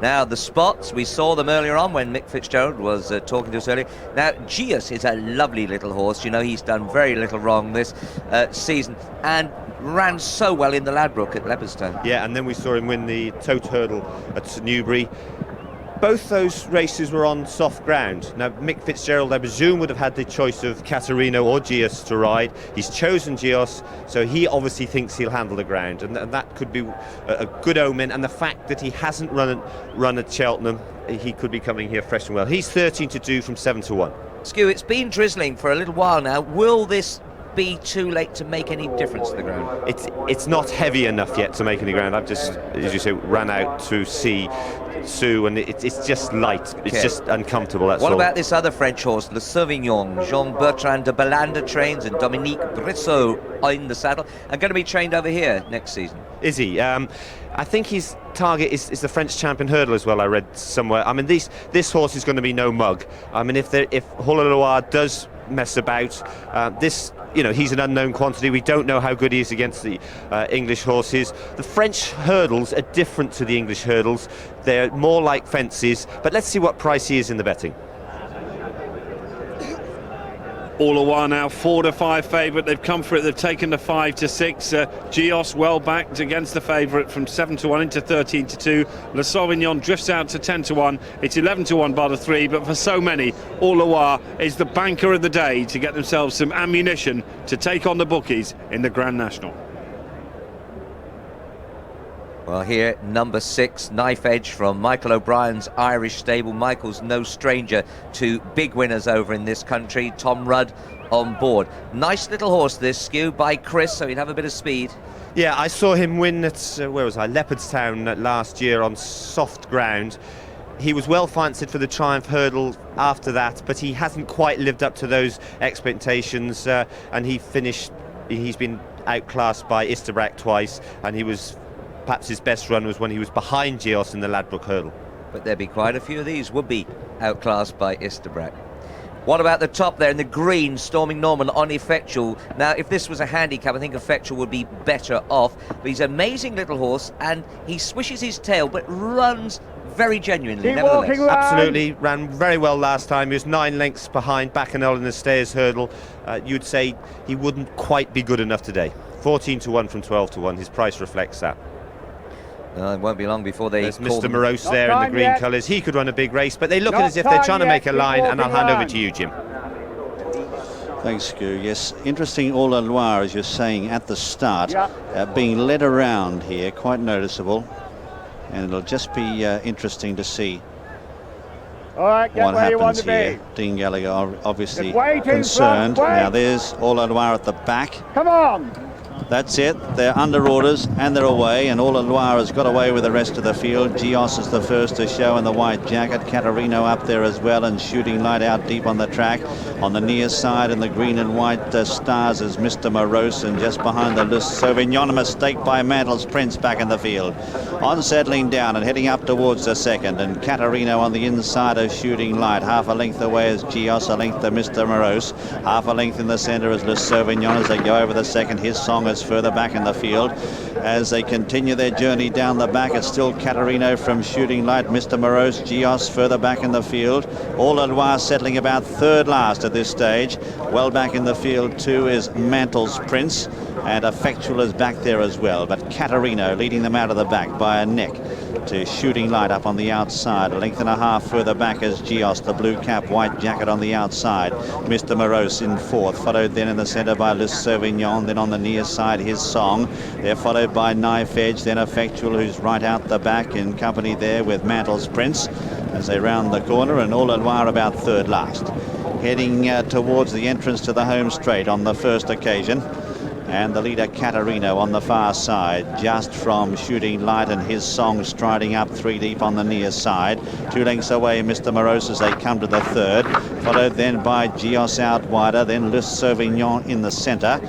Now the spots, we saw them earlier on when Mick Fitzgerald was talking to us earlier. Now Geos is a lovely little horse. You know, he's done very little wrong this season and ran so well in the Ladbroke at Leopardstown. Yeah, and then we saw him win the Tote Hurdle at Newbury. both those races were on soft ground. Now, Mick Fitzgerald, I presume, would have had the choice of Caterino or Gios to ride. He's chosen Gios, so he obviously thinks he'll handle the ground, and that could be a good omen. And the fact that he hasn't run at Cheltenham, he could be coming here fresh and well. He's 13-2 from 7-1. Stu, it's been drizzling for a little while now. Will this be too late to make any difference to the ground? It's not heavy enough yet to make any ground. I've just, as you say, ran out to see Sue, and it's just light. It's just uncomfortable, that's all. What about this other French horse, Le Sauvignon? Jean-Bertrand de Belander trains and Dominique Brissot in the saddle, and going to be trained over here next season. Is he? I think his target is the French champion hurdle as well, I read somewhere. I mean, this horse is going to be no mug. I mean, if Hula does mess about, he's an unknown quantity. We don't know how good he is against the English horses. The French hurdles are different to the English hurdles. They're more like fences, but let's see what price he is in the betting. All a while now, 4-5 favourite. They've come for it. They've taken the 5-6. Gios well backed against the favourite from 7-1 into 13-2. Le Sauvignon drifts out to 10-1. It's 11-1 by the 3. But for so many, All Loire is the banker of the day to get themselves some ammunition to take on the bookies in the Grand National. Well, here, number 6, Knife Edge from Michael O'Brien's Irish stable. Michael's no stranger to big winners over in this country. Tom Rudd on board. Nice little horse, this, Skew, by Chris, so he'd have a bit of speed. Yeah, I saw him win at, Leopardstown last year on soft ground. He was well fancied for the Triumph Hurdle after that, but he hasn't quite lived up to those expectations, and he's been outclassed by Isterbrack twice, and he was... Perhaps his best run was when he was behind Gios in the Ladbroke Hurdle. But there'd be quite a few of these would be outclassed by Isterbrack. What about the top there in the green, Storming Norman on Effectual? Now, if this was a handicap, I think Effectual would be better off. But he's an amazing little horse, and he swishes his tail, but runs very genuinely, nevertheless. Absolutely, ran very well last time. He was 9 lengths behind Bacchanal in the Stayers Hurdle. You'd say he wouldn't quite be good enough today. 14-1 from 12-1. His price reflects that. It won't be long before they There's call Mr. Morose there in the green colours. He could run a big race, but they look as if they're trying to make a line, and I'll hand over to you, Jim. Thanks, Stu. Yes, interesting All La Loire, as you're saying at the start, being led around here, quite noticeable, and it'll just be interesting to see what happens here. Dean Gallagher obviously concerned. Now there's All La Loire at the back. Come on! That's it, they're under orders and they're away, and All La Loire has got away with the rest of the field. Gios is the first to show in the white jacket, Caterino up there as well, and Shooting Light out deep on the track. On the near side in the green and white stars is Mr. Morose, and just behind the list Sauvignon, a mistake by Mantle's Prince back in the field. On settling down and heading up towards the second, and Caterino on the inside of Shooting Light. Half a length away is Gios, a length to Mr. Morose. Half a length in the centre is Le Sauvignon as they go over the second. His Song is further back in the field. As they continue their journey down the back, it's still Caterino from Shooting Light, Mr. Morose, Gios further back in the field. All La Loire settling about third last at this stage. Well back in the field too is Mantle's Prince, and Effectual is back there as well, but Caterino leading them out of the back by a neck to Shooting Light up on the outside. A length and a half further back is Gios, the blue cap, white jacket on the outside. Mr. Morose in fourth, followed then in the centre by Le Sauvignon, then on the near side His Song. They're followed by Knife Edge, then Effectual, who's right out the back in company there with Mantle's Prince as they round the corner, and All La Loire about third last. Heading towards the entrance to the home straight on the first occasion. And the leader Caterino on the far side, just from Shooting Light, and His Song striding up 3 deep on the near side. 2 lengths away Mr. Morose as they come to the third, followed then by Gios out wider, then Le Sauvignon in the centre.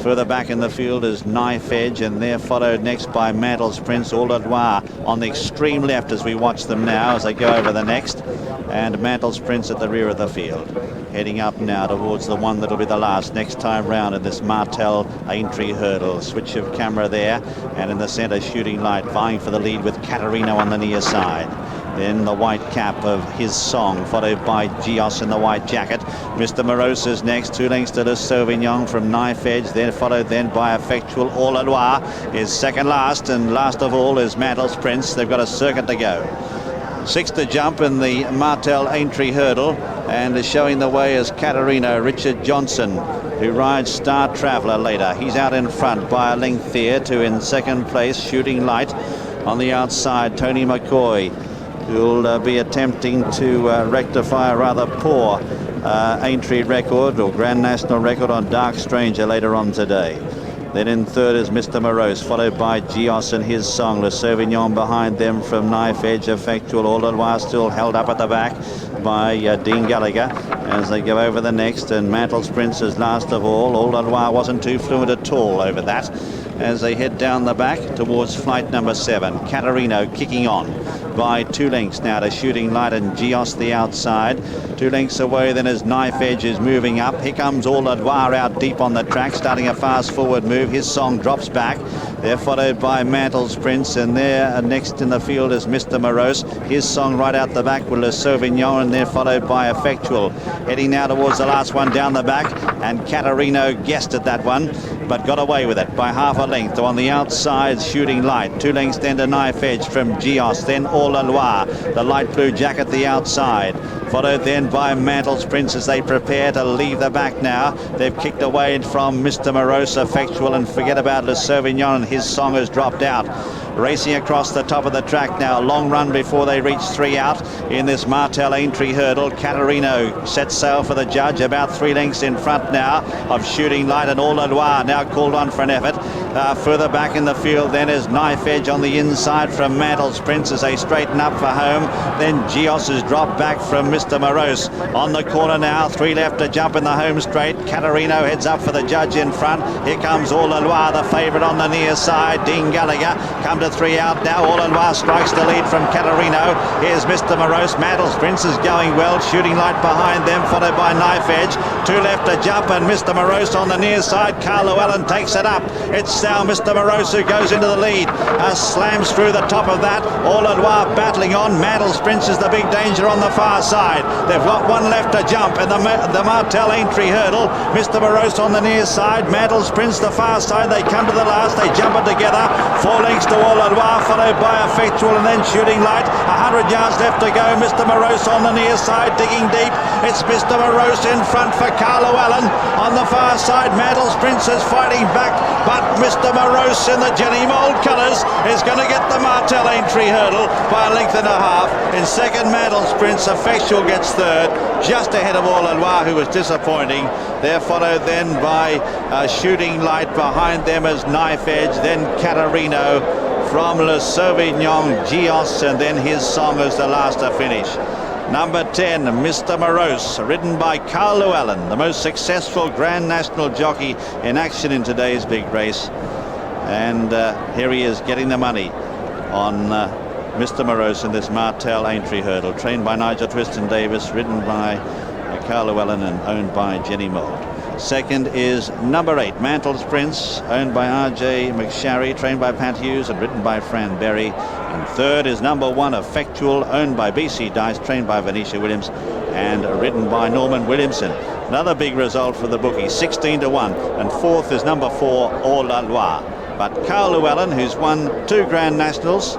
Further back in the field is Knife Edge, and they're followed next by Mantle's Prince. All La Loire on the extreme left as we watch them now as they go over the next, and Mantle's Prince at the rear of the field. Heading up now towards the one that'll be the last next time round in this Martell Aintree hurdle. Switch of camera there, and in the centre Shooting Light vying for the lead with Caterino on the near side. Then the white cap of His Song, followed by Gios in the white jacket. Mr. Morose is next, 2 lengths to Le Sauvignon from Knife Edge, then followed then by Effectual. All La Loire is second last, and last of all is Mantle's Prince. They've got a circuit to go. Sixth to jump in the Martell Aintree hurdle, and is showing the way as Caterino Richard Johnson, who rides Star Traveller later. He's out in front by a length here to in second place Shooting Light. On the outside, Tony McCoy, who'll be attempting to rectify a rather poor Aintree record or Grand National record on Dark Stranger later on today. Then in third is Mr. Morose, followed by Gios and his song. Le Sauvignon behind them from Knife Edge, Effectual. All the while still held up at the back by Dean Gallagher as they go over the next. And Mantle's Prince is last of all. All the while wasn't too fluent at all over that as they head down the back towards flight number 7. Caterino kicking on by 2 lengths now to Shooting Light and Gios the outside. 2 lengths away then as Knife Edge is moving up. Here comes All Adwar out deep on the track, starting a fast forward move. His song drops back. They're followed by Mantle's Prince, and there next in the field is Mr. Morose. His song right out the back with Le Sauvignon, and they're followed by Effectual. Heading now towards the last one down the back, and Caterino guessed at that one, but got away with it by half a length. On the outside, Shooting Light. 2 lengths then to Knife Edge from Gios, then All Loire, the light blue jacket the outside. Followed then by Mantle's Prince as they prepare to leave the back now. They've kicked away from Mr. Morose, Effectual, and forget about Le Sauvignon, and his song has dropped out. Racing across the top of the track now. Long run before they reach 3 out in this Martell Aintree hurdle. Caterino sets sail for the judge, about 3 lengths in front now of Shooting Light, and All Loire now called on for an effort. Further back in the field then is Knife Edge on the inside from Mantle's Prince as they straighten up for home. Then Gios has dropped back from Mr. Morose. On the corner now, 3 left to jump in the home straight. Caterino heads up for the judge in front. Here comes All Loire, the favourite on the near side. Dean Gallagher come to 3 out now. All Loire strikes the lead from Caterino. Here's Mr. Morose. Mantle's Prince is going well. Shooting Light behind them, followed by Knife Edge. 2 left to jump, and Mr. Morose on the near side. Carl Llewellyn takes it up. It's now Mr. Morose who goes into the lead. Slams through the top of that. All Loire battling on. Mantle's Prince is the big danger on the far side. They've got 1 left to jump in the Martell Aintree hurdle. Mr. Morose on the near side. Mantle's Prince the far side. They come to the last. They jump it together. 4 lengths to All Loire, followed by Effectual, and then Shooting Light. 100 yards left to go. Mr. Morose on the near side, digging deep. It's Mr. Morose in front for Carl Llewellyn. On the far side, Mantle's Prince is fighting back, but Mr. Morose in the Jenny Mould colours is going to get the Martell Aintree hurdle by a length and a half. In second, Mantle's Prince. Effectual gets third, just ahead of All Loire, who was disappointing. They're followed then by Shooting Light. Behind them is Knife Edge, then Caterino from Le Sauvignon, Gios, and then his song as the last to finish. Number 10, Mr. Morose, ridden by Carl Llewellyn, the most successful Grand National jockey in action in today's big race. And here he is getting the money on Mr. Morose in this Martell Aintree hurdle, trained by Nigel Twiston Davis, ridden by Carl Llewellyn and owned by Jenny Mould. Second is number 8, Mantle's Prince, owned by R.J. McSharry, trained by Pat Hughes and ridden by Fran Berry. And third is number 1, Effectual, owned by B.C. Dice, trained by Venetia Williams and ridden by Norman Williamson. Another big result for the bookies, 16-1. And fourth is number 4, All Loire. But Carl Llewellyn, who's won 2 Grand Nationals,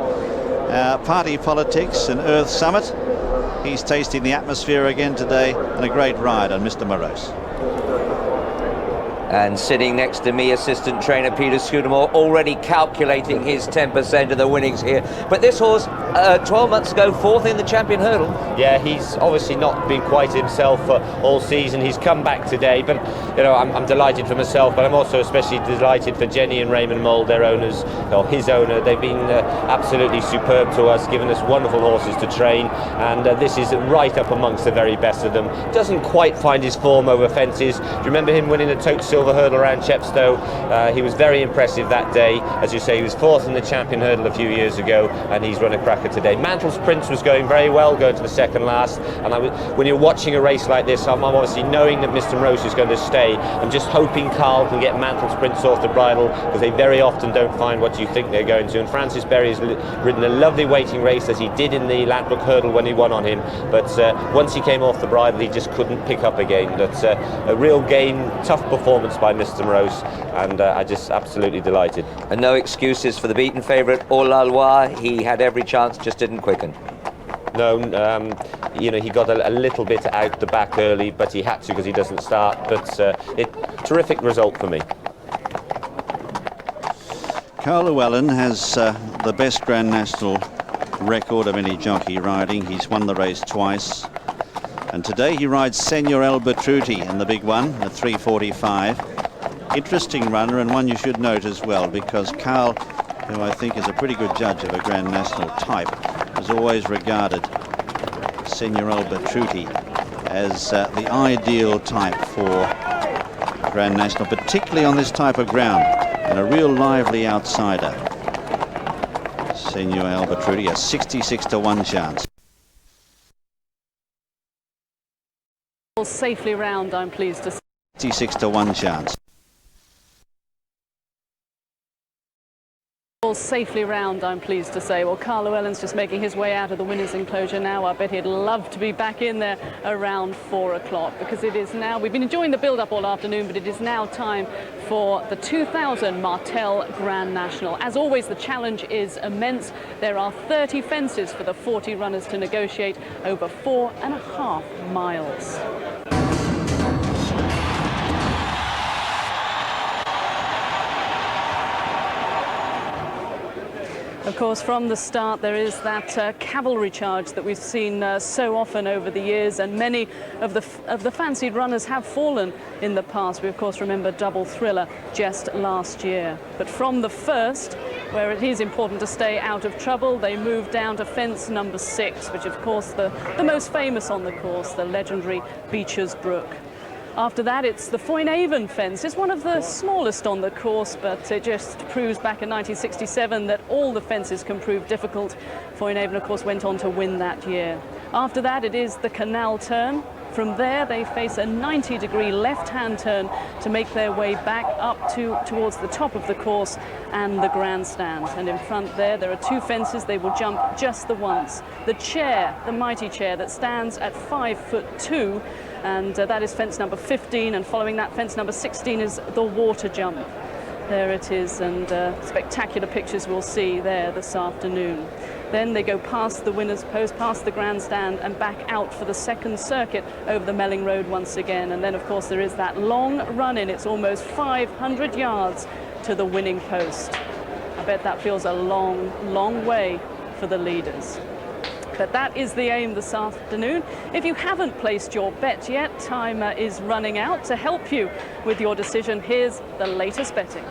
Party Politics and Earth Summit, he's tasting the atmosphere again today, and a great ride on Mr. Morose. And sitting next to me, assistant trainer Peter Scudamore, already calculating his 10% of the winnings here. But this horse, 12 months ago, 4th in the Champion Hurdle. Yeah, he's obviously not been quite himself all season. He's come back today, but you know, I'm delighted for myself, but I'm also especially delighted for Jenny and Raymond Mould, their owners, or his owner. They've been absolutely superb to us, giving us wonderful horses to train, and this is right up amongst the very best of them. Doesn't quite find his form over fences. Do you remember him winning the Tote Silver hurdle around Chepstow? He was very impressive that day. As you say, he was 4th in the Champion Hurdle a few years ago, and he's run a cracker today. Mantle's Prince was going very well, going to the second last, and when you're watching a race like this, I'm obviously knowing that Mr. Morose is going to stay. I'm just hoping Carl can get Mantle's Prince off the bridle, because they very often don't find what you think they're going to. And Francis Berry has ridden a lovely waiting race, as he did in the Ladbroke Hurdle when he won on him, but once he came off the bridle, he just couldn't pick up again. But a real game, tough performance by Mr. Morose, and I just absolutely delighted. And no excuses for the beaten favourite, All Loire. He had every chance, just didn't quicken. No, you know, he got a little bit out the back early, but he had to because he doesn't start. But terrific result for me. Carl Llewellyn has the best Grand National record of any jockey riding. He's won the race twice. And today he rides Senor Albertruti in the big one at 3:45. Interesting runner, and one you should note as well, because Carl, who I think is a pretty good judge of a Grand National type, has always regarded Senor Albertruti as the ideal type for Grand National, particularly on this type of ground, and a real lively outsider. Senor Albertruti, a 66-1 chance. Safely round, I'm pleased to say. 66-1 chance. Safely round, I'm pleased to say. Well, Carl Llewellyn's just making his way out of the winner's enclosure now. I bet he'd love to be back in there around 4 o'clock, because it is now, we've been enjoying the build-up all afternoon, but it is now time for the 2000 Martell Grand National. As always, the challenge is immense. There are 30 fences for the 40 runners to negotiate over 4.5 miles. Of course, from the start there is that cavalry charge that we've seen so often over the years, and many of the fancied runners have fallen in the past. We of course remember Double Thriller just last year. But from the first, where it is important to stay out of trouble, they move down to fence number 6, which of course the most famous on the course, the legendary Beecher's Brook. After that, it's the Foinaven fence. It's one of the smallest on the course, but it just proves back in 1967 that all the fences can prove difficult. Foinaven, of course, went on to win that year. After that, it is the Canal Turn. From there, they face a 90-degree left-hand turn to make their way back up towards the top of the course and the grandstand. And in front there are 2 fences they will jump just the once. The chair, the mighty chair that stands at 5'2", and that is fence number 15, and following that, fence number 16 is the water jump. There it is, and spectacular pictures we'll see there this afternoon. Then they go past the winner's post, past the grandstand, and back out for the second circuit over the Melling Road once again. And then, of course, there is that long run-in. It's almost 500 yards to the winning post. I bet that feels a long, long way for the leaders. But that is the aim this afternoon. If you haven't placed your bet yet, time is running out. To help you with your decision, here's the latest betting.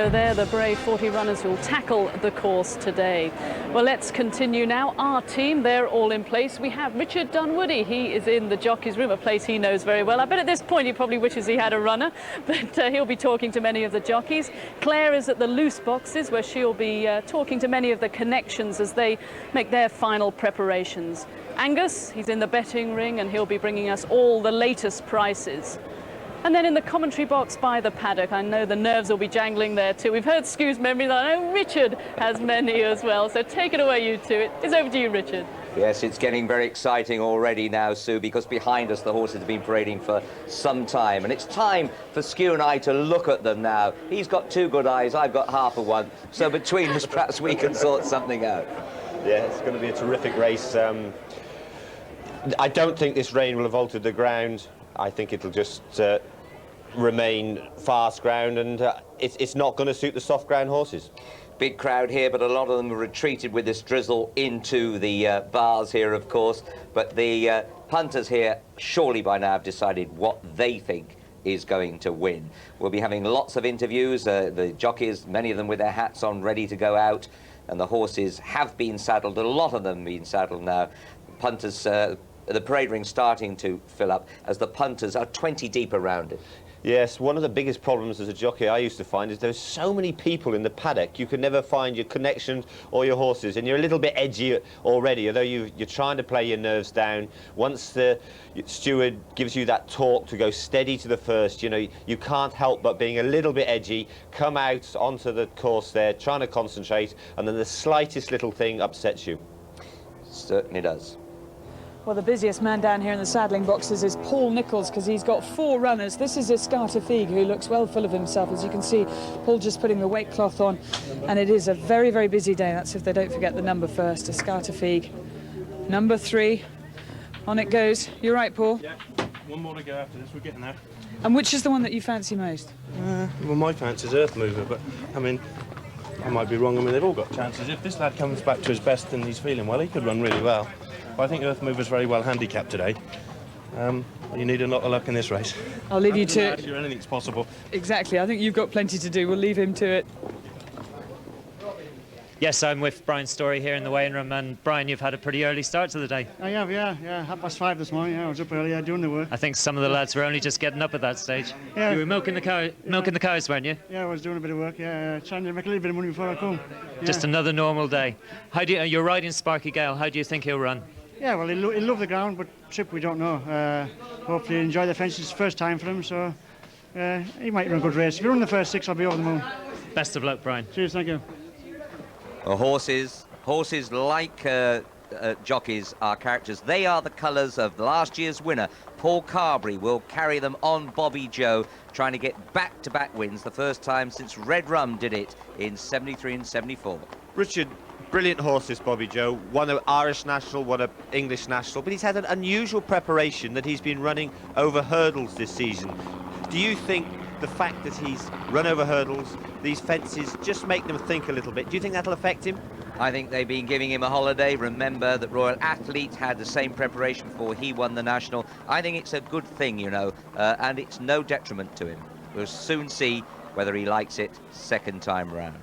So they're the brave 40 runners who'll tackle the course today. Well, let's continue now. Our team, they're all in place. We have Richard Dunwoody. He is in the jockey's room, a place he knows very well. I bet at this point he probably wishes he had a runner, but he'll be talking to many of the jockeys. Claire is at the loose boxes, where she'll be talking to many of the connections as they make their final preparations. Angus, he's in the betting ring, and he'll be bringing us all the latest prices. And then in the commentary box by the paddock, I know the nerves will be jangling there too. We've heard Sku's memories, I know Richard has many as well, so take it away, you two. It's over to you, Richard. Yes, it's getting very exciting already now, Sue, because behind us the horses have been parading for some time, and it's time for Skew and I to look at them now. He's got 2 good eyes, I've got half of one, so between us perhaps we can sort something out. Yeah, it's going to be a terrific race. I don't think this rain will have altered the ground. I think it'll just remain fast ground, and it's not going to suit the soft ground horses. Big crowd here, but a lot of them have retreated with this drizzle into the bars here, of course. But the punters here surely by now have decided what they think is going to win. We'll be having lots of interviews, the jockeys, many of them with their hats on, ready to go out, and the horses have been saddled, a lot of them being saddled now. Punters, the parade ring starting to fill up as the punters are 20 deep around it. Yes, one of the biggest problems as a jockey I used to find is there's so many people in the paddock, you can never find your connections or your horses, and you're a little bit edgy already, although you're trying to play your nerves down. Once the steward gives you that talk to go steady to the first, you know, you can't help but being a little bit edgy, come out onto the course there, trying to concentrate, and then the slightest little thing upsets you. Certainly does. Well, the busiest man down here in the saddling boxes is Paul Nicholls, because he's got 4 runners. This is Escata Figue, who looks well full of himself. As you can see, Paul just putting the weight cloth on, and it is a very, very busy day. That's if they don't forget the number first. Escata Figue, number 3. On it goes. You're right, Paul? Yeah, one more to go after this. We're getting there. And which is the one that you fancy most? Well, my fancy is Earth Mover, but, I mean, I might be wrong. I mean, they've all got chances. If this lad comes back to his best and he's feeling well, he could run really well. But I think Earth Mover's very well handicapped today. You need a lot of luck in this race. I'll leave you to it. Anything's possible. Exactly. I think you've got plenty to do. We'll leave him to it. Yes, I'm with Brian Story here in the weighing room, and Brian, you've had a pretty early start to the day. I have, yeah, 5:30 this morning. Yeah, I was up early, doing the work. I think some of the lads were only just getting up at that stage. Yeah. You were milking the cows, weren't you? Yeah, I was doing a bit of work. Yeah, trying to make a little bit of money before I come. Yeah. Just another normal day. You're riding Sparky Gale. How do you think he'll run? Yeah, well, he'll love the ground, but trip we don't know. Hopefully, he'll enjoy the fences. It's the first time for him, so he might run a good race. If he runs the first 6, I'll be over the moon. Best of luck, Brian. Cheers, thank you. Horses like jockeys are characters. They are the colours of last year's winner. Paul Carberry will carry them on Bobby Joe, trying to get back-to-back wins, the first time since Red Rum did it in 73 and 74. Richard, brilliant horses, Bobby Joe. Won an Irish national, won an English national, but he's had an unusual preparation that he's been running over hurdles this season. Do you think the fact that he's run over hurdles, these fences, just make them think a little bit? Do you think that'll affect him? I think they've been giving him a holiday. Remember that Royal Athlete had the same preparation before he won the national. I think it's a good thing, you know, and it's no detriment to him. We'll soon see whether he likes it second time round.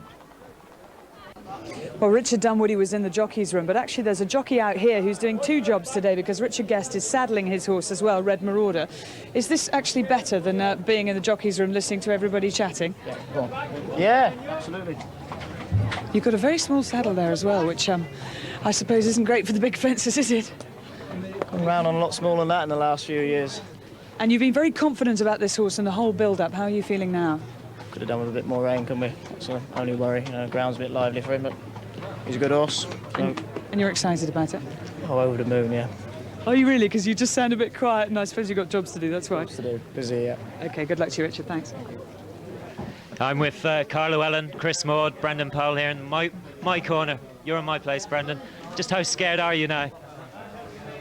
Well, Richard Dunwoody was in the jockey's room, but actually there's a jockey out here who's doing 2 jobs today, because Richard Guest is saddling his horse as well, Red Marauder. Is this actually better than being in the jockey's room listening to everybody chatting? Yeah, absolutely. You've got a very small saddle there as well, which I suppose isn't great for the big fences, is it? Come round on a lot smaller than that in the last few years. And you've been very confident about this horse and the whole build-up. How are you feeling now? Could have done with a bit more rain, couldn't we? That's the only worry. Ground's a bit lively for him, but he's a good horse. And you're excited about it? Oh, over the moon, yeah. Are you really? Because you just sound a bit quiet, and I suppose you've got jobs to do, that's why. Jobs to do. Busy, yeah. OK, good luck to you, Richard. Thanks. I'm with Carlo Ellen, Chris Maud, Brendan Powell here in my corner. You're in my place, Brendan. Just how scared are you now?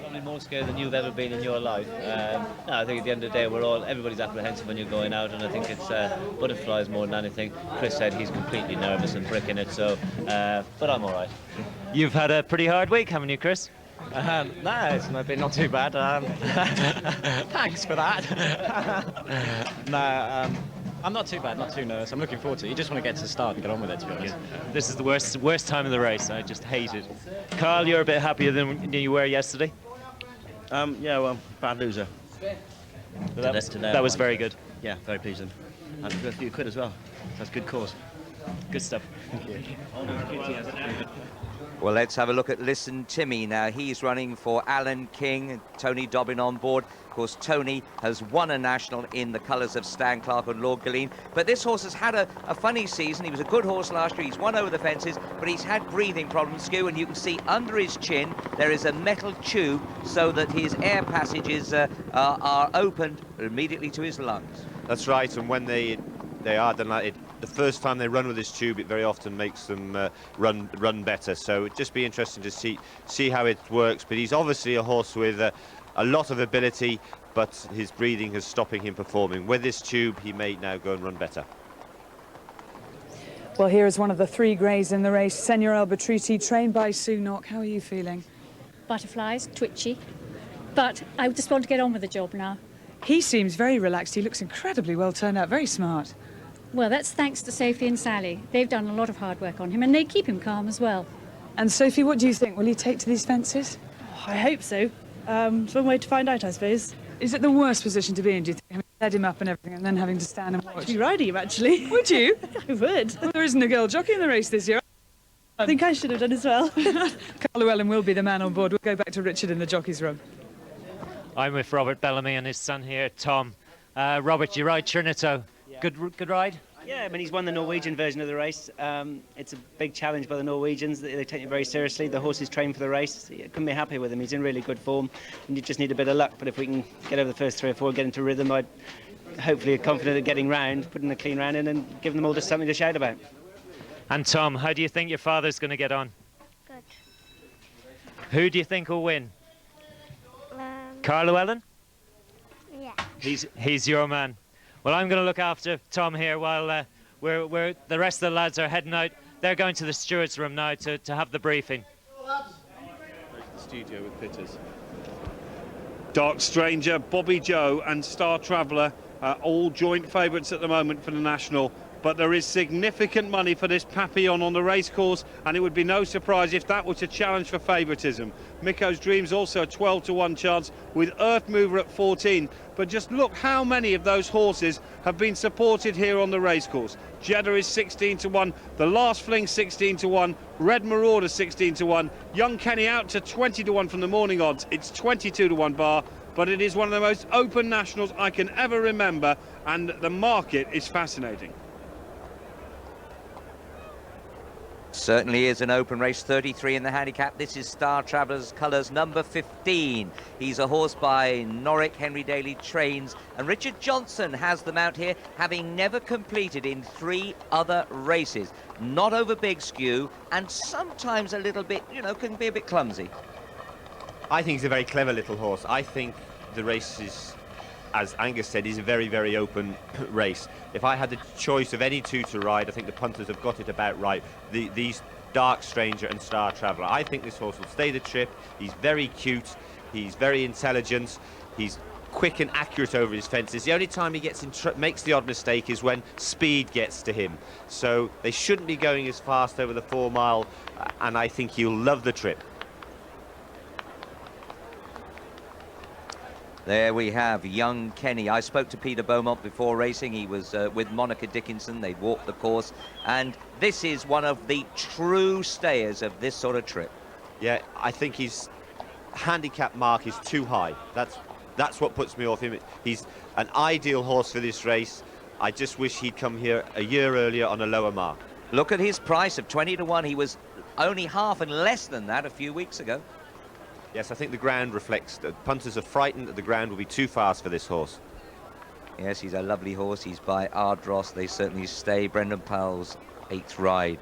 Probably more scared than you've ever been in your life. No, I think at the end of the day, everybody's apprehensive when you're going out, and I think it's butterflies more than anything. Chris said he's completely nervous and bricking it, so but I'm all right. You've had a pretty hard week, haven't you, Chris? No, it's been not too bad. Thanks for that. I'm not too bad, not too nervous. I'm looking forward to it. You just want to get to the start and get on with it, to be honest. This is the worst time of the race. I just hate it. Carl, you're a bit happier than you were yesterday. Yeah, well, bad loser. That was very good. Yeah, very pleasing. And a few quid as well. That's good cause. Good stuff. Thank you. Well, let's have a look at Listen Timmy now. He's running for Alan King and Tony Dobbin on board. Of course, Tony has won a national in the colours of Stan Clark and Lord Galeen. But this horse has had a funny season. He was a good horse last year. He's won over the fences, but he's had breathing problems, Skew, and you can see under his chin there is a metal tube so that his air passages are opened immediately to his lungs. That's right, and when they are done like it, the first time they run with this tube, it very often makes them run better. So it'd just be interesting to see how it works. But he's obviously a horse with a lot of ability, but his breathing is stopping him performing. With this tube, he may now go and run better. Well, here is one of the 3 greys in the race, Senor Albatruti, trained by Sue Knock. How are you feeling? Butterflies, twitchy, but I just want to get on with the job now. He seems very relaxed. He looks incredibly well turned out, very smart. Well, that's thanks to Sophie and Sally. They've done a lot of hard work on him, and they keep him calm as well. And Sophie, what do you think? Will he take to these fences? Oh, I hope so. It's one way to find out, I suppose. Is it the worst position to be in, do you think? I mean, set him up and everything, and then having to stand and watch. I'd be riding him, actually. Would you? I would. Well, there isn't a girl jockey in the race this year. I think I should have done as well. Carl Llewellyn will be the man on board. We'll go back to Richard in the jockey's room. I'm with Robert Bellamy and his son here, Tom. Robert, you ride Trinette Ro. Yeah. Good ride? Yeah, I mean, he's won the Norwegian version of the race. It's a big challenge by the Norwegians. They take it very seriously. The horse is trained for the race. You couldn't be happy with him. He's in really good form, and you just need a bit of luck. But if we can get over the first 3 or 4, get into rhythm, I'd hopefully confident at getting round, putting a clean round in, and giving them all just something to shout about. And Tom, how do you think your father's going to get on? Good. Who do you think will win? Carl Llewellyn? Yeah. He's your man. Well, I'm going to look after Tom here while the rest of the lads are heading out. They're going to the steward's room now to have the briefing. The studio with Pitters. Dark Stranger, Bobby Joe and Star Traveller are all joint favourites at the moment for the National. But there is significant money for this Papillon on the racecourse, and it would be no surprise if that was a challenge for favouritism. Micko's Dream's also a 12-to-1 chance, with Earth Mover at 14. But just look how many of those horses have been supported here on the racecourse. Jeddah is 16-to-1, the Last Fling 16-to-1, Red Marauder 16-to-1, Young Kenny out to 20-to-1 from the morning odds. It's 22-to-1 bar, but it is one of the most open nationals I can ever remember, and the market is fascinating. Certainly is an open race, 33 in the handicap. This is Star Traveller's colours, number 15. He's a horse by Norwich, Henry Daly trains, and Richard Johnson has them out here, having never completed in 3 other races. Not over big, Skew, and sometimes a little bit, can be a bit clumsy. I think he's a very clever little horse. I think the race is, as Angus said, is a very, very open race. If I had the choice of any 2 to ride, I think the punters have got it about right. These Dark Stranger and Star Traveller. I think this horse will stay the trip. He's very cute. He's very intelligent. He's quick and accurate over his fences. The only time he makes the odd mistake is when speed gets to him. So they shouldn't be going as fast over the 4 mile, and I think he'll love the trip. There we have Young Kenny. I spoke to Peter Beaumont before racing. He was with Monica Dickinson. They walked the course, and this is one of the true stayers of this sort of trip. Yeah, I think his handicap mark is too high. That's what puts me off him. He's an ideal horse for this race. I just wish he'd come here a year earlier on a lower mark. Look at his price of 20-to-1. He was only half and less than that a few weeks ago. Yes, I think the ground reflects that punters are frightened that the ground will be too fast for this horse. Yes, he's a lovely horse. He's by Ardross. They certainly stay. Brendan Powell's 8th ride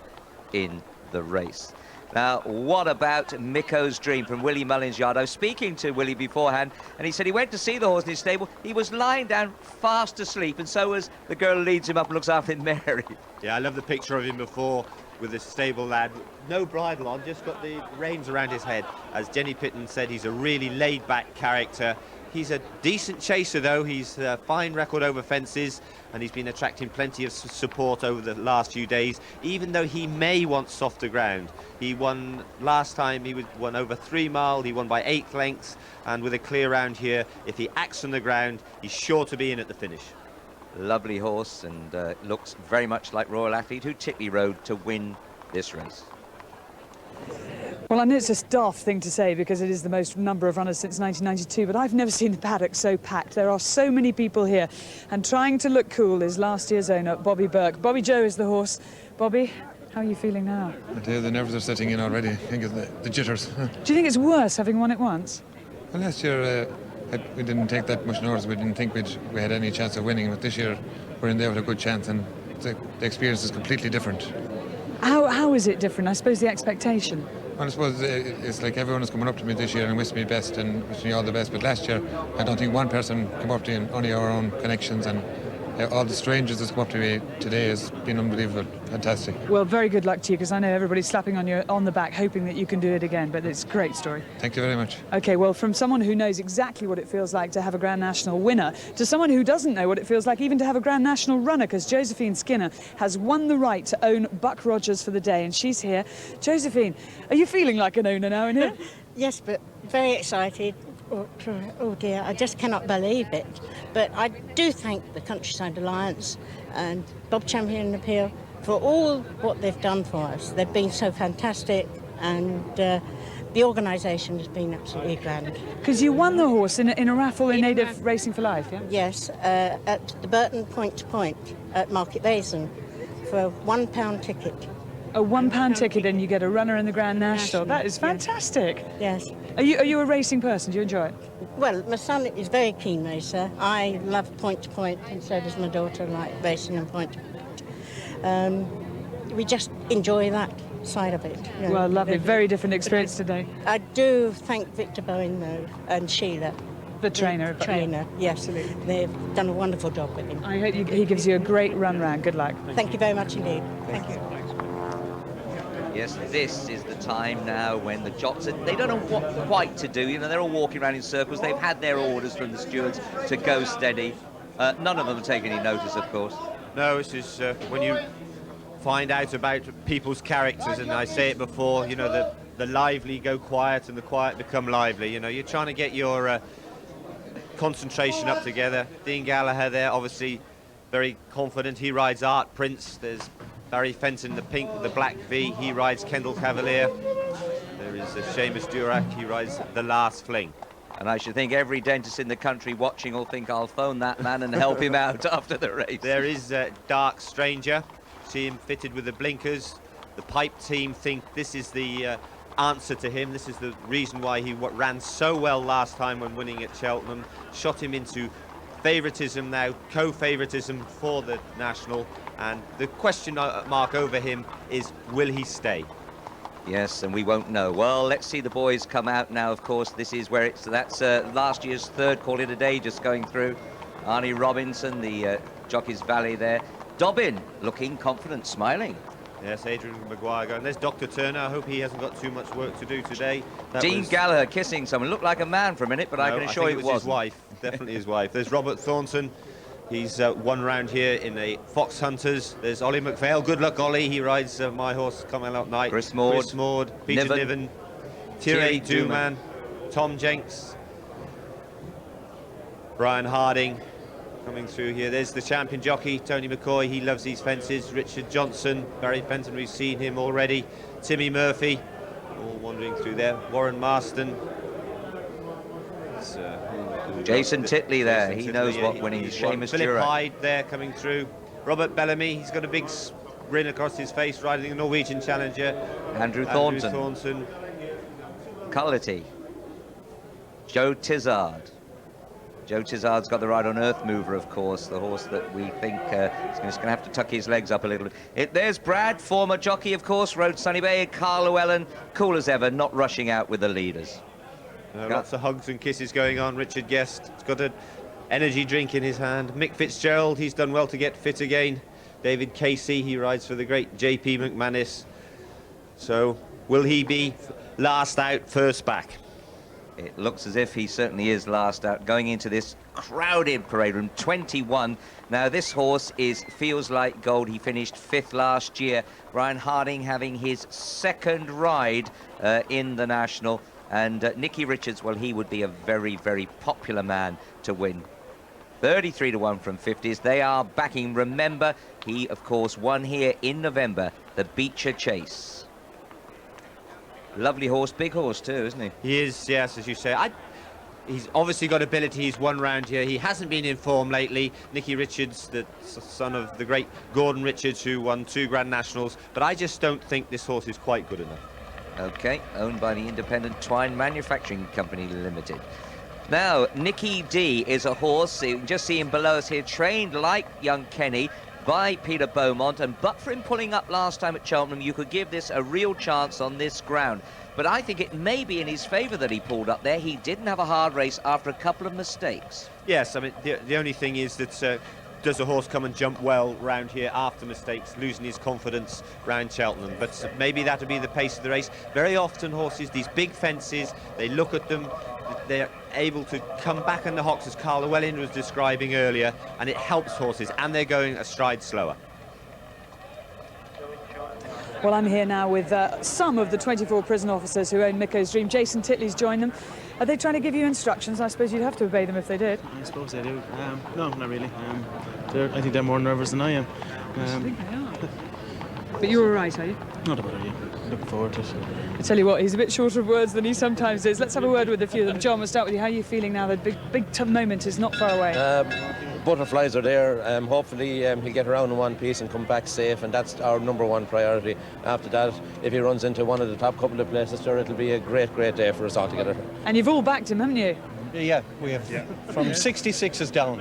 in the race. Now, what about Micko's Dream from Willie Mullins' yard? I was speaking to Willie beforehand, and he said he went to see the horse in his stable. He was lying down fast asleep, and so was the girl who leads him up and looks after him, Mary. Yeah, I love the picture of him before with the stable lad. No bridle on, just got the reins around his head. As Jenny Pitman said, he's a really laid-back character. He's a decent chaser, though. He's a fine record over fences, and he's been attracting plenty of support over the last few days, even though he may want softer ground. He won last time, he won over 3 mile, he won by 8 lengths, and with a clear round here, if he acts on the ground, he's sure to be in at the finish. Lovely horse, and looks very much like Royal Athlete, who Titley rode to win this race. Well, I know it's a daft thing to say because it is the most number of runners since 1992, but I've never seen the paddock so packed. There are so many people here, and trying to look cool is last year's owner, Bobby Burke. Bobby Joe is the horse. Bobby, how are you feeling now? The nerves are setting in already. I think it's the jitters. Do you think it's worse having won it once? Well, last year we didn't take that much notice. We didn't think we had any chance of winning, but this year we're in there with a good chance, and the experience is completely different. How is it different? I suppose the expectation. Well, I suppose it's like everyone is coming up to me this year and wish me best and wish me all the best. But last year, I don't think one person came up to me, and only our own connections, and all the strangers that's come up to me today has been unbelievable, fantastic. Well, very good luck to you, because I know everybody's slapping on the back, hoping that you can do it again. But it's a great story. Thank you very much. Okay, well, from someone who knows exactly what it feels like to have a Grand National winner to someone who doesn't know what it feels like even to have a Grand National runner, because Josephine Skinner has won the right to own Buck Rogers for the day, and she's here. Josephine, are you feeling like an owner now in here? Yes, but very excited. Oh dear, I just cannot believe it. But I do thank the Countryside Alliance and Bob Champion Appeal for all what they've done for us. They've been so fantastic, and the organisation has been absolutely grand. Because you won the horse in a raffle in aid of Racing for Life, yeah? Yes, at the Burton Point to Point at Market Basin for a £1 ticket. A £1 ticket, and you get a runner in the Grand National. That is fantastic. Yes. Are you a racing person? Do you enjoy it? Well, my son is a very keen racer. I love point to point, and so does my daughter, like racing and point to point. We just enjoy that side of it. You know. Well, lovely. Very different experience today. I do thank Victor Bowen, though, and Sheila. The trainer. Yes. Absolutely. They've done a wonderful job with him. I hope he gives you a great run round. Good luck. Thank you very much indeed. Thank you. Yes, this is the time now when the jocks, they don't know what quite to do. You know, they're all walking around in circles. They've had their orders from the stewards to go steady. None of them have taken any notice, of course. No, this is when you find out about people's characters, and I say it before, you know, the lively go quiet and the quiet become lively. You know, you're trying to get your concentration up together. Dean Gallagher there, obviously very confident. He rides Art Prince. There's Barry Fenton, the pink with the black V, he rides Kendall Cavalier. There is Seamus Durack, he rides the Last Fling. And I should think every dentist in the country watching will think I'll phone that man and help him out after the race. There is Dark Stranger, see him fitted with the blinkers. The pipe team think this is the answer to him. This is the reason why he ran so well last time when winning at Cheltenham. Shot him into favouritism now, co-favouritism for the National. And the question mark over him is, will he stay? Yes, and we won't know. Well, let's see the boys come out now, of course. This is where that's last year's third Call It a Day just going through. Arnie Robinson, the Jockey's Valley there. Dobbin looking confident, smiling. Yes, Adrian Maguire going. There's Dr. Turner. I hope he hasn't got too much work to do today. Dean Gallagher kissing someone. Looked like a man for a minute, but no, I can assure you it was his wife. Definitely his wife. There's Robert Thornton. He's won round here in the Fox Hunters. There's Ollie McPhail. Good luck, Ollie. He rides my horse, Coming Out Night. Chris Maud. Peter Niven. Thierry Duman. Tom Jenks. Brian Harding coming through here. There's the champion jockey, Tony McCoy. He loves these fences. Richard Johnson. Barry Fenton, we've seen him already. Timmy Murphy. All wandering through there. Warren Marston. Jason Titley there, he knows what winning is. Seamus Philip Hyde there coming through. Robert Bellamy, he's got a big grin across his face riding the Norwegian Challenger. Andrew Thornton. Cullity. Joe Tizard. Joe Tizard's got the ride on Earth Mover, of course, the horse that we think is going to have to tuck his legs up a little bit. There's Brad, former jockey, of course, rode Sunny Bay. Carl Llewellyn, cool as ever, not rushing out with the leaders. Lots of hugs and kisses going on. Richard Guest has got an energy drink in his hand. Mick Fitzgerald, he's done well to get fit again. David Casey, he rides for the great J.P. McManus. So will he be last out, first back? It looks as if he certainly is last out, going into this crowded parade room, 21. Now, this horse feels like gold. He finished 5th last year. Brian Harding having his 2nd ride in the National. And Nicky Richards, well, he would be a very, very popular man to win. 33-1 from 50s. They are backing. Remember, he, of course, won here in November, the Beecher Chase. Lovely horse, big horse too, isn't he? He is, yes, as you say. He's obviously got ability. He's won round here. He hasn't been in form lately. Nicky Richards, the son of the great Gordon Richards, who won 2 Grand Nationals. But I just don't think this horse is quite good enough. Okay, owned by the independent Twine Manufacturing Company Limited. Now, Nicky D is a horse, you can just see him below us here, trained like young Kenny by Peter Beaumont, and but for him pulling up last time at Cheltenham, you could give this a real chance on this ground. But I think it may be in his favour that he pulled up there. He didn't have a hard race after a couple of mistakes. Yes, I mean, the only thing is that does a horse come and jump well round here after mistakes, losing his confidence round Cheltenham? But maybe that'll be the pace of the race. Very often horses, these big fences, they look at them, they're able to come back in the hocks, as Carl Llewellyn was describing earlier, and it helps horses, and they're going a stride slower. Well, I'm here now with some of the 24 prison officers who own Micko's Dream. Jason Titley's joined them. Are they trying to give you instructions? I suppose you'd have to obey them if they did. I suppose they do. No, not really. I think they're more nervous than I am. I think they are. But you're all right, are you? Not about it. Looking forward to it. I tell you what, he's a bit shorter of words than he sometimes is. Let's have a word with a few of them. John, we'll start with you. How are you feeling now? The big tough moment is not far away. Butterflies are there. Hopefully he'll get around in one piece and come back safe, and that's our #1 priority. After that, if he runs into one of the top couple of places there, it'll be a great day for us all together. And you've all backed him, haven't you? Yeah, we have. Yeah. From 66s down.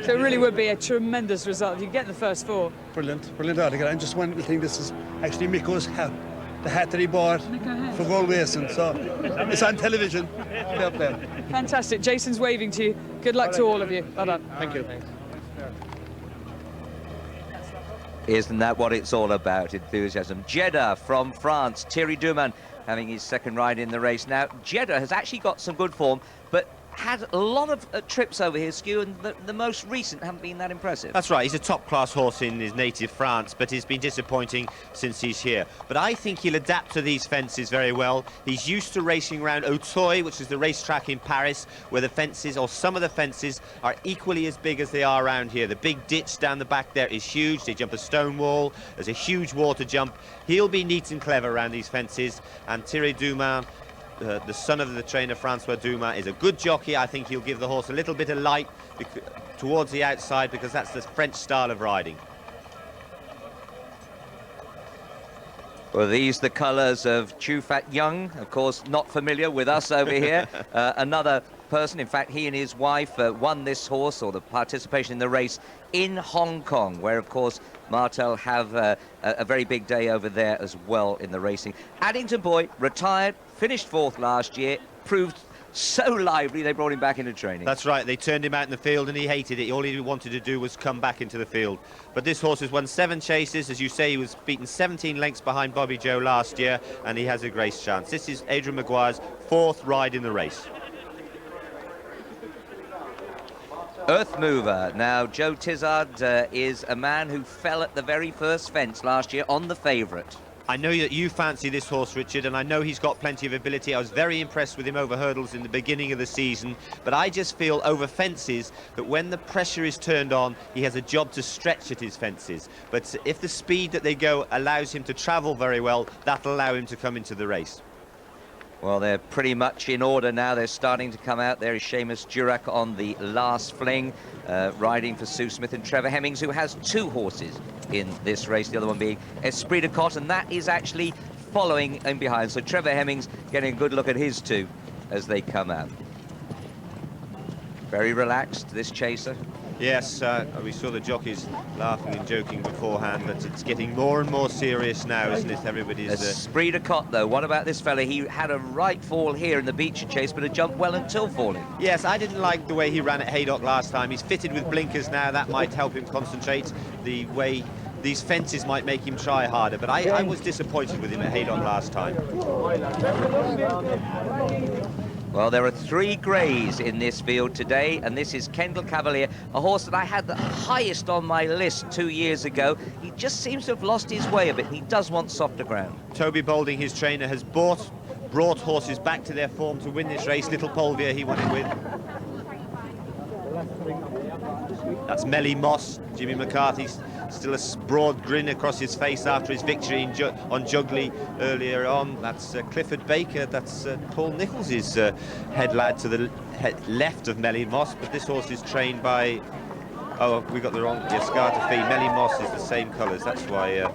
So it really would be a tremendous result if you get the first 4. Brilliant altogether. And just one little thing, this is actually Micko's hat. The hat that he bought for gold racing, so it's on television. Fair play. Fantastic. Jason's waving to you. Good luck to all of you. Well done. Thank you. Isn't that what it's all about? Enthusiasm. Jeddah from France. Thierry Duman having his 2nd ride in the race. Now, Jeddah has actually got some good form, but had a lot of trips over his skew, and the most recent haven't been that impressive. That's right, he's a top-class horse in his native France, but he's been disappointing since he's here. But I think he'll adapt to these fences very well. He's used to racing around Auteuil, which is the racetrack in Paris, where the fences, or some of the fences, are equally as big as they are around here. The big ditch down the back there is huge. They jump a stone wall. There's a huge wall to jump. He'll be neat and clever around these fences, and Thierry Dumas, the son of the trainer Francois Dumas, is a good jockey. I think he'll give the horse a little bit of light towards the outside, because that's the French style of riding. Well, these the colours of Chu Fat Young, of course, not familiar with us over here. Another person, in fact, he and his wife won this horse, or the participation in the race, in Hong Kong, where, of course, Martell have a very big day over there as well in the racing. Addington Boy, retired, finished 4th last year, proved so lively they brought him back into training. That's right, they turned him out in the field and he hated it. All he wanted to do was come back into the field. But this horse has won 7 chases. As you say, he was beaten 17 lengths behind Bobby Joe last year, and he has a great chance. This is Adrian Maguire's 4th ride in the race. Earth Mover. Now, Joe Tizard is a man who fell at the very first fence last year on the favourite. I know that you fancy this horse, Richard, and I know he's got plenty of ability. I was very impressed with him over hurdles in the beginning of the season, but I just feel over fences that when the pressure is turned on, he has a job to stretch at his fences. But if the speed that they go allows him to travel very well, that'll allow him to come into the race. Well, they're pretty much in order now. They're starting to come out. There is Seamus Durack on the Last Fling, riding for Sue Smith, and Trevor Hemmings, who has 2 horses in this race, the other one being Esprit de Cotte, and that is actually following in behind. So Trevor Hemmings getting a good look at his 2 as they come out. Very relaxed, this chaser. Yes, we saw the jockeys laughing and joking beforehand, but it's getting more and more serious now, isn't it? Everybody's... Esprit de Cotte, though, what about this fella? He had a right fall here in the Beecher Chase, but had jumped well until falling. Yes, I didn't like the way he ran at Haydock last time. He's fitted with blinkers now. That might help him concentrate. The way these fences might make him try harder, but I was disappointed with him at Haydock last time. Well, there are 3 greys in this field today, and this is Kendall Cavalier, a horse that I had the highest on my list 2 years ago. He just seems to have lost his way a bit. He does want softer ground. Toby Boulding, his trainer, has brought horses back to their form to win this race. Little Polvia he won it with. That's Melly Moss. Jimmy McCarthy's still a broad grin across his face after his victory on Jugley earlier on. That's Clifford Baker. That's Paul Nicholls' head lad to the left of Melly Moss. But this horse is trained by... Oh, we got the wrong... Escarta Fee. Melly Moss is the same colours. That's why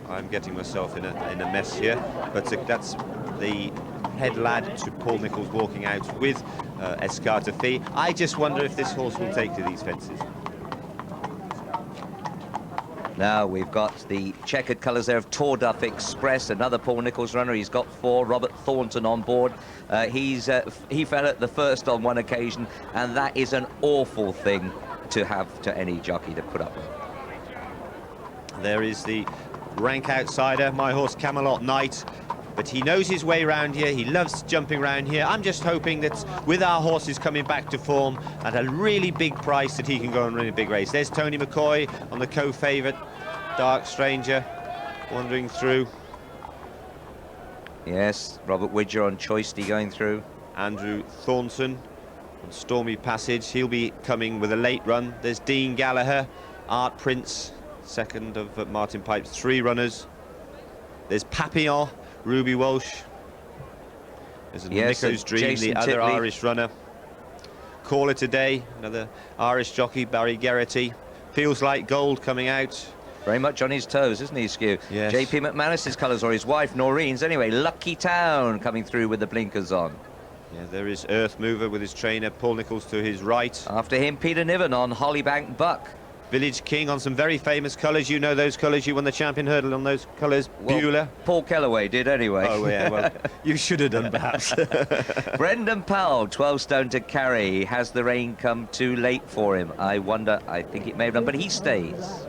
I'm getting myself in a mess here. But that's the head lad to Paul Nicholls walking out with Escarta Fee. I just wonder if this horse will take to these fences. Now we've got the checkered colours there of Torduff Express, another Paul Nicholls runner. He's got 4. Robert Thornton on board. He fell at the first on one occasion, and that is an awful thing to have to any jockey to put up with. There is the rank outsider, my horse Camelot Knight. But he knows his way around here. He loves jumping around here. I'm just hoping that with our horses coming back to form at a really big price that he can go and win a big race. There's Tony McCoy on the co-favourite, Dark Stranger, wandering through. Yes, Robert Widger on Choisty going through. Andrew Thornton on Stormy Passage. He'll be coming with a late run. There's Dean Gallagher, Art Prince, second of Martin Pipe's 3 runners. There's Papillon, Ruby Walsh. There's Micko's Dream, Jason the other Titley. Irish runner. Call It a Day, another Irish jockey, Barry Geraghty. Feels Like Gold coming out. Very much on his toes, isn't he, Skew? Yes. JP McManus's colours, or his wife Noreen's. Anyway, Lucky Town coming through with the blinkers on. Yeah, there is Earth Mover with his trainer, Paul Nicholls to his right. After him, Peter Niven on Hollybank Buck. Village King on some very famous colours. You know those colours. You won the champion hurdle on those colours. Well, Beulah. Paul Kellaway did anyway. Oh, yeah, well, you should have done, perhaps. Brendan Powell, 12 stone to carry. Has the rain come too late for him? I wonder. I think it may have done, but he stays.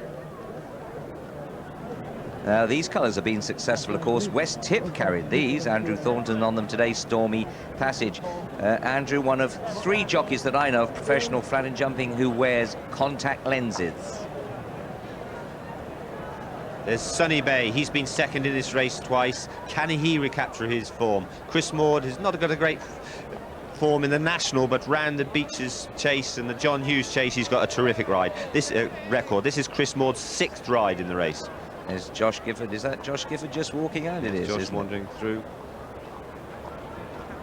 Now, these colours have been successful, of course. West Tip carried these. Andrew Thornton on them today, Stormy Passage. Andrew, one of 3 jockeys that I know of professional flat and jumping who wears contact lenses. There's Sunny Bay. He's been second in this race twice. Can he recapture his form? Chris Maud has not got a great form in the National, but round the Beaches Chase and the John Hughes Chase, he's got a terrific ride. This record. This is Chris Maud's 6th ride in the race. There's Josh Gifford. Is that Josh Gifford just walking out? It is. Josh wandering through.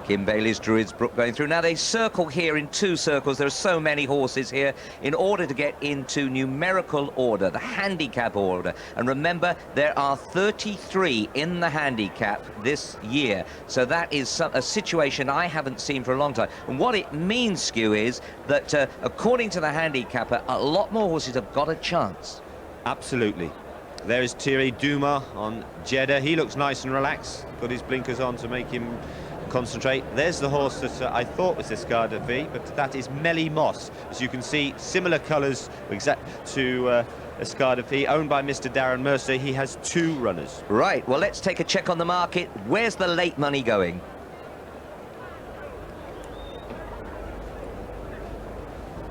Kim Bailey's Druids Brook going through. Now they circle here in 2 circles. There are so many horses here in order to get into numerical order, the handicap order. And remember, there are 33 in the handicap this year. So that is a situation I haven't seen for a long time. And what it means, Skew, is that according to the handicapper, a lot more horses have got a chance. Absolutely. There is Thierry Dumas on Jeddah. He looks nice and relaxed. Got his blinkers on to make him concentrate. There's the horse that I thought was Escarda V, but that is Melly Moss. As you can see, similar colours to Escarda V, owned by Mr. Darren Mercer. He has 2 runners. Right, well, let's take a check on the market. Where's the late money going?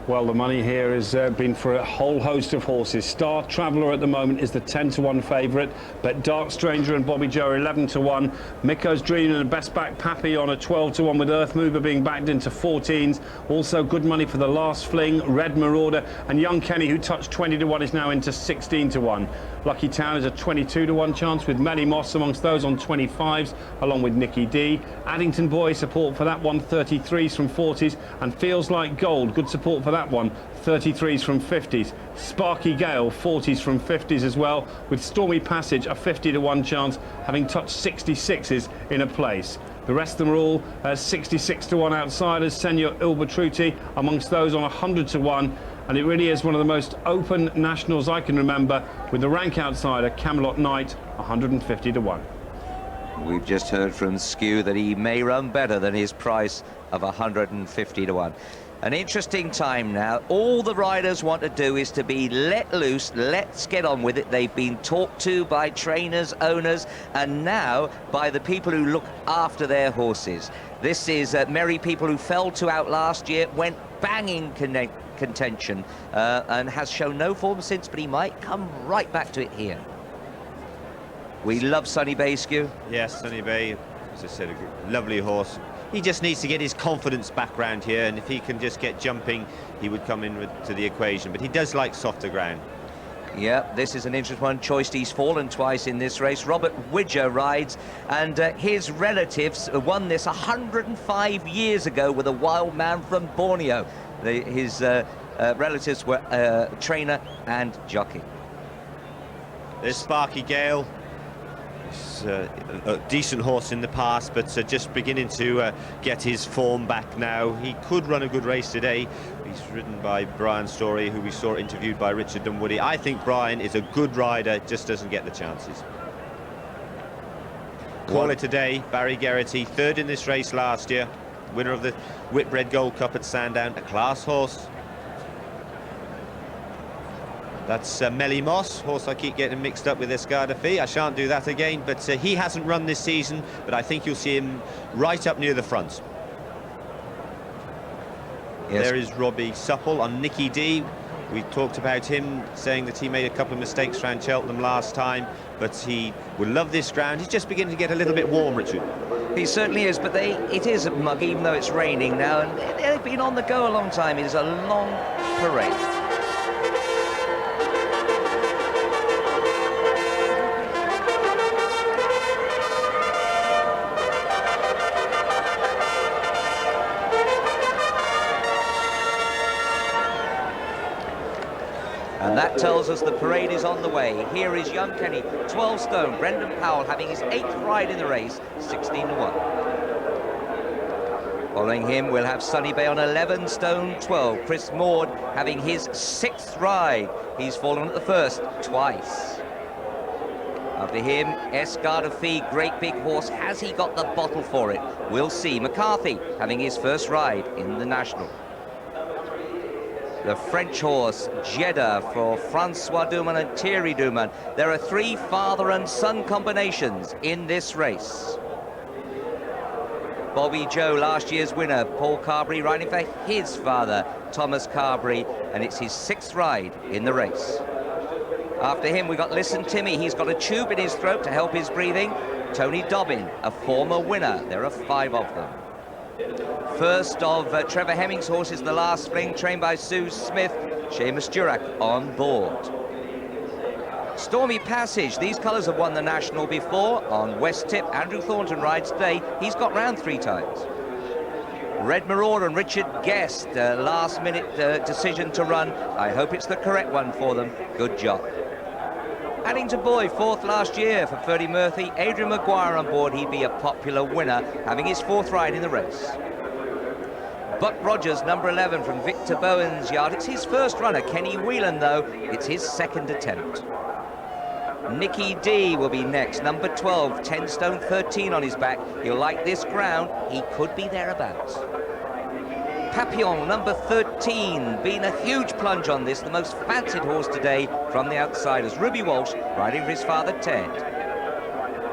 Well, the money here has been for a whole host of horses. Star Traveller at the moment is the 10-to-1 favourite, but Dark Stranger and Bobby Joe are 11-to-1. Micko's Dream and the best back Papillon are 12-to-1, with Earth Mover being backed into 14s. Also good money for the Last Fling, Red Marauder, and Young Kenny, who touched 20-to-1, is now into 16-to-1. Lucky Town is a 22-to-1 chance, with Melly Moss amongst those on 25s, along with Nicky D. Addington Boy, support for that one, 33s from 40s, and Feels Like Gold, good support for that one, 33s from 50s. Sparky Gale, 40s from 50s as well, with Stormy Passage a 50-to-1 chance, having touched 66s in a place. The rest of them are all 66-to-1 outsiders. Senor Ilbatruti amongst those on 100-to-1. And it really is one of the most open nationals I can remember, with the rank outsider Camelot Knight 150-to-1. We've just heard from Skew that he may run better than his price of 150-to-1. An interesting time now. All the riders want to do is to be let loose. Let's get on with it. They've been talked to by trainers, owners, and now by the people who look after their horses. This is merry people who fell to out last year, went banging contention, and has shown no form since, but he might come right back to it here. We love Sunny Bay, Skew. Yes, Sunny Bay, as I said, a lovely horse. He just needs to get his confidence back round here, and if he can just get jumping, he would come in to the equation. But he does like softer ground. Yeah, this is an interesting one. Choiced, he's fallen twice in this race. Robert Widger rides, and his relatives won this 105 years ago with a wild man from Borneo. His relatives were trainer and jockey. There's Sparky Gale. He's a decent horse in the past, but just beginning to get his form back now. He could run a good race today. He's ridden by Brian Story, who we saw interviewed by Richard Dunwoody. I think Brian is a good rider, just doesn't get the chances. Call it today, Barry Geraghty, third in this race last year, winner of the Whitbread Gold Cup at Sandown, a class horse. That's Melly Moss, horse I keep getting mixed up with Escadafi. I shan't do that again, but he hasn't run this season, but I think you'll see him right up near the front. Yes. There is Robbie Supple on Nicky D. We talked about him, saying that he made a couple of mistakes around Cheltenham last time, but he will love this ground. He's just beginning to get a little bit warm, Richard. He certainly is, but it is muggy, even though it's raining now, and they've been on the go a long time. It is a long parade. And that tells us the parade is on the way. Here is young Kenny, 12 stone. Brendan Powell having his 8th ride in the race, 16-1. Following him, we'll have Sunny Bay on 11 stone, 12. Chris Maud having his 6th ride. He's fallen at the first twice. After him, Escadafi, great big horse. Has he got the bottle for it? We'll see. McCarthy having his first ride in the National. The French horse, Jeddah, for Francois Duman and Thierry Duman. There are 3 father and son combinations in this race. Bobby Joe, last year's winner, Paul Carberry, riding for his father, Thomas Carberry, and it's his 6th ride in the race. After him, we got Listen Timmy. He's got a tube in his throat to help his breathing. Tony Dobbin, a former winner. There are 5 of them. First of Trevor Hemming's horses, the Last Fling, trained by Sue Smith. Seamus Durack on board. Stormy Passage, these colours have won the National before. On West Tip, Andrew Thornton rides today. He's got round 3 times. Red Marauder and Richard Guest, last-minute decision to run. I hope it's the correct one for them. Good job. Addington Boy, 4th last year for Ferdy Murphy. Adrian Maguire on board. He'd be a popular winner, having his 4th ride in the race. Buck Rogers, number 11 from Victor Bowen's yard. It's his first runner. Kenny Whelan, though, it's his 2nd attempt. Nicky D will be next, number 12, 10 stone 13 on his back. He'll like this ground. He could be thereabouts. Papillon, number 13, been a huge plunge on this, the most fancied horse today from the outsiders. Ruby Walsh riding for his father, Ted.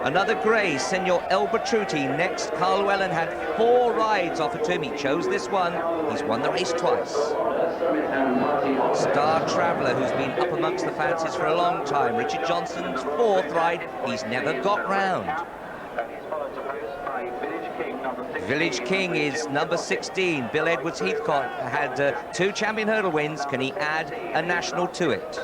Another grey, Senor El Batruti next. Carl Llewellyn had 4 rides offered to him. He chose this one. He's won the race twice. Star Traveller, who's been up amongst the fancies for a long time. Richard Johnson's 4th ride. He's never got round. Village King is number 16. Bill Edwards Heathcote had 2 champion hurdle wins. Can he add a National to it?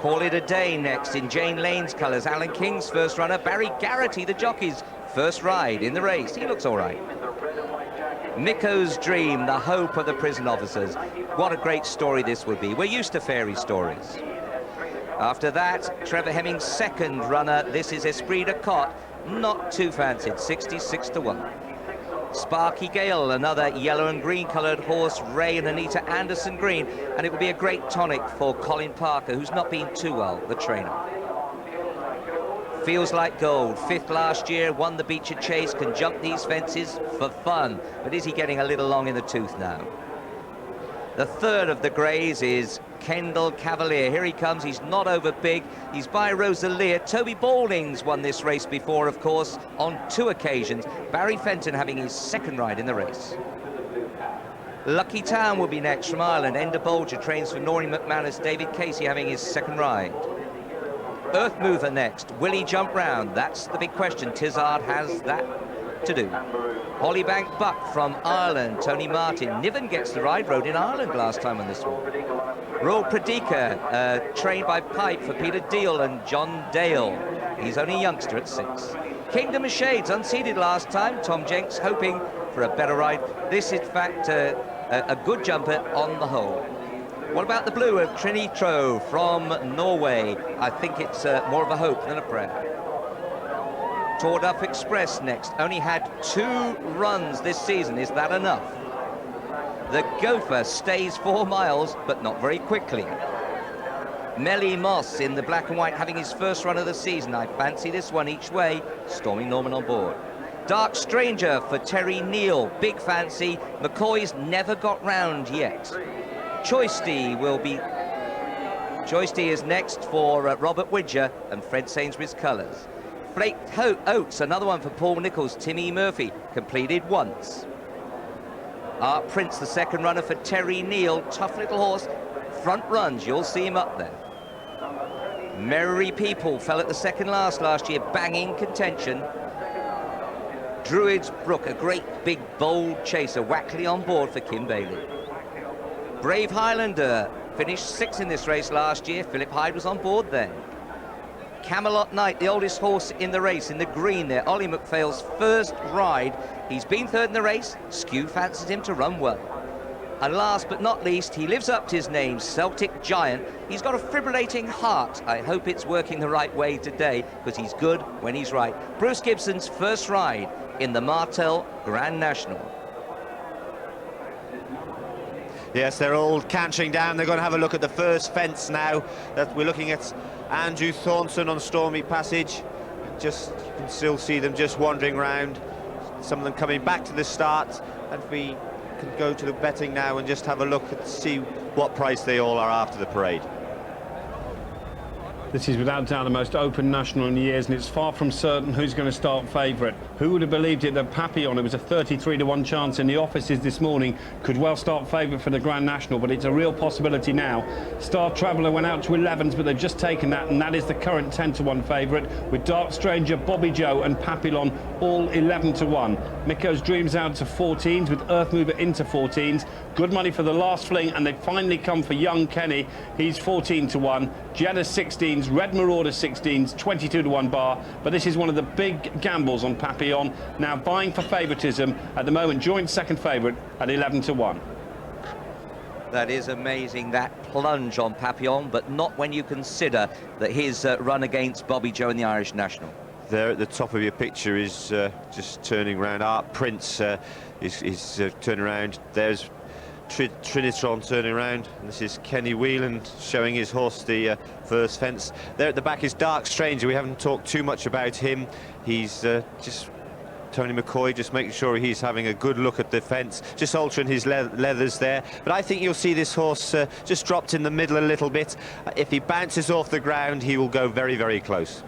Call It a Day next in Jane Lane's colours. Alan King's first runner. Barry Geraghty, the jockey's first ride in the race. He looks all right. Micko's Dream, the hope of the prison officers. What a great story this would be. We're used to fairy stories. After that, Trevor Hemming's 2nd runner. This is Esprit de Cotte. Not too fancied, 66-1. Sparky Gale, another yellow and green coloured horse, Ray and Anita Anderson Green, and it would be a great tonic for Colin Parker, who's not been too well, the trainer. Feels like gold. 5th last year, won the Beecher Chase, can jump these fences for fun. But is he getting a little long in the tooth now? The 3rd of the greys is Kendall Cavalier. Here he comes. He's not over big. He's by Rosalia. Toby Balding's won this race before, of course, on 2 occasions. Barry Fenton having his 2nd ride in the race. Lucky Town will be next from Ireland. Enda Bolger trains for Norrie McManus. David Casey having his 2nd ride. Earth Mover next. Will he jump round? That's the big question. Tizard has that to do. Hollybank Buck from Ireland. Tony Martin. Niven gets the ride. Rode in Ireland last time on this one. Royal Pradika, trained by Pipe for Peter Deal and John Dale. He's only a youngster at 6. Kingdom of Shades, unseeded last time. Tom Jenks hoping for a better ride. This, in fact, a good jumper on the whole. What about the blue of Trinette Ro from Norway? I think it's more of a hope than a prayer. Torduff Express next. Only had 2 runs this season. Is that enough? The Gopher stays 4 miles, but not very quickly. Melly Moss in the black and white having his 1st run of the season. I fancy this one each way. Stormy Norman on board. Dark Stranger for Terry Neal. Big fancy. McCoy's never got round yet. Choisty will be... Choisty is next for Robert Widger and Fred Sainsbury's colours. Flaked Oats, another one for Paul Nicholls. Timmy Murphy, completed once. Art Prince, the 2nd runner for Terry Neal. Tough little horse. Front runs, you'll see him up there. Merry People fell at the 2nd last year, banging contention. Druids Brook, a great big bold chaser. Wackley on board for Kim Bailey. Brave Highlander finished 6th in this race last year. Philip Hyde was on board then. Camelot Knight, the oldest horse in the race, in the green there. Ollie McPhail's 1st ride. He's been 3rd in the race. Skew fancies him to run well. And last but not least, he lives up to his name, Celtic Giant. He's got a fibrillating heart. I hope it's working the right way today, because he's good when he's right. Bruce Gibson's 1st ride in the Martell Grand National. Yes, they're all cantering down. They're going to have a look at the first fence now. That we're looking at Andrew Thornton on Stormy Passage. Just, you can still see them just wandering around. Some of them coming back to the start. And we can go to the betting now and just have a look and see what price they all are after the parade. This is without doubt the most open national in years, and it's far from certain who's going to start favourite. Who would have believed it that Papillon, it was a 33-to-1 chance in the offices this morning, could well start favourite for the Grand National, but it's a real possibility now. Star Traveller went out to 11s, but they've just taken that, and that is the current 10-to-1 favourite, with Dark Stranger, Bobby Joe and Papillon all 11-to-1. Micko's Dreams out to 14s, with Earth Mover into 14s. Good money for the Last Fling, and they've finally come for young Kenny. He's 14-to-1. Jeddah 16s, Red Marauder 16s, 22-to-1 bar. But this is one of the big gambles on Papillon. Now vying for favouritism at the moment, joint 2nd favourite at 11-to-1. That is amazing, that plunge on Papillon, but not when you consider that his run against Bobby Joe in the Irish National. There at the top of your picture is just turning around. Art Prince is turning around. There's Trinette Ro turning around, and this is Kenny Whelan showing his horse the first fence. There at the back is Dark Stranger. We haven't talked too much about him. He's just Tony McCoy just making sure he's having a good look at the fence, just altering his leathers there. But I think you'll see this horse just dropped in the middle a little bit. If he bounces off the ground, he will go very, very close.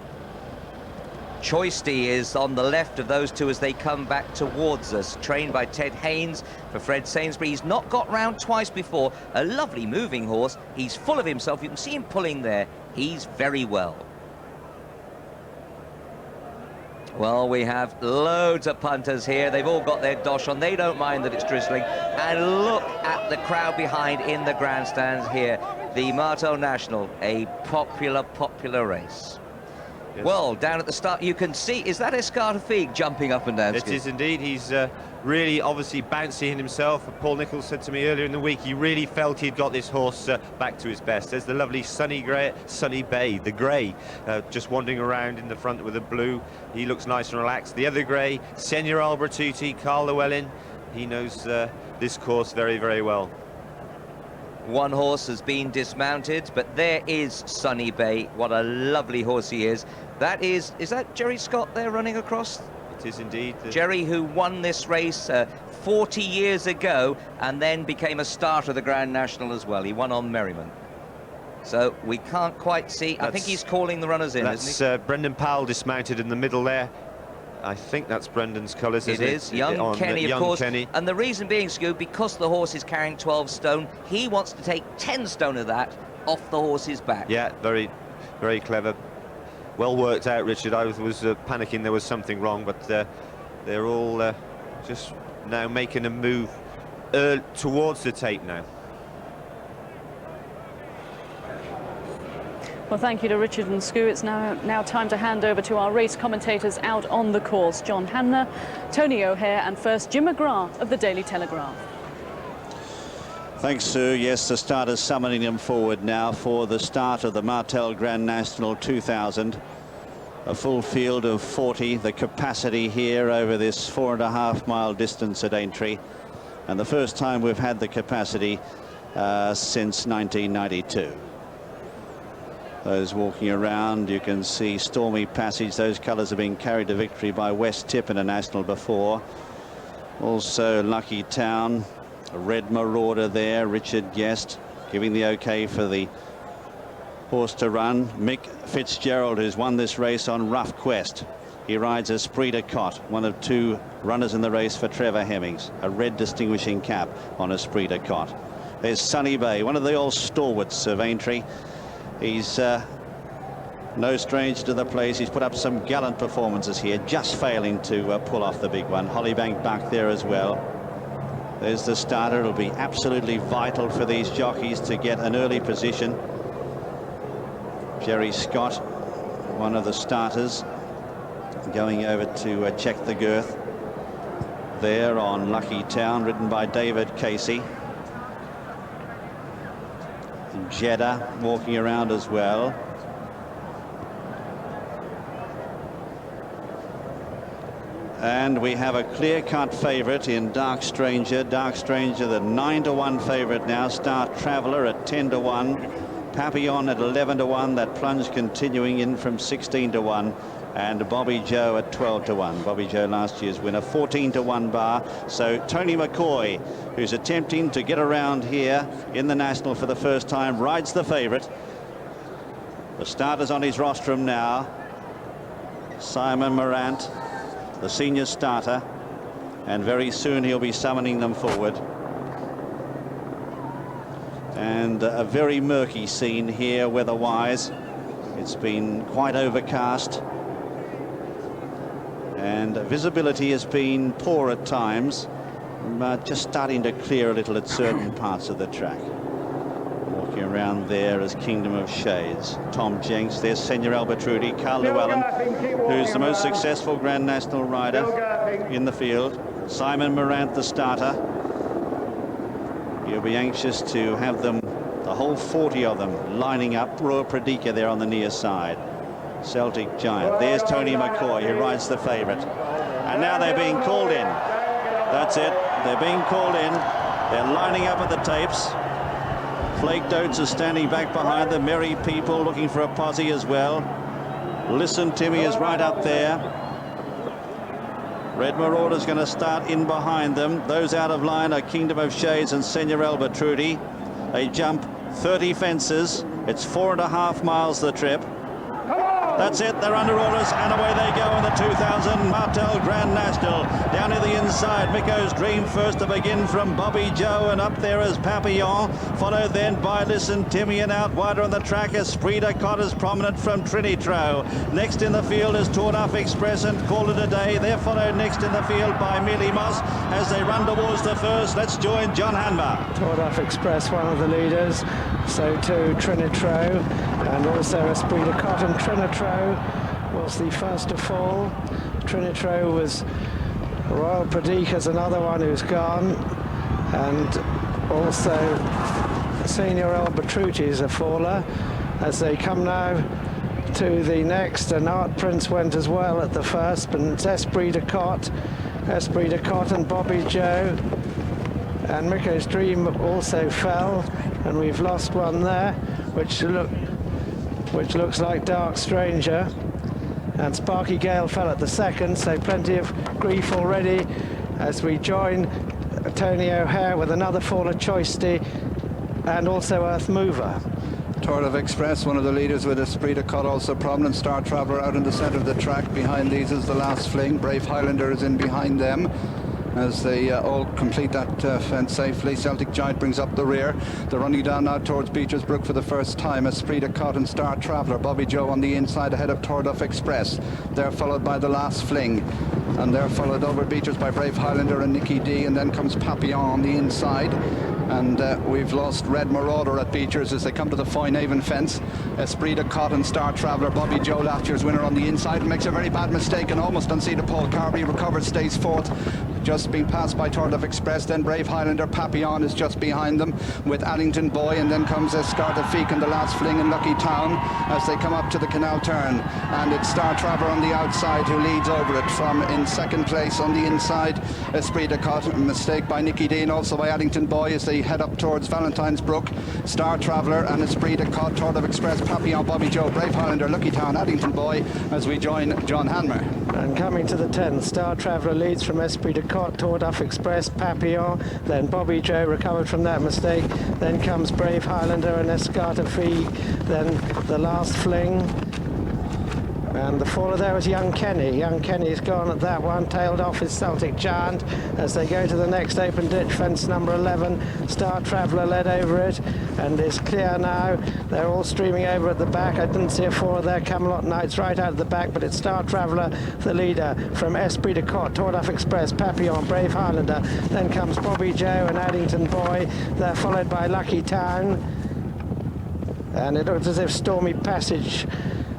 Choisty is on the left of those two as they come back towards us, trained by Ted Haynes for Fred Sainsbury. He's not got round twice before. A lovely moving horse. He's full of himself. You can see him pulling there. He's very well. Well, we have loads of punters here. They've all got their dosh on. They don't mind that it's drizzling. And look at the crowd behind in the grandstands here. The Martell National, a popular race. Yes. Well, down at the start, you can see, is that Escarta Figue jumping up and down? It is indeed. He's really obviously bouncy in himself. Paul Nicholls said to me earlier in the week he really felt he'd got this horse back to his best. There's the lovely Sunny Bay, the grey, just wandering around in the front with the blue. He looks nice and relaxed. The other grey, Senior Albertucci, Carl Llewellyn. He knows this course very, very well. One horse has been dismounted, but there is Sunny Bay. What a lovely horse he is. Is that Jerry Scott there running across? It is indeed. Jerry, who won this race 40 years ago and then became a starter of the Grand National as well. He won on Merriman. So we can't quite see. I think he's calling the runners in, isn't he? Brendan Powell dismounted in the middle there. I think that's Brendan's colours, isn't it? It is. Young Kenny, of course. Kenny. And the reason being, Scoob, because the horse is carrying 12 stone, he wants to take 10 stone of that off the horse's back. Yeah, very, very clever. Well worked out, Richard. I was panicking there was something wrong, but they're all just now making a move towards the tape now. Well, thank you to Richard and Scoo. It's now time to hand over to our race commentators out on the course. John Hanna, Tony O'Hare, and first Jim McGrath of the Daily Telegraph. Thanks, Sue. Yes, the starters summoning them forward now for the start of the Martell Grand National 2000. A full field of 40, the capacity here over this 4.5-mile distance at Aintree. And the first time we've had the capacity since 1992. Those walking around, you can see Stormy Passage. Those colours have been carried to victory by West Tip in a national before. Also Lucky Town, a Red Marauder there, Richard Guest giving the OK for the horse to run. Mick Fitzgerald, who's won this race on Rough Quest. He rides Esprit de Cotte, one of two runners in the race for Trevor Hemmings, a red distinguishing cap on Esprit de Cotte. There's Sunny Bay, one of the old stalwarts of Aintree. He's no stranger to the place. He's put up some gallant performances here, just failing to pull off the big one. Hollybank Buck there as well. There's the starter. It'll be absolutely vital for these jockeys to get an early position. Jerry Scott, one of the starters, going over to check the girth there on Lucky Town, ridden by David Casey. Jeddah walking around as well. And we have a clear-cut favourite in Dark Stranger. Dark Stranger, the 9-to-1 favourite now. Star Traveller at 10-to-1. Papillon at 11-to-1. That plunge continuing in from 16-to-1. And Bobby Joe at 12-to-1. Bobby Joe, last year's winner, 14-to-1 bar. So Tony McCoy, who's attempting to get around here in the National for the first time, rides the favourite. The starters on his rostrum now. Simon Morant, the senior starter, and very soon he'll be summoning them forward. And a very murky scene here weather-wise. It's been quite overcast. And visibility has been poor at times, just starting to clear a little at certain parts of the track. Walking around there is Kingdom of Shades. Tom Jenks, there's Senor Albertrudi, Carl Llewellyn, who's the most successful Grand National rider in the field. Simon Morant, the starter. You'll be anxious to have them, the whole 40 of them, lining up. Roa Pradika there on the near side. Celtic Giant. There's Tony McCoy, who rides the favourite. And now they're being called in. That's it. They're being called in. They're lining up at the tapes. Flake Dotes are standing back behind the merry people looking for a posse as well. Listen Timmy is right up there. Red Marauder's going to start in behind them. Those out of line are Kingdom of Shades and Senor Albertrudi. They jump 30 fences. It's 4.5 miles the trip. That's it, they're under orders, and away they go in the 2000 Martell Grand National. Down to the inside, Micko's Dream first to begin from Bobby Joe, and up there is Papillon, followed then by Listen Timmy, and out wider on the track Esprit de Cotte is prominent from Trinette Ro. Next in the field is Tourduff Express and Call It a Day. They're followed next in the field by Mealy Moss as they run towards the first. Let's join John Hanma. Tourduff Express, one of the leaders, so too Trinette Ro, and also Esprit de Cotte, and Trinette Ro was the first to fall. Trinette Ro was Royal Pradika's another one who's gone, and also Senor Albertrudi is a faller. As they come now to the next, and Art Prince went as well at the first, but it's Esprit de Cotte and Bobby Joe. And Micko's Dream also fell, and we've lost one there, which looks like Dark Stranger. And Sparky Gale fell at the second, so plenty of grief already as we join Tony O'Hare with another faller, Choisty, and also Earth Mover. Tour of Express, one of the leaders with Esprit de Cut, also prominent. Star Traveller out in the centre of the track. Behind these is the Last Fling. Brave Highlander is in behind them as they all complete that fence safely. Celtic Giant brings up the rear. They're running down now towards Beecher's Brook for the first time. Esprit de Cut and Star Traveller. Bobby Joe on the inside ahead of Tour of Express. They're followed by the Last Fling. And they're followed over Beecher's by Brave Highlander and Nicky D. And then comes Papillon on the inside. And we've lost Red Marauder at Beecher's as they come to the Foynaven fence. Esprit de Cut and Star Traveller. Bobby Joe, last year's winner, on the inside, and makes a very bad mistake and almost unseated Paul Carberry. Recovers, stays fourth. Just being passed by Tour of Express. Then Brave Highlander. Papillon is just behind them with Addington Boy. And then comes Escartafique and the Last Fling in Lucky Town as they come up to the canal turn. And it's Star Traveller on the outside who leads over it from in second place on the inside. Esprit de Cut. A mistake by Nicky D and also by Addington Boy as they head up towards Valentine's Brook. Star Traveller and Esprit de Cut, Tour of Express, Papillon, Bobby Joe, Brave Highlander, Lucky Town, Addington Boy as we join John Hanmer. And coming to the 10th, Star Traveller leads from Esprit de Cut, Tour of Express, Papillon, then Bobby Joe recovered from that mistake, then comes Brave Highlander and Escartafique, then the Last Fling. And the faller there was Young Kenny. Young Kenny's gone at that one, tailed off his Celtic Giant as they go to the next open ditch, fence number 11. Star Traveller led over it and is clear now. They're all streaming over at the back. I didn't see a faller there. Camelot Knights right out at the back, but it's Star Traveller, the leader, from Esprit de Cut, Tour of Express, Papillon, Brave Highlander. Then comes Bobby Joe and Addington Boy. They're followed by Lucky Town. And it looks as if Stormy Passage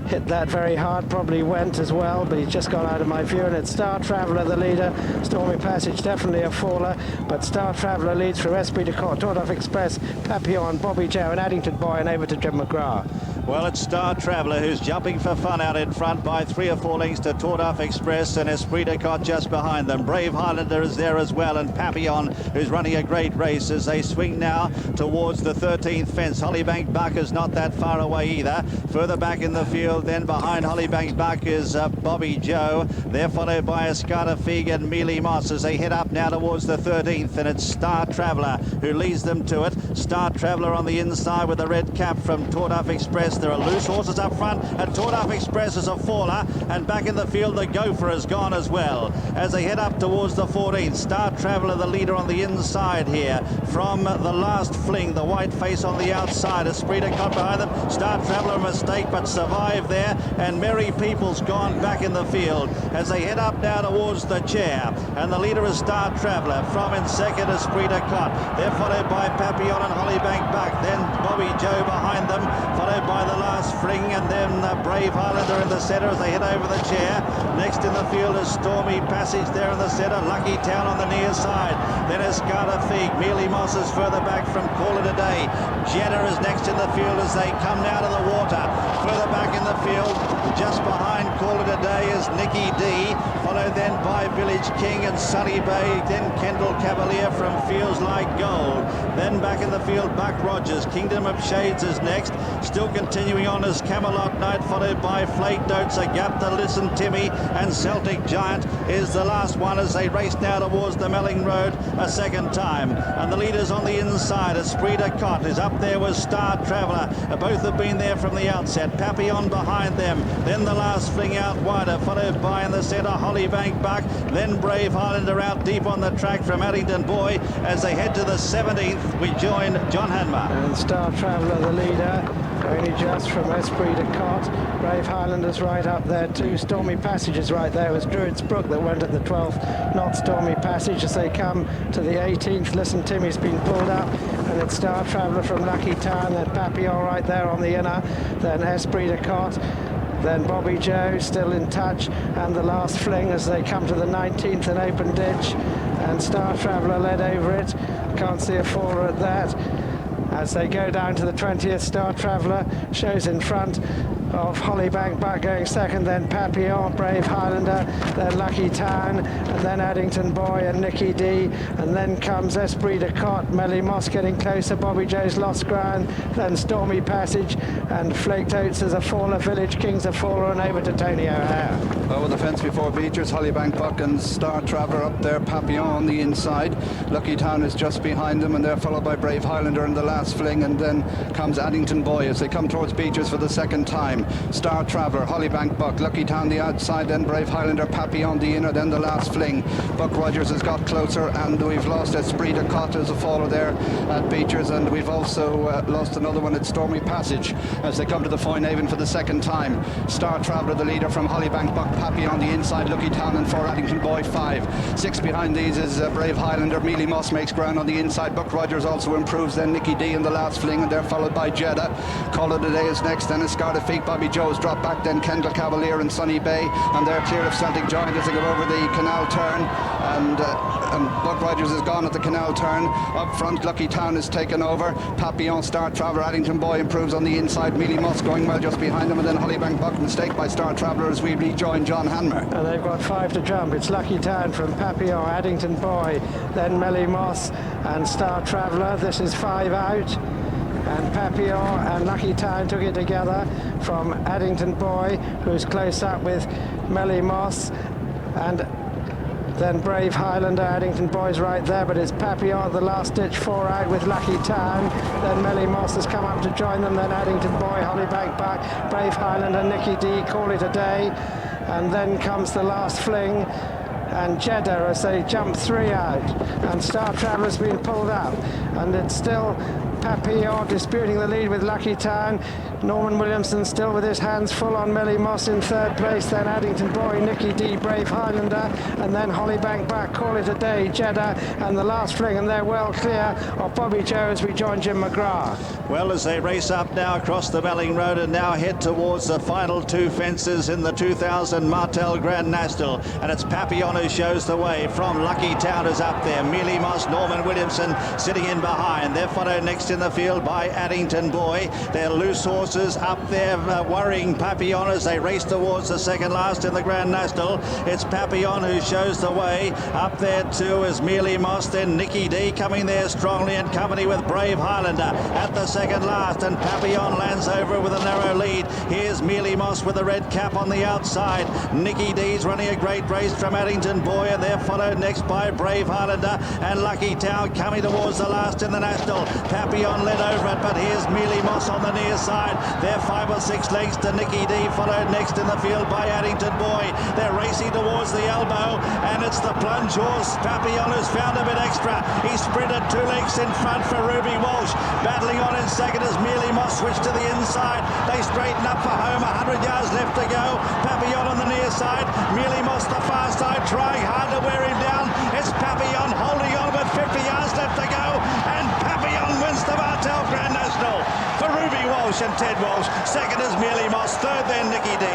hit that very hard, probably went as well, but he's just gone out of my view, and it's Star Traveller, the leader. Stormy Passage definitely a faller, but Star Traveller leads from Esprit de Cut, Tour of Express, Papillon, Bobby Joe and Addington Boy, and over to Jim McGrath. Well, it's Star Traveller who's jumping for fun out in front by 3 or 4 lengths to Tour of Express, and Esprit de Cut just behind them. Brave Highlander is there as well, and Papillon, who's running a great race as they swing now towards the 13th fence. Hollybank Buck is not that far away either. Further back in the field, then behind Hollybank Buck is Bobby Joe. They're followed by Escartafique and Mealy Moss as they head up now towards the 13th, and it's Star Traveller who leads them to it. Star Traveller on the inside with the red cap from Tour of Express. There are loose horses up front, and Tour of Express is a faller, and back in the field the Gopher has gone as well as they head up towards the 14th. Star Traveller the leader on the inside here from the Last Fling, the white face on the outside. Esprit de Cut behind them. Star Traveller a mistake but survived there, and Merry People's gone back in the field as they head up now towards the chair, and the leader is Star Traveller. From in second Esprit de Cut. They're followed by Papillon and Hollybank Buck, then Bobby Joe behind them, followed by the Last Fling, and then Brave Highlander in the centre as they head over the chair. Next in the field is Stormy Passage there in the centre. Lucky Town on the near side. Then Escartafique. Mealy Moss is further back from Call It a Day. Jenner is next in the field as they come now to the water. Further back in the field, just behind Call It a Day is Nicky D, followed then by Village King and Sunny Bay, then Kendall Cavalier from Feels Like Gold. Then back in the field, Buck Rogers. Kingdom of Shades is next. Still continuing on as Camelot Knight, followed by Flate Notes, A Gap to Listen Timmy, and Celtic Giant is the last one as they race now towards the Melling Road a second time. And the leaders on the inside, Esprit de Cut is up there with Star Traveller. Both have been there from the outset. Papillon behind them, then the Last Fling out wider, followed by in the centre Hollybank Buck, then Brave Highlander out deep on the track from Addington Boy. As they head to the 17th, we join John Hanmer. And Star Traveller the leader, only just from Esprit de Cut. Brave Highlanders right up there too. Stormy Passage is right there. It was Druids Brook that went at the 12th, not Stormy Passage. As they come to the 18th, Listen Timmy's been pulled up, and it's Star Traveller from Lucky Town, then Papillon right there on the inner, then Esprit de Cut, then Bobby Joe still in touch, and the Last Fling as they come to the 19th and open ditch, and Star Traveller led over it. Can't see a faller at that. As they go down to the 20th, Star Traveller shows in front of Hollybank Buck going second, then Papillon, Brave Highlander, then Lucky Town, and then Addington Boy and Nicky D, and then comes Esprit de Cotte, Melly Moss getting closer, Bobby Joe's lost ground, then Stormy Passage, and Flaked Oats as a faller, Village Kings a faller, and over to Tony O'Hare. Over the fence before Beechers, Hollybank Buck and Star Traveller up there, Papillon on the inside. Lucky Town is just behind them, and they're followed by Brave Highlander in the Last Fling, and then comes Addington Boy as they come towards Beechers for the second time. Star Traveller, Hollybank Buck, Lucky Town the outside, then Brave Highlander, Papillon the inner, then the Last Fling. Buck Rogers has got closer, and we've lost Esprit de Cotte as a faller there at Beechers, and we've also lost another one at Stormy Passage as they come to the Foynehaven for the second time. Star Traveller the leader from Hollybank Buck, Papillon on the inside, Lucky Town and 4 Addington Boy 5. 6 behind these is Brave Highlander. Mealy Moss makes ground on the inside. Buck Rogers also improves, then Nicky D in the Last Fling, and they're followed by Jeddah. Call It a Day is next, then Escarda Feet, Bobby Joe's drop back, then Kendall Cavalier and Sunny Bay, and they're clear of Celtic Giant as they go over the canal turn, and Buck Rogers is gone at the canal turn. Up front, Lucky Town is taken over. Papillon, Star Traveller, Addington Boy improves on the inside. Mealy Moss going well just behind them, and then Hollybank Buck, mistake by Star Traveller as we rejoin John Hanmer. And they've got 5 to jump. It's Lucky Town from Papillon, Addington Boy, then Melly Moss and Star Traveller. This is 5 out. And Papillon and Lucky Town took it together from Addington Boy, who's close up with Melly Moss, and then Brave Highlander. Addington Boy's right there, but it's Papillon at the last ditch, 4 out with Lucky Town. Then Melly Moss has come up to join them, then Addington Boy, Hollybank Buck, Brave Highlander, Nicky D, Call It a Day. And then comes the Last Fling and Jeddah as they jump 3 out. And Star Traveller's been pulled up, and it's still Papillon disputing the lead with Lucky Town. Norman Williamson still with his hands full on Melly Moss in 3rd place, then Addington Boy, Nicky D, Brave Highlander, and then Hollybank Buck, Call It a Day, Jeddah, and the Last Fling, and they're well clear of Bobby Joe as we join Jim McGrath. Well, as they race up now across the Belling Road and now head towards the final 2 fences in the 2000 Martell Grand National, and it's Papillon who shows the way from Lucky Town is up there. Mealy Moss, Norman Williamson sitting in behind. They're followed next in the field by Addington Boy. They're loose horses up there worrying Papillon as they race towards the second last in the Grand National. It's Papillon who shows the way. Up there too is Mealy Moss, then Nicky D coming there strongly in company with Brave Highlander at the second last, and Papillon lands over with a narrow lead. Here's Mealy Moss with the red cap on the outside. Nicky D's running a great race from Addington Boy, and they're followed next by Brave Highlander and Lucky Town coming towards the last in the National. Papillon led over it, but here's Mealy Moss on the near side. They're 5 or 6 lengths to Nicky D, followed next in the field by Addington Boy. They're racing towards the elbow, and it's the plunge horse Papillon who's found a bit extra. He sprinted 2 lengths in front for Ruby Walsh. Battling on in second as Mealy Moss switched to the inside. They straighten up for home, 100 yards left to go. Papillon on the near side, Mealy Moss the far side, trying hard to wear him down. It's Papillon holding on with 50 yards left to go, and Papillon wins the Martell Grand National for Ruby Walsh and Ted Walsh. Second is Mealy Moss, third then Nicky D,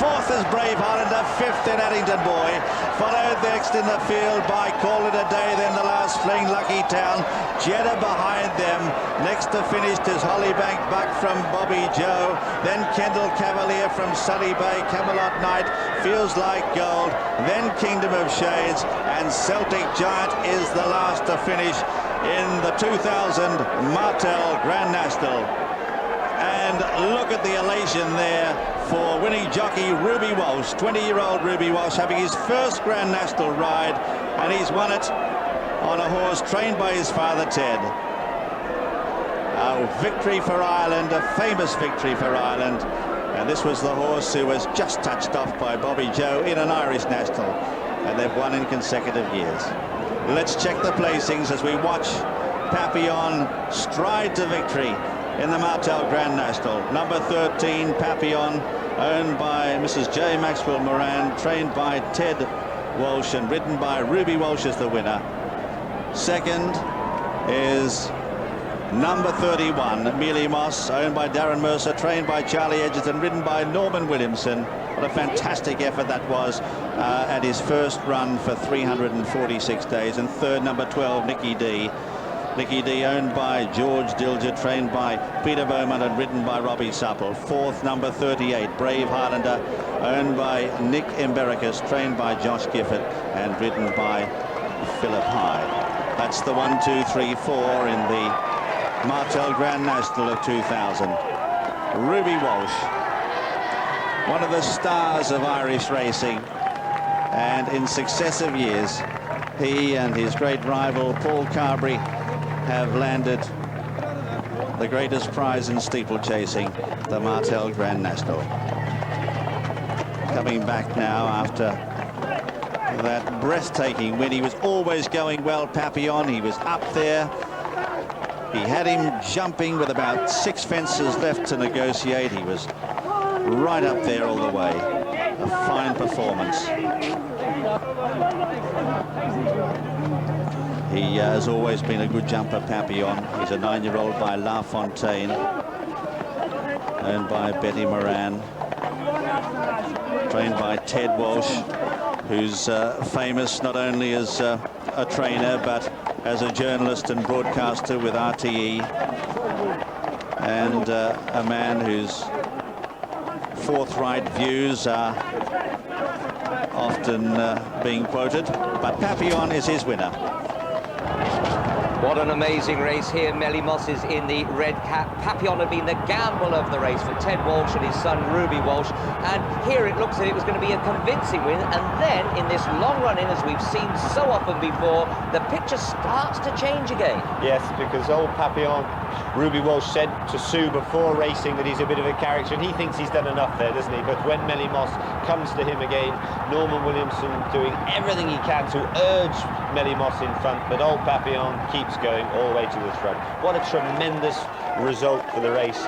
fourth is Brave Highlander, fifth then Addington Boy, followed next in the field by Call It a Day, then the Last Fling, Lucky Town, Jeddah behind them. Next to finish is Hollybank Buck from Bobby Joe, then Kendall Cavalier from Sunny Bay, Camelot Knight, Feels Like Gold, then Kingdom of Shades, and Celtic Giant is the last to finish in the 2000 Martell Grand National. And look at the elation there for winning jockey Ruby Walsh, 20-year-old Ruby Walsh, having his first Grand National ride, and he's won it on a horse trained by his father Ted. A victory for Ireland, a famous victory for Ireland, and this was the horse who was just touched off by Bobby Joe in an Irish National, and they've won in consecutive years. Let's check the placings as we watch Papillon stride to victory in the Martell Grand National. Number 13, Papillon, owned by Mrs. J. Maxwell Moran, trained by Ted Walsh and ridden by Ruby Walsh as the winner. Second is number 31, Mealy Moss, owned by Darren Mercer, trained by Charlie Edgerton, ridden by Norman Williamson. What a fantastic effort that was at his first run for 346 days. And third, number 12, Nicky D. Nicky D, owned by George Dilger, trained by Peter Bowman and ridden by Robbie Supple. Fourth, number 38, Brave Highlander, owned by Nick Embericus, trained by Josh Gifford and ridden by Philip Hyde. That's the 1, 2, 3, 4 in the Martell Grand National of 2000. Ruby Walsh, one of the stars of Irish racing, and in successive years he and his great rival Paul Carberry have landed the greatest prize in steeplechasing, the Martell Grand National. Coming back now after that breathtaking win. He was always going well, Papillon. He was up there. He had him jumping with about 6 fences left to negotiate. He was right up there all the way. A fine performance. He has always been a good jumper, Papillon. He's a 9-year-old by La Fontaine, owned by Betty Moran, trained by Ted Walsh, who's famous not only as a trainer but as a journalist and broadcaster with RTE, and a man whose forthright views are often being quoted, but Papillon is his winner. What an amazing race here. Melly Moss is in the red cap. Papillon had been the gamble of the race for Ted Walsh and his son Ruby Walsh, and here it looks that it was going to be a convincing win, and then in this long run in, as we've seen so often before, the picture starts to change again. Yes, because old Papillon, Ruby Walsh said to Sue before racing that he's a bit of a character, and he thinks he's done enough there, doesn't he? But when Melly Moss comes to him again, Norman Williamson doing everything he can to urge Melly Moss in front, but old Papillon keeps going all the way to the front. What a tremendous result for the race.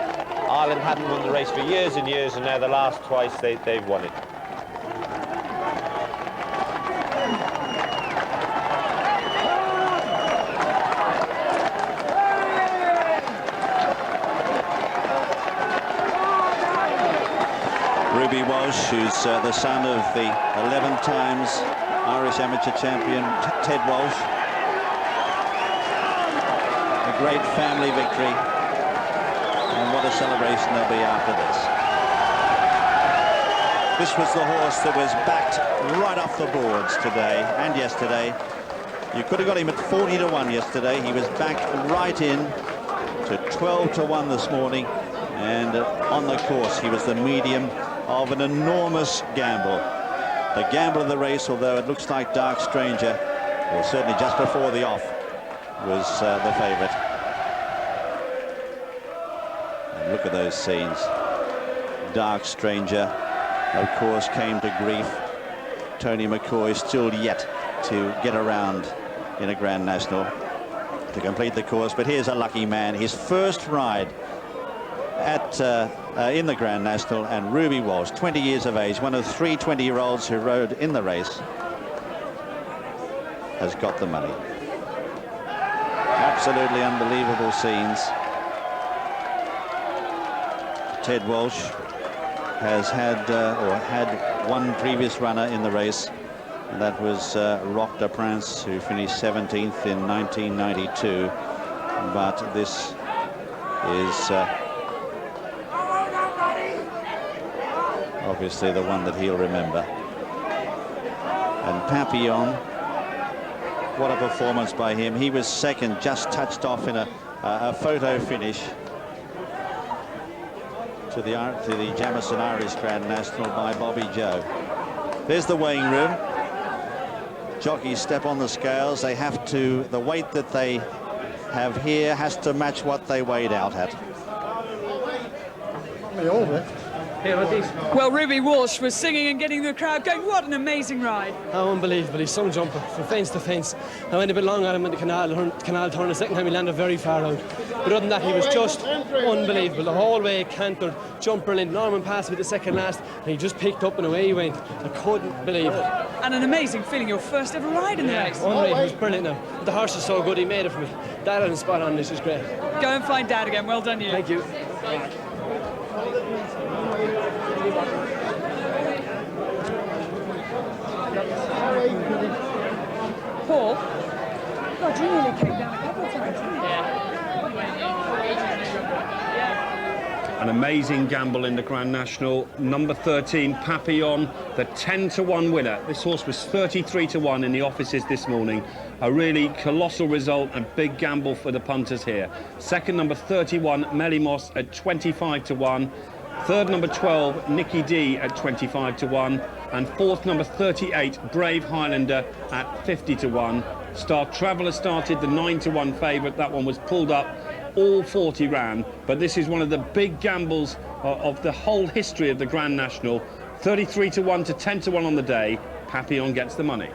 Ireland hadn't won the race for years and years, and now the last twice they've won it. Ruby Walsh, who's the son of the 11 times Irish amateur champion Ted Walsh. A great family victory, and what a celebration there'll be after this. This was the horse that was backed right off the boards today and yesterday. You could have got him at 40 to 1 yesterday. He was backed right in to 12 to 1 this morning, and on the course he was the medium of an enormous gamble. The gamble of the race, although it looks like Dark Stranger, or certainly just before the off, was the favourite. And look at those scenes. Dark Stranger, of course, came to grief. Tony McCoy still yet to get around in a Grand National to complete the course, but here's a lucky man. His first ride at in the Grand National, and Ruby Walsh, 20 years of age, one of 3 20-year-olds who rode in the race, has got the money. Absolutely unbelievable scenes. Ted Walsh has had one previous runner in the race, and that was Roch de Prince, who finished 17th in 1992, but this is obviously the one that he'll remember. And Papillon, what a performance by him. He was second, just touched off in a photo finish to the Jamison Irish Grand National by Bobby Joe. There's the weighing room. Jockeys step on the scales. They have to, the weight that they have here has to match what they weighed out at. Well, Ruby Walsh was singing and getting the crowd going. What an amazing ride. Oh, unbelievable. He's some jumper from fence to fence. I went a bit long on him in the canal turn. The second time he landed very far out. But other than that, he was just unbelievable. The whole way cantered, jumped brilliant. Norman passed me the second last, and he just picked up and away he went. I couldn't believe it. And an amazing feeling, your first ever ride in the race. Unreal. He was brilliant now. But the horse is so good, he made it for me. Dad had him spot on, this is great. Go and find Dad again. Well done, you. Thank you. Paul, God, you nearly came down a couple of times. An amazing gamble in the Grand National. Number 13, Papillon, the 10-to-1 winner. This horse was 33-to-1 in the offices this morning. A really colossal result and big gamble for the punters here. Second, number 31, Melimos at 25-to-1. Third, number 12, Nicky D at 25-to-1. And fourth, number 38, Brave Highlander at 50-to-1. Star Traveller started the 9-to-1 favourite. That one was pulled up. All 40 ran, but this is one of the big gambles of the whole history of the Grand National. 33-to-1 to 10-to-1 on the day. Papillon gets the money.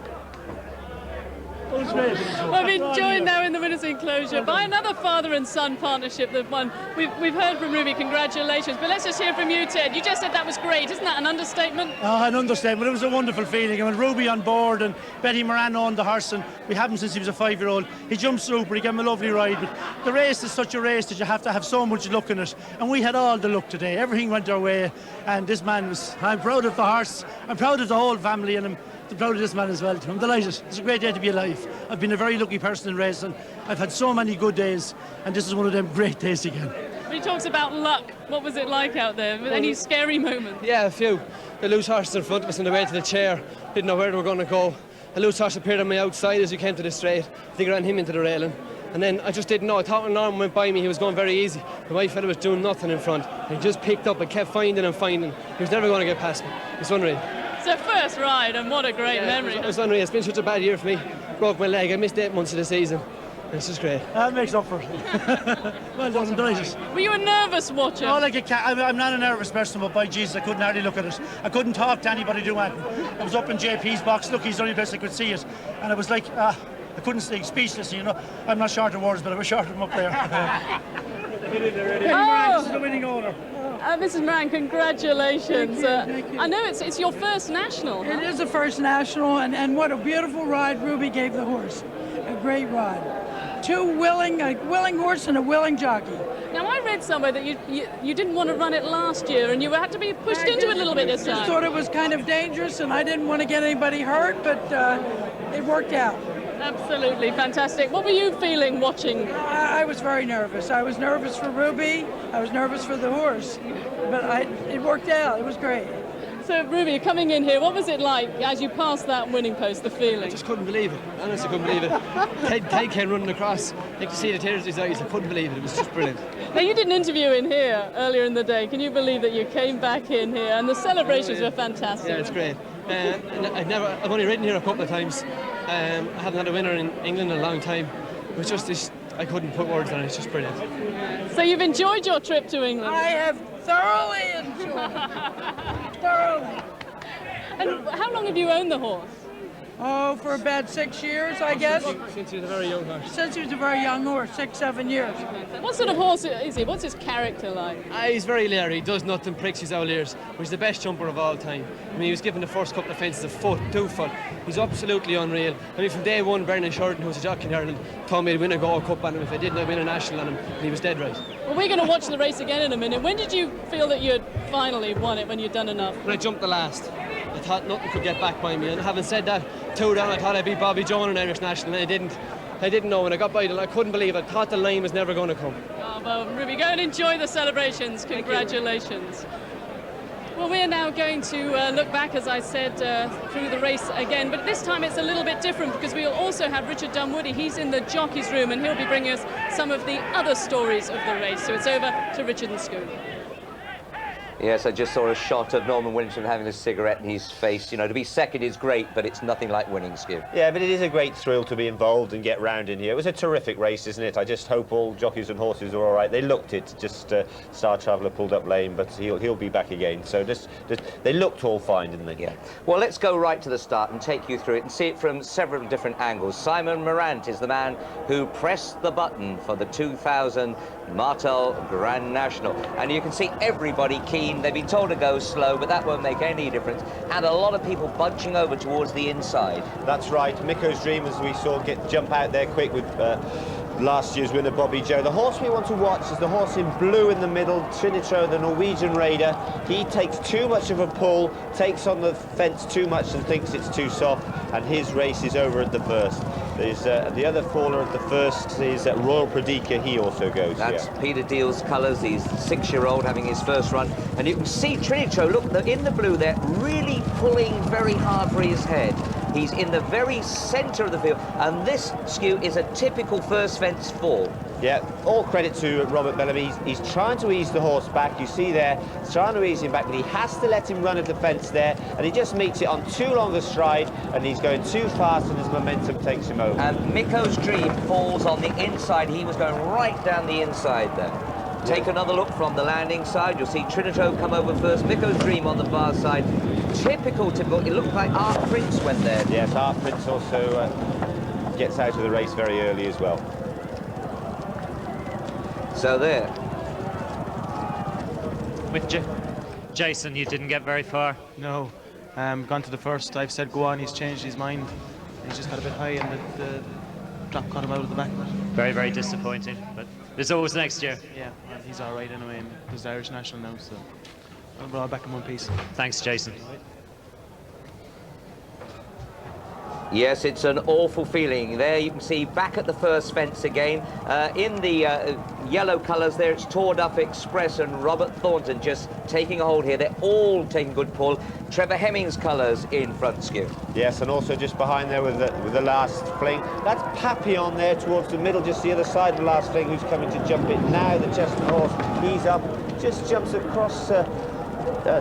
I've been joined now in the winners' enclosure by another father and son partnership that won. We've heard from Ruby, congratulations, but let's just hear from you, Ted. You just said that was great, isn't that an understatement? An understatement. It was a wonderful feeling. And with Ruby on board and Betty Moran on the horse, and we have him since he was a 5-year-old. He jumped super, he gave him a lovely ride, but the race is such a race that you have to have so much luck in it, and we had all the luck today. Everything went our way, and this man was, I'm proud of the horse, I'm proud of the whole family, and I'm proud of this man as well. I'm delighted. It's a great day to be alive. I've been a very lucky person in racing. I've had so many good days, and this is one of them great days again. When he talks about luck, what was it like out there? Any scary moments? Yeah, a few. The loose horses in front of us on the way to the chair. Didn't know where they were going to go. A loose horse appeared on my outside as we came to the straight. I think I ran him into the railing. And then I just didn't know. I thought when Norman went by me, he was going very easy. The white fella was doing nothing in front. And he just picked up and kept finding and finding. He was never going to get past me. It's unreal. It's a first ride, and what a great memory. It was unreal. It's been such a bad year for me. Broke my leg. I missed 8 months of the season. It's just great. That makes up for it. Well done, I'm delighted. Were you a nervous watcher? Oh, like a cat. I'm not a nervous person, but by Jesus, I couldn't hardly look at it. I couldn't talk to anybody doing anything. I was up in JP's box. Look, he's the only place I could see it. And I was like, I couldn't stay speechless, you know. I'm not short of words, but I was short of them up there. Oh. This is the winning owner. Mrs. Moran, congratulations. Thank you. I know it's your first national. It is the first national, and what a beautiful ride Ruby gave the horse. A great ride. A willing horse and a willing jockey. Now, I read somewhere that you didn't want to run it last year, and you had to be pushed into it a little bit this time. I thought it was kind of dangerous, and I didn't want to get anybody hurt, but it worked out. Absolutely fantastic. What were you feeling watching? I was very nervous. I was nervous for Ruby. I was nervous for the horse, but it worked out. It was great. So, Ruby, coming in here, what was it like as you passed that winning post, the feeling? I just couldn't believe it. Honestly, couldn't believe it. Ted came running across. You could see the tears in his eyes. I couldn't believe it. It was just brilliant. Now, you did an interview in here earlier in the day. Can you believe that you came back in here? And the celebrations were fantastic. Yeah, it's great. And I've only ridden here a couple of times. I haven't had a winner in England in a long time. It was just this, I couldn't put words on it. It's just brilliant. So you've enjoyed your trip to England? I have thoroughly enjoyed it. Thoroughly. And how long have you owned the horse? Oh, for about 6 years, I guess. Since he was a very young horse. Since he was a very young horse, 6, 7 years. What sort of horse is he? What's his character like? He's very leery. He does nothing, pricks his old ears. He's the best jumper of all time. I mean, he was given the first couple of fences a foot, 2 foot. He's absolutely unreal. I mean, from day one, Bernard Sheridan, who was a jockey in Ireland, told me to win a Gold Cup on him. If I didn't, I'd win a national on him. And he was dead right. Well, we're going to watch the race again in a minute. When did you feel that you had finally won it, when you'd done enough? When I jumped the last. I thought nothing could get back by me, and having said that, 2 down, I thought I'd beat Bobby Joan in Irish National, and I didn't know. When I got by it, I couldn't believe it. I thought the line was never going to come. Oh, well, Ruby, go and enjoy the celebrations. Congratulations. Well, we're now going to look back, as I said, through the race again, but this time it's a little bit different because we'll also have Richard Dunwoody. He's in the jockey's room, and he'll be bringing us some of the other stories of the race. So it's over to Richard and Scoop. Yes, I just saw a shot of Norman Williamson having a cigarette in his face. You know, to be second is great, but it's nothing like winning, Skip. Yeah, but it is a great thrill to be involved and get round in here. It was a terrific race, isn't it? I just hope all jockeys and horses are all right. They looked it. Just Star Traveller pulled up lame, but he'll be back again. So just they looked all fine, didn't they? Yeah. Well, let's go right to the start and take you through it and see it from several different angles. Simon Morant is the man who pressed the button for the 2000 Martell Grand National, and you can see everybody keen. They've been told to go slow, but that won't make any difference, and a lot of people bunching over towards the inside. That's right. Micko's Dream, as we saw, jump out there quick with last year's winner, Bobby Joe. The horse we want to watch is the horse in blue in the middle, Trinette Ro, the Norwegian raider. He takes too much of a pull, takes on the fence too much and thinks it's too soft, and his race is over at the first. There's the other faller at the first is Royal Pradika. He also goes. That's Peter Deal's colours. He's 6-year-old having his first run, and you can see Trinette Ro, look, in the blue there, really pulling very hard for his head. He's in the very centre of the field, and this skew is a typical first fence fall. Yeah, all credit to Robert Bellamy. He's trying to ease the horse back. You see there, he's trying to ease him back, but he has to let him run at the fence there, and he just meets it on too long a stride, and he's going too fast, and his momentum takes him over. And Micko's Dream falls on the inside. He was going right down the inside there. Take another look from the landing side. You'll see Trinette Ro come over first. Micko's Dream on the far side. Typical. It looked like Art Prince went there. Yes, Art Prince also gets out of the race very early as well. So there. With Jason, you didn't get very far. No, gone to the first. I've said go on. He's changed his mind. He's just got a bit high, and the drop caught him out of the back of it. Very, very disappointing. But there's always next year. Yeah, well, he's all right anyway. He's Irish national now, so I'll back in one piece. Thanks, Jason. Yes, it's an awful feeling. There you can see back at the first fence again. In the yellow colours there, it's Toured Up Express and Robert Thornton just taking a hold here. They're all taking good pull. Trevor Hemming's colours in front skew. Yes, and also just behind there with the Last Fling. That's Papillon there towards the middle, just the other side of the Last Fling, who's coming to jump it now. The chestnut horse, he's up, just jumps across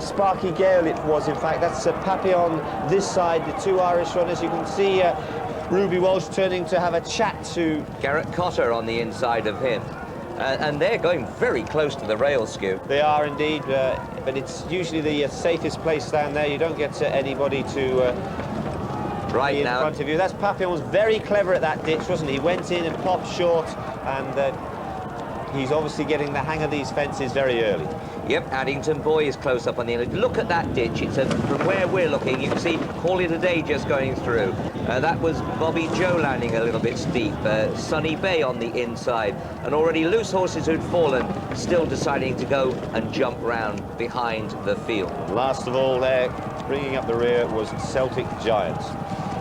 Sparky Gale it was, in fact. That's Papillon this side, the two Irish runners. You can see Ruby Walsh turning to have a chat to Garrett Cotter on the inside of him. And they're going very close to the rail skew. They are indeed, but it's usually the safest place down there. You don't get anybody to right in now. Front of you. That's Papillon was very clever at that ditch, wasn't he? Went in and popped short, and he's obviously getting the hang of these fences very early. Yep, Addington Boy is close up on the end. Look at that ditch. It's from where we're looking, you can see Call It a Day just going through. That was Bobby Joe landing a little bit steep. Sunny Bay on the inside. And already loose horses who'd fallen still deciding to go and jump round behind the field. Last of all there, bringing up the rear, was Celtic Giants.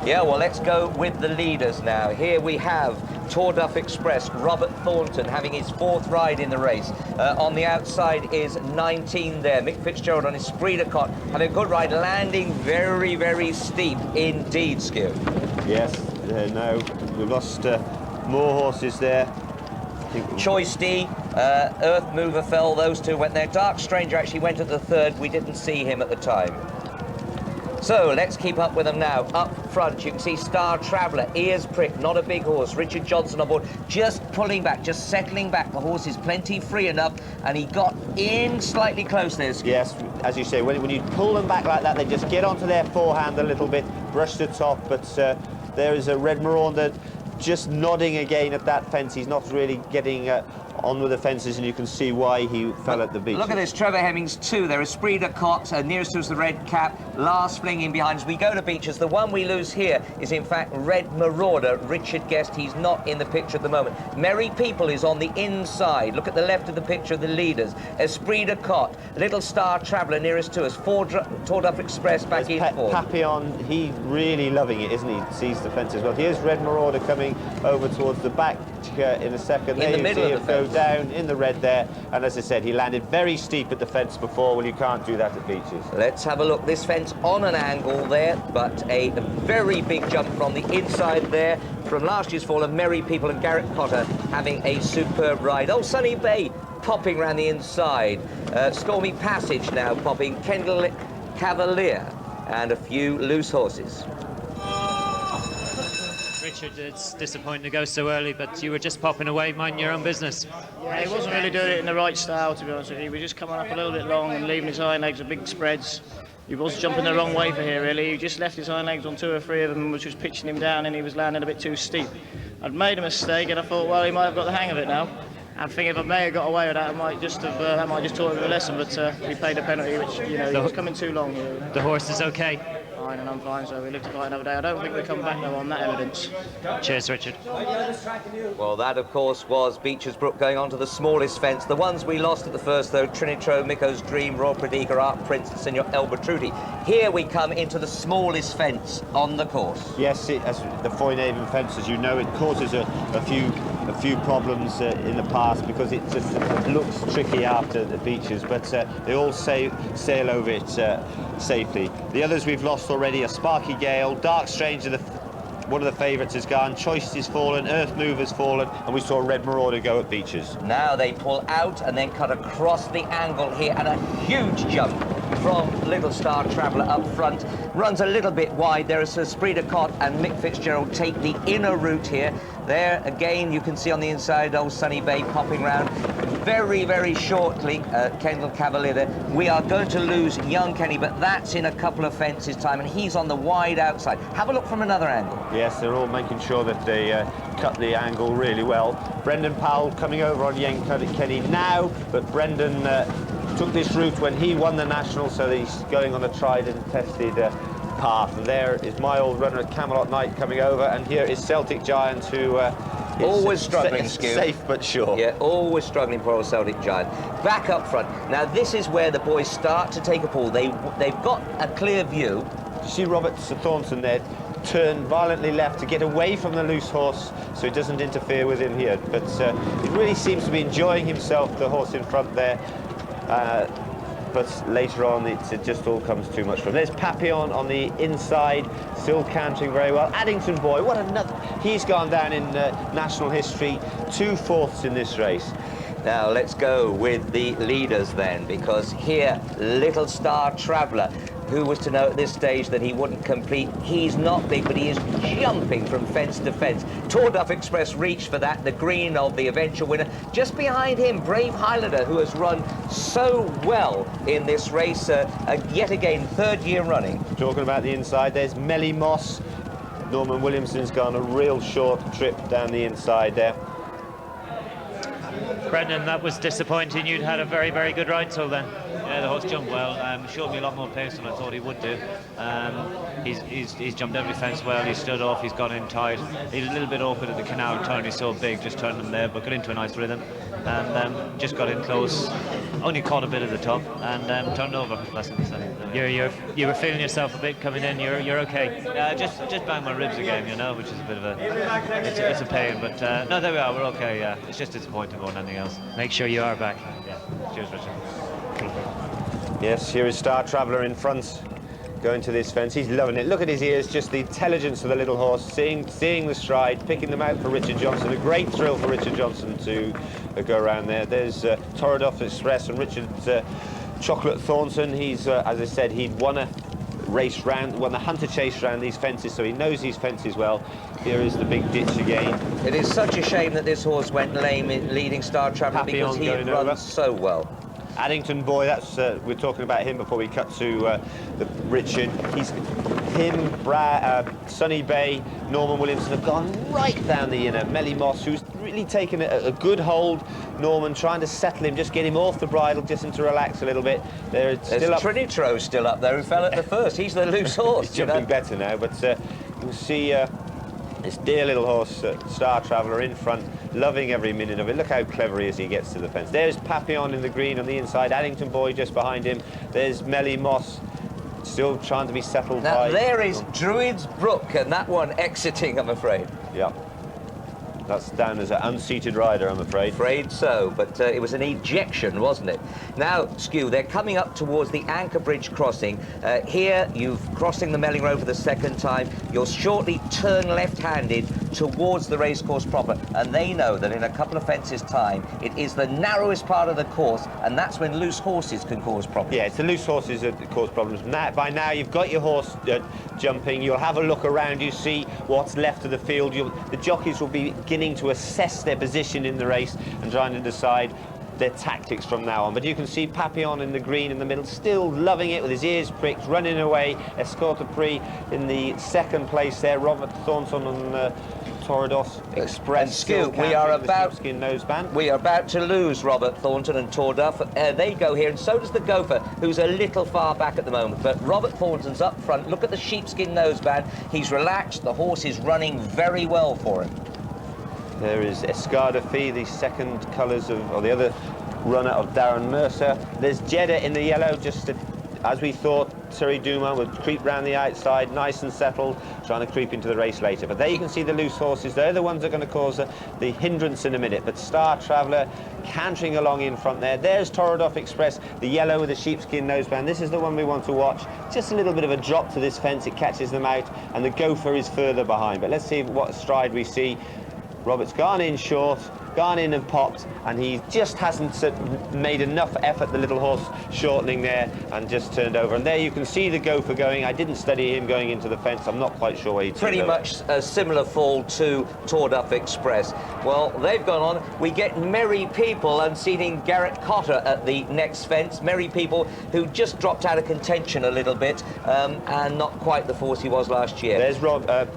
Yeah, well, let's go with the leaders now. Here we have Toured Up Express, Robert Thornton having his fourth ride in the race. On the outside is 19 there. Mick Fitzgerald on his Esprit de Cotte having a good ride, landing very, very steep indeed, Skew. Yes, no, we've lost more horses there. Choice D, Earth Mover fell, those two went there. Dark Stranger actually went at the third. We didn't see him at the time. So let's keep up with them now. Up front, you can see Star Traveller, ears pricked, not a big horse. Richard Johnson on board, just pulling back, just settling back. The horse is plenty free enough, and he got in slightly close there. Yes, as you say, when you pull them back like that, they just get onto their forehand a little bit, brush the top, but there is a Red Marauder just nodding again at that fence. He's not really getting on with the fences, and you can see why he fell at the beach. Look at this, Trevor Hemmings two. There is Esprit de Cotte, nearest to us the red cap, Last Fling in behind us. We go to Beaches. The one we lose here is in fact Red Marauder. Richard Guest, he's not in the picture at the moment. Merry People is on the inside. Look at the left of the picture of the leaders. Esprit de Cotte, Little Star Traveller nearest to us. Toured Up Express back in fourth. Papillon, he's really loving it, isn't he? Sees the fence as well. Here's Red Marauder coming over towards the back in a second. In the middle of the fence. Go down in the red there, and as I said, he landed very steep at the fence before. Well, you can't do that at Beaches. Let's have a look. This fence on an angle there, but a very big jump from the inside there from last year's fall of Merry People and Garrett Cotter having a superb ride. Oh, Sunny Bay popping round the inside. Stormy Passage now popping. Kendall Cavalier and a few loose horses. Richard, it's disappointing to go so early, but you were just popping away, minding your own business. Yeah, he wasn't really doing it in the right style, to be honest with you. He was just coming up a little bit long and leaving his hind legs at big spreads. He was jumping the wrong way for here, really. He just left his hind legs on two or three of them, which was pitching him down, and he was landing a bit too steep. I'd made a mistake, and I thought, well, he might have got the hang of it now. I think if I may have got away with that, that might just taught him a lesson, but he paid a penalty, which, you know, he was coming too long. The horse is okay? fine and I'm fine, so we live to fight another day. I don't think we come back though on that evidence. Cheers, Richard. Well, that of course was Beecher's Brook going on to the smallest fence. The ones we lost at the first though, Trinette Ro, Micko's Dream, Royal Predica, Art Prince and Senor Elba Trudy. Here we come into the smallest fence on the course. Yes, as the Foynaven fence, as you know, it causes a few problems in the past because it just looks tricky after the Beechers, but they all sail over it safely. The others we've lost already are Sparky Gale, Dark Stranger, one of the favourites has gone, Choice has fallen, Earth Mover's fallen, and we saw Red Marauder go at Beechers. Now they pull out and then cut across the angle here, and a huge jump from Little Star Traveller up front. Runs a little bit wide. There is Esprit de Cotte and Mick Fitzgerald take the inner route here. There again you can see on the inside old Sunny Bay popping round. Very, very shortly, Kendall Cavalier there. We are going to lose young Kenny, but that's in a couple of fences time, and he's on the wide outside. Have a look from another angle. Yes, they're all making sure that they cut the angle really well. Brendan Powell coming over on young Kenny now, but Brendan took this route when he won the National, so he's going on a tried and tested path. And there is my old runner at Camelot Night coming over, and here is Celtic Giant, who always struggling, Skew. Safe but sure. Yeah, always struggling, poor old Celtic Giant. Back up front. Now this is where the boys start to take a pull. They've got a clear view. You see Robert Thornton there turn violently left to get away from the loose horse so it doesn't interfere with him here, but it really seems to be enjoying himself, the horse in front there. But later on it just all comes too much for him. There's Papillon on the inside, still cantering very well. Addington Boy, what another, he's gone down in national history, 2 fourths in this race. Now let's go with the leaders then, because here Little Star Traveller, who was to know at this stage that he wouldn't compete. He's not big, but he is jumping from fence to fence. Tour Duff Express reached for that, the green of the eventual winner. Just behind him, Brave Highlander, who has run so well in this race, yet again, 3rd year running. Talking about the inside, there's Melly Moss. Norman Williamson's gone a real short trip down the inside there. Brendan, that was disappointing. You'd had a very, very good ride till then. Yeah, the horse jumped well. Showed me a lot more pace than I thought he would do. He's jumped every fence well. He stood off. He's got in tight. He's a little bit awkward at the canal turn. He's so big, just turned him there, but got into a nice rhythm and just got in close. Only caught a bit at the top and turned over. You were feeling yourself a bit coming in. You're okay. Just banged my ribs again, you know, which is a bit of a it's a pain. But no, there we are. We're okay. Yeah, it's just disappointing more than anything else. Make sure you are back. Yeah. Cheers, Richard. Yes, here is Star Traveller in front, going to this fence. He's loving it. Look at his ears, just the intelligence of the little horse, seeing the stride, picking them out for Richard Johnson. A great thrill for Richard Johnson to go around there. There's Tour Duff Express and Richard Chocolate Thornton. He's, as I said, he'd won a race round, won the Hunter Chase round these fences, so he knows these fences well. Here is the big ditch again. It is such a shame that this horse went lame in leading Star Traveller because he runs so well. Addington Boy, that's we're talking about him before we cut to the Richard. Sunny Bay, Norman Williamson have gone right down the inner. Melly Moss, who's really taken a good hold. Norman trying to settle him, just get him off the bridle, just him to relax a little bit. There's Trinette Ro still up there, who fell at the first. He's the loose horse. He's jumping better now, but you'll see this dear little horse, Star Traveller, in front, loving every minute of it. Look how clever he is, he gets to the fence. There's Papillon in the green on the inside, Addington Boy just behind him. There's Melly Moss, still trying to be settled now, there is Druid's Brook, and that one exiting, I'm afraid. Yeah. That's down as an unseated rider, I'm afraid. Afraid so, but it was an ejection, wasn't it? Now, Skew, they're coming up towards the Anchor Bridge crossing. Here, you're crossing the Melling Road for the 2nd time. You'll shortly turn left-handed towards the racecourse proper, and they know that in a couple of fences' time, it is the narrowest part of the course, and that's when loose horses can cause problems. Yeah, it's the loose horses that cause problems. By now, you've got your horse jumping. You'll have a look around, you see what's left of the field. The jockeys will be beginning to assess their position in the race and trying to decide their tactics from now on. But you can see Papillon in the green in the middle, still loving it with his ears pricked, running away. Escorte Prix in the second place there. Robert Thornton on Tordos Express. And Scoot, we are about to lose Robert Thornton and Torduff. They go here, and so does the Gopher, who's a little far back at the moment. But Robert Thornton's up front. Look at the sheepskin noseband. He's relaxed. The horse is running very well for him. There is Escardafi, the second colours of, or the other runner of Darren Mercer. There's Jeddah in the yellow, just as we thought. Thierry Dumas would creep round the outside, nice and settled, trying to creep into the race later. But there you can see the loose horses. They're the ones that are going to cause the hindrance in a minute. But Star Traveller cantering along in front there. There's Torodov Express, the yellow with the sheepskin noseband. This is the one we want to watch. Just a little bit of a drop to this fence. It catches them out, and the Gopher is further behind. But let's see what stride we see. Robert's gone in short, gone in and popped, and he just hasn't made enough effort, the little horse shortening there, and just turned over. And there you can see the Gopher going. I didn't study him going into the fence. I'm not quite sure where he turned Pretty over. much a similar fall to Torduff Express. Well, they've gone on. We get Merry People unseating Garrett Cotter at the next fence. Merry People, who just dropped out of contention a little bit, and not quite the force he was last year. There's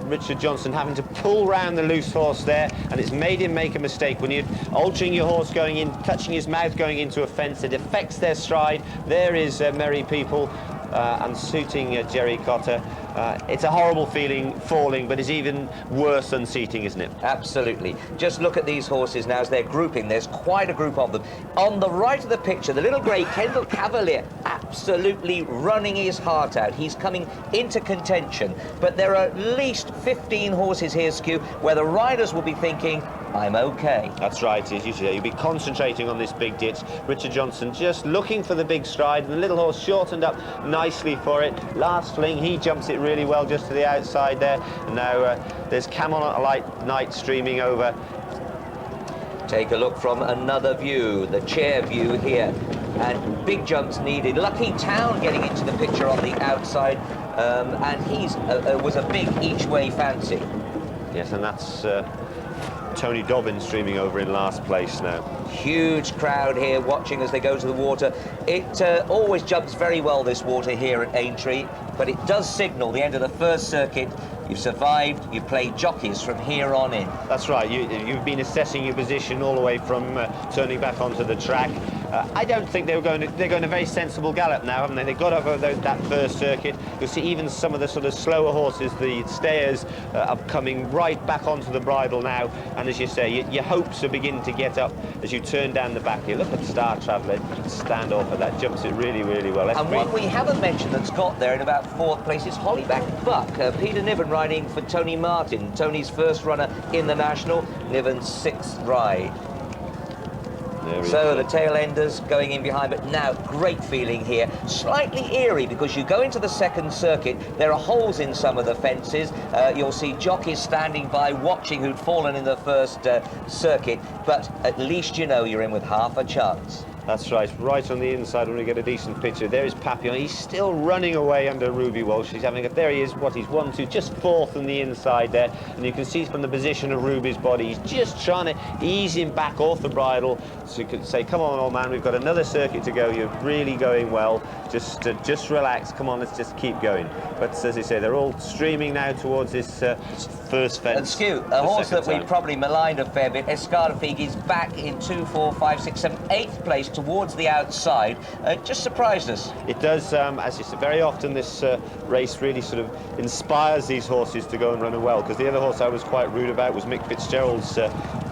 Richard Johnson having to pull round the loose horse there, and it's made him make a mistake. When you're altering your horse going in, touching his mouth going into a fence, it affects their stride. There is Merry People unsuiting Jerry Cotter. It's a horrible feeling falling, but it's even worse unseating, isn't it? Absolutely. Just look at these horses now as they're grouping. There's quite a group of them. On the right of the picture, the little grey Kendall Cavalier, absolutely running his heart out. He's coming into contention. But there are at least 15 horses here, Skew, where the riders will be thinking, I'm okay. That's right, as you say. You'll be concentrating on this big ditch. Richard Johnson just looking for the big stride, and the little horse shortened up nicely for it. Last Fling, he jumps it really well just to the outside there. And now there's Camelot Night streaming over. Take a look from another view, the chair view here. And big jumps needed. Lucky Town getting into the picture on the outside. And he's was a big each-way fancy. Yes, and that's Tony Dobbin streaming over in last place now. Huge crowd here watching as they go to the water. It always jumps very well, this water here at Aintree, but it does signal the end of the first circuit. You've survived, you play jockeys from here on in. That's right, you've been assessing your position all the way from turning back onto the track. I don't think they're going a very sensible gallop now, haven't they? They got over that first circuit. You'll see even some of the sort of slower horses, the stayers, are coming right back onto the bridle now. And as you say, your hopes are beginning to get up as you turn down the back here. Look at Star Traveller, stand off at that, jumps it really, really well. And one we haven't mentioned that's got there in about fourth place is Hollyback Buck. Peter Niven riding for Tony Martin, Tony's first runner in the National, Niven's sixth ride. So the tail enders going in behind, but now great feeling here. Slightly eerie because you go into the second circuit, there are holes in some of the fences. You'll see jockeys standing by watching who'd fallen in the first circuit, but at least you know you're in with half a chance. That's right, right on the inside when we get a decent picture. There is Papillon. He's still running away under Ruby Walsh. He's having a, there he is, what he's 1, 2, just fourth on the inside there. And you can see from the position of Ruby's body, he's just trying to ease him back off the bridle. So you could say, come on, old man, we've got another circuit to go. You're really going well. Just relax. Come on, let's just keep going. But as I say, they're all streaming now towards this first fence. And Skew, a horse that we probably maligned a fair bit, Escardafi, is back in 2, 4, 5, 6, 7, 8th place towards the outside. Just surprised us. It does, as you said, very often this race really sort of inspires these horses to go and run well, because the other horse I was quite rude about was Mick Fitzgerald's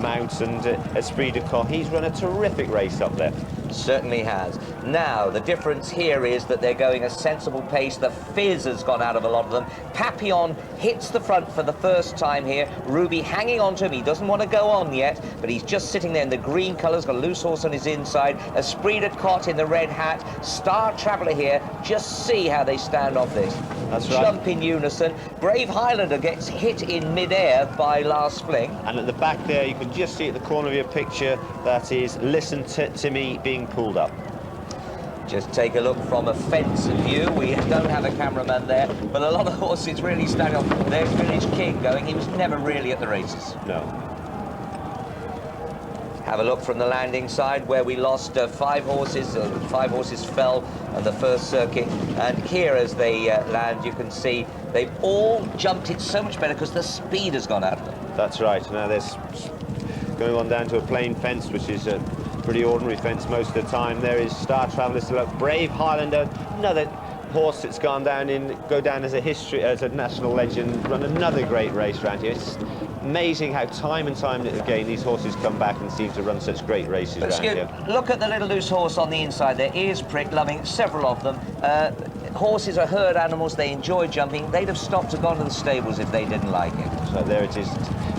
mount, and Esprit de Corps. He's run a terrific race up there. Certainly has. Now, the difference here is that they're going a sensible pace. The fizz has gone out of a lot of them. Papillon hits the front for the first time here. Ruby hanging on to him. He doesn't want to go on yet, but he's just sitting there in the green colours, got a loose horse on his inside. Esprit de Corps in the red hat. Star Traveller here. Just see how they stand off this. That's right. Jump in unison. Brave Highlander gets hit in mid-air by Last Fling. And at the back there, you can just see at the corner of your picture, that is Listen to Me being pulled up. Just take a look from a fence view. We don't have a cameraman there, but a lot of horses really stand off. There's Village King going. He was never really at the races. No. Have a look from the landing side where we lost 5 horses. 5 horses fell on the first circuit. And here as they land, you can see they've all jumped it so much better because the speed has gone out of them. That's right. Now there's going on down to a plain fence, which is a pretty ordinary fence most of the time. There is Star Traveller still up. Brave Highlander, another horse that's go down as a national legend, run another great race around here. It's amazing how time and time again these horses come back and seem to run such great races around here. Look at the little loose horse on the inside there, ears pricked, loving several of them. Horses are herd animals, they enjoy jumping. They'd have stopped and gone to the stables if they didn't like it. So there it is.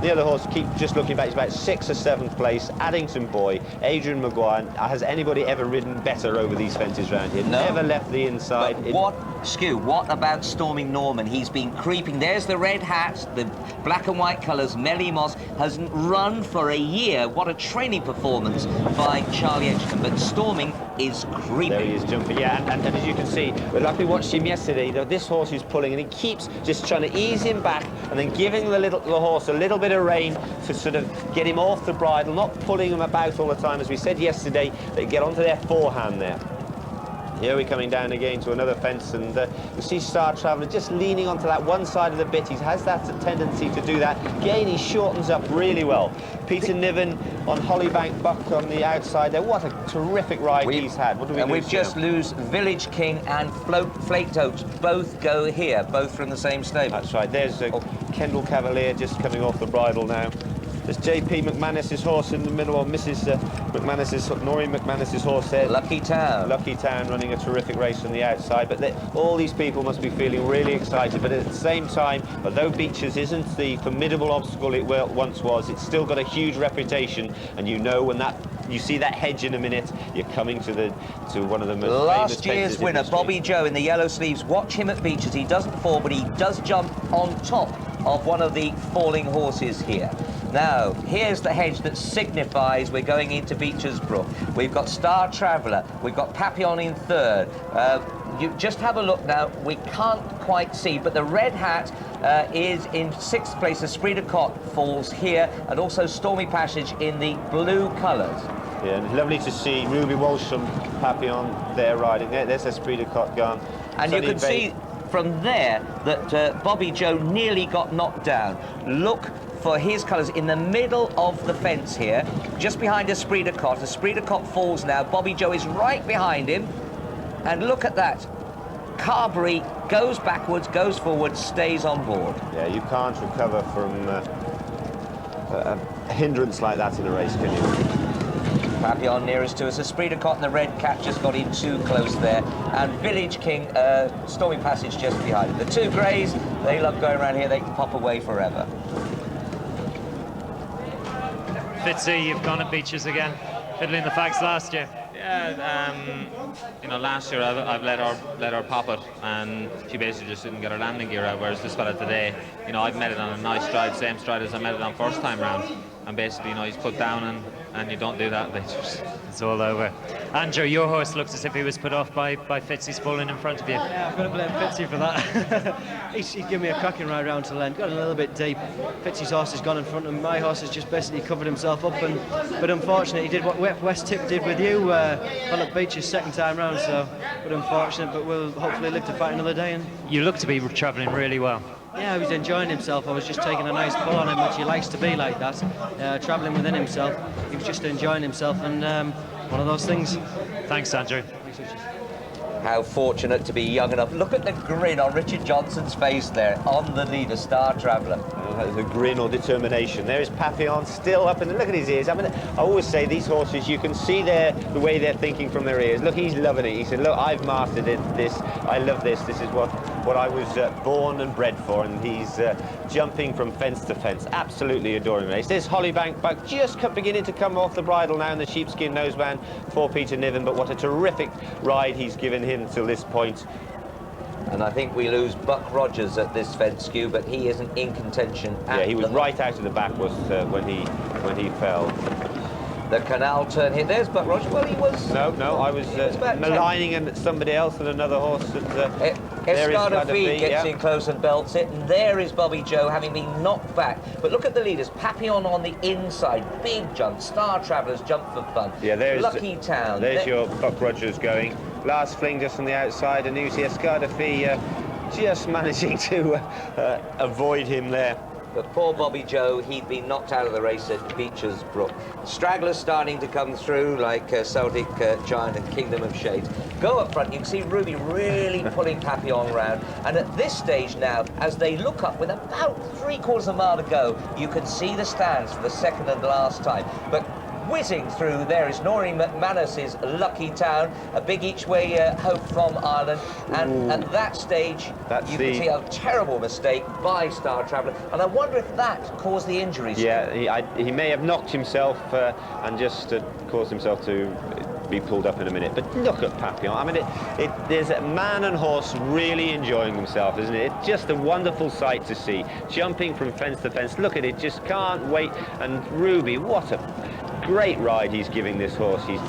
The other horse, keep just looking back, he's about 6th or 7th place. Addington Boy, Adrian Maguire. Has anybody ever ridden better over these fences around here? No. Never left the inside. What about Storming Norman? He's been creeping. There's the red hat, the black and white colours. Melly Moss hasn't run for a year. What a training performance by Charlie Edgerton. But Storming is creeping. There he is jumping, yeah, and as you can see, like we watched him yesterday, this horse is pulling and he keeps just trying to ease him back and then giving the horse a little bit of rein to sort of get him off the bridle, not pulling him about all the time. As we said yesterday, they get onto their forehand there. Here we're coming down again to another fence, and you see Star Traveller just leaning onto that one side of the bit. He has that tendency to do that. Again, he shortens up really well. Peter Niven on Hollybank Buck on the outside there. What a terrific ride he's had. What do we and we've just lose Village King and Flaked Oats. Both go here, both from the same stable. That's right. There's Kendall Cavalier just coming off the bridle now. There's J.P. McManus's horse in the middle, or Mrs. Norrie McManus's horse there. Lucky Town. Lucky Town running a terrific race on the outside. But all these people must be feeling really excited. But at the same time, although Beecher's isn't the formidable obstacle it once was, it's still got a huge reputation. And you know when you see that hedge in a minute, you're coming to one of the most last famous year's winner, Bobby Joe in the yellow sleeves. Watch him at Beecher's. He doesn't fall, but he does jump on top of one of the falling horses here. Now, here's the hedge that signifies we're going into Beecher's Brook. We've got Star Traveller, we've got Papillon in 3rd. You just have a look now, we can't quite see, but the red hat is in 6th place. Esprit de Cotte falls here, and also Stormy Passage in the blue colours. Yeah, and it's lovely to see Ruby Walsh from Papillon there riding. There's Esprit de Cotte gone. And you can see from there that Bobby Joe nearly got knocked down. Look for his colours in the middle of the fence here, just behind Esprit de Cotte. Esprit de Cotte falls now. Bobby Joe is right behind him. And look at that. Carberry goes backwards, goes forward, stays on board. Yeah, you can't recover from a hindrance like that in a race, can you? Papillon nearest to us. Esprit de Cotte and the red cat just got in too close there. And Village King, Stormy Passage just behind him. The 2 greys, they love going around here. They can pop away forever. Fitzy, you've gone at Beecher's again, fiddling the facts last year. Yeah, you know, last year I've let her pop it, and she basically just didn't get her landing gear out. Whereas this fella today, you know, I've met it on a nice stride, same stride as I met it on first time round, and basically, you know, he's put down, and you don't do that. It's all over. Andrew, your horse looks as if he was put off by Fitzy's falling in front of you. Yeah, I'm going to blame Fitzy for that. He gave me a cracking ride round to the end, got a little bit deep. Fitzy's horse has gone in front of him. My horse has just basically covered himself up, but unfortunately he did what West Tip did with you on at Beecher's 2nd time round, so but unfortunate, but we'll hopefully live to fight another day. And you look to be travelling really well. Yeah, he was enjoying himself. I was just taking a nice pull on him, which he likes to be like that, travelling within himself. He was just enjoying himself, and one of those things. Thanks, Andrew. How fortunate to be young enough. Look at the grin on Richard Johnson's face there, on the leader, Star Traveller. The grin or determination. There is Papillon still up, and look at his ears. I mean, I always say these horses, you can see the way they're thinking from their ears. Look, he's loving it. He said, look, I've mastered it. I love this. This is what I was born and bred for, and he's jumping from fence to fence. Absolutely adoring race. There's Hollybank Buck just beginning to come off the bridle now in the sheepskin noseband for Peter Niven, but what a terrific ride he's given him till this point. And I think we lose Buck Rogers at this fence skew, but he isn't in contention. Yeah, he was right out of the back was when he fell. The canal turn here. There's Buck Rogers. Well, he was... No, I was maligning somebody else and another horse. Escardafee gets in close and belts it, and there is Bobby Joe having been knocked back. But look at the leaders. Papillon on the inside, big jump. Star Travellers jump for fun. Yeah, there's Lucky Town. There's your Buck Rogers going. Last Fling just on the outside, and you see Escardafee just managing to avoid him there. But poor Bobby Joe, he'd been knocked out of the race at Beecher's Brook. Stragglers starting to come through, like Celtic Giant and Kingdom of Shades. Go up front, you can see Ruby really pulling Papillon round. And at this stage now, as they look up with about 3/4 of a mile to go, you can see the stands for the second and last time. But whizzing through there is Norrie McManus's Lucky Town, a big each-way hope from Ireland, and at that stage you can see a terrible mistake by Star Traveller, and I wonder if that caused the injuries. Yeah, he may have knocked himself and just caused himself to be pulled up in a minute. But look at Papillon. I mean, there's a man and horse really enjoying himself, isn't it? It's just a wonderful sight to see, jumping from fence to fence. Look at it, just can't wait. And Ruby, what a great ride he's giving this horse. He's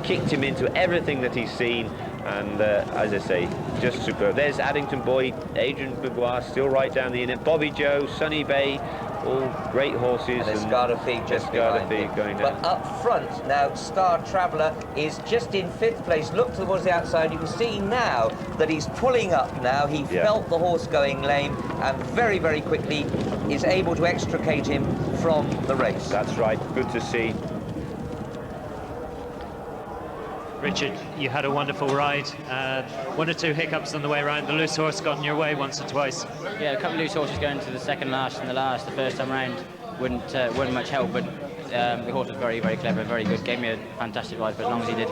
kicked him into everything that he's seen, and as I say, just superb. There's Addington Boy, Adrian McGuire still right down the inner, Bobby Joe, Sunny Bay, all great horses. And Escardafee just behind him. Going down. But up front now, Star Traveller is just in 5th place. Look towards the outside. You can see now that he's pulling up now. He felt the horse going lame, and very, very quickly is able to extricate him from the race. That's right. Good to see. Richard, you had a wonderful ride. 1 or 2 hiccups on the way around. The loose horse got in your way once or twice. Yeah, a couple of loose horses going to the second last and the first time round wouldn't much help, but the horse was very, very clever, very good. Gave me a fantastic ride for as long as he did.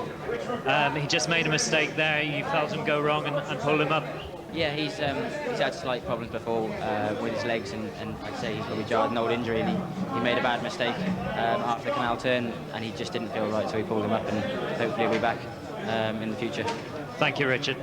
He just made a mistake there. You felt him go wrong and pulled him up. Yeah, he's had slight problems before with his legs, and I'd say he's probably jarred an old injury, and he made a bad mistake after the canal turn, and he just didn't feel right, so we pulled him up, and hopefully he'll be back in the future. Thank you, Richard.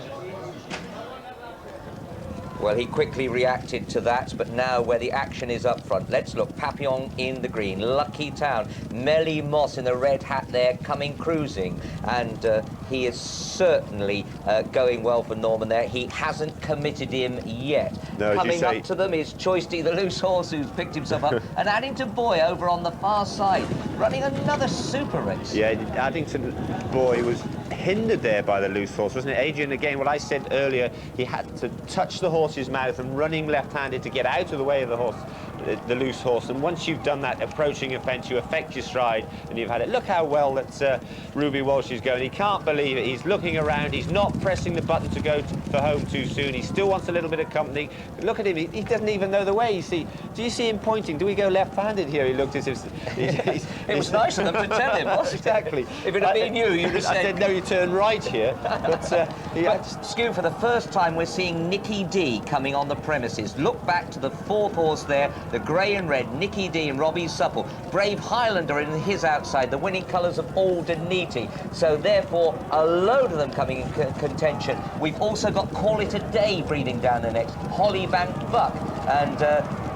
Well, he quickly reacted to that, but now where the action is up front, let's look. Papillon in the green, Lucky Town, Melly Moss in the red hat there, coming cruising, and he is certainly going well for Norman there. He hasn't committed him yet. No, coming up to them is Choisty, the loose horse, who's picked himself up, and Addington Boy over on the far side, running another super race. Yeah, Addington Boy was hindered there by the loose horse, wasn't it, Adrian? Again, what I said earlier, he had to touch the horse's mouth and running left-handed to get out of the way of the horse, the loose horse, and once you've done that, approaching a fence, you affect your stride and you've had it. Look how well that Ruby Walsh is going. He can't believe it. He's looking around. He's not pressing the button to go for home too soon. He still wants a little bit of company. Look at him. He doesn't even know the way. Do you see him pointing? Do we go left-handed here? He looked as if... It was nice of them to tell him, wasn't exactly. If it had been you, you'd have said... I said, no, you turn right here. But, Stu, for the first time, we're seeing Nicky D coming on the premises. Look back to the 4th horse there, the grey and red, Nicky D and Robbie Supple. Brave Highlander in his outside, the winning colours of Aldeniti. So, therefore, a load of them coming in contention. We've also got Call It a Day breathing down the next, Hollybank Buck. And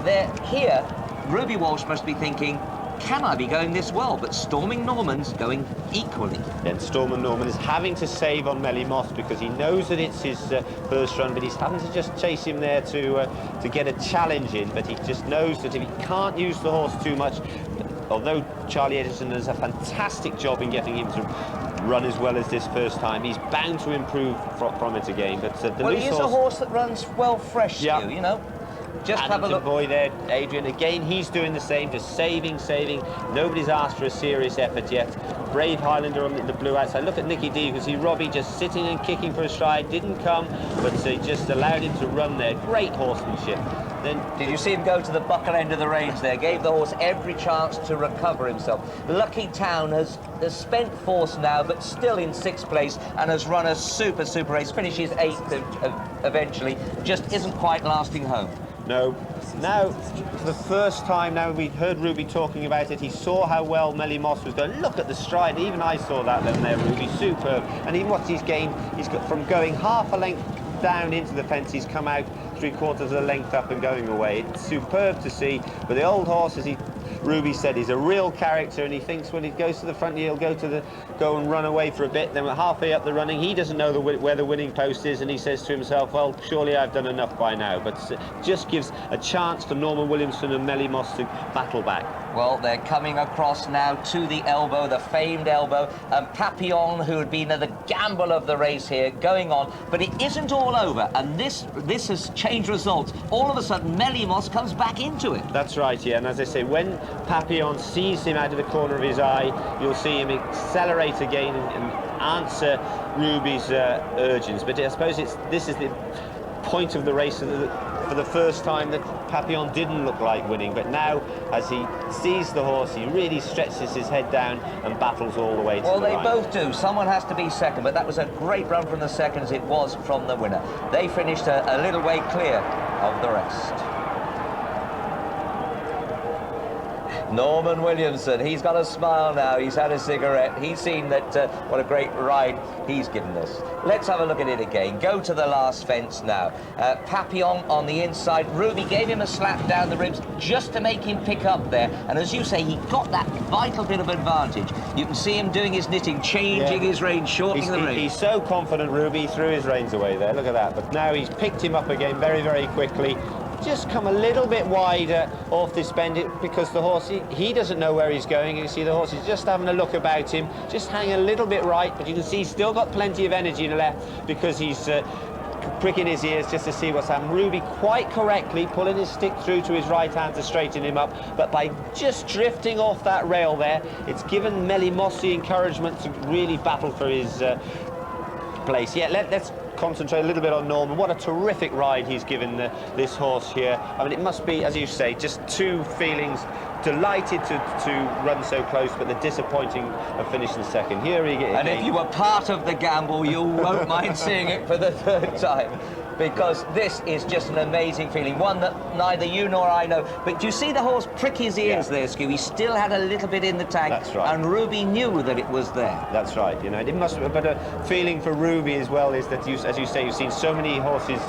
they're here. Ruby Walsh must be thinking, can I be going this well? But Storming Norman's going equally. Then Storming Norman is having to save on Melly Moss because he knows that it's his first run, but he's having to just chase him there to get a challenge in. But he just knows that if he can't use the horse too much, although Charlie Edison does a fantastic job in getting him to run as well as this first time, he's bound to improve from it again. But the well, he is a horse that runs well fresh, Stu, you know. Just have a look. Boy there, Adrian, again, he's doing the same, just saving. Nobody's asked for a serious effort yet. Brave Highlander on the blue outside. Look at Nicky D, you can see Robbie just sitting and kicking for a stride, didn't come, but he just allowed him to run there. Great horsemanship. Then, did you see him go to the buckle end of the reins there? Gave the horse every chance to recover himself. Lucky Town has spent force now, but still in 6th place and has run a super race. Finishes 8th eventually. Just isn't quite lasting home. No. Now, for the first time now, we heard Ruby talking about it. He saw how well Melly Moss was going. Look at the stride. Even I saw that then there, Ruby. Superb. And even what he's gained, he's got from going half a length down into the fence, he's come out 3/4 of the length up and going away. It's superb to see. But the old horse, as he Ruby said he's a real character, and he thinks when he goes to the front, he'll go and run away for a bit. Then we're halfway up the running, he doesn't know where the winning post is, and he says to himself, well, surely I've done enough by now. But just gives a chance for Norman Williamson and Melly Moss to battle back. Well, they're coming across now to the elbow, the famed elbow. Papillon, who had been the gamble of the race here, going on. But it isn't all over, and this has changed results. All of a sudden, Melly Moss comes back into it. That's right, yeah. And as I say, when Papillon sees him out of the corner of his eye, you'll see him accelerate again and answer Ruby's urgings. But I suppose this is the point of the race for the first time that Papillon didn't look like winning, but now as he sees the horse, he really stretches his head down and battles all the way to the right. Well, they both do. Someone has to be second, but that was a great run from the second as it was from the winner. They finished a little way clear of the rest. Norman Williamson, he's got a smile now, he's had a cigarette, he's seen that what a great ride he's given us. Let's have a look at it again. Go to the last fence now. Papillon on the inside. Ruby gave him a slap down the ribs just to make him pick up there, and as you say, he got that vital bit of advantage. You can see him doing his knitting, changing his reins, shortening the reins. He's so confident, Ruby, he threw his reins away there, look at that. But now he's picked him up again very, very quickly. Just come a little bit wider off this bend because the horse, he doesn't know where he's going. You can see the horse is just having a look about him, just hanging a little bit right, but you can see he's still got plenty of energy in the left because he's pricking his ears just to see what's happening. Ruby quite correctly pulling his stick through to his right hand to straighten him up, but by just drifting off that rail there, it's given Melly Moss the encouragement to really battle for his place. Yeah, let's concentrate a little bit on Norman. What a terrific ride he's given this horse here. I mean, it must be, as you say, just two feelings. Delighted to run so close, but the disappointing of finishing second. Here he gets. And if you were part of the gamble, you won't mind seeing it for the third time, because this is just an amazing feeling, one that neither you nor I know. But do you see the horse prick his ears there, Skew? He still had a little bit in the tank. That's right. And Ruby knew that it was there. That's right. You know, it must. But a feeling for Ruby as well is that, as you say, you've seen so many horses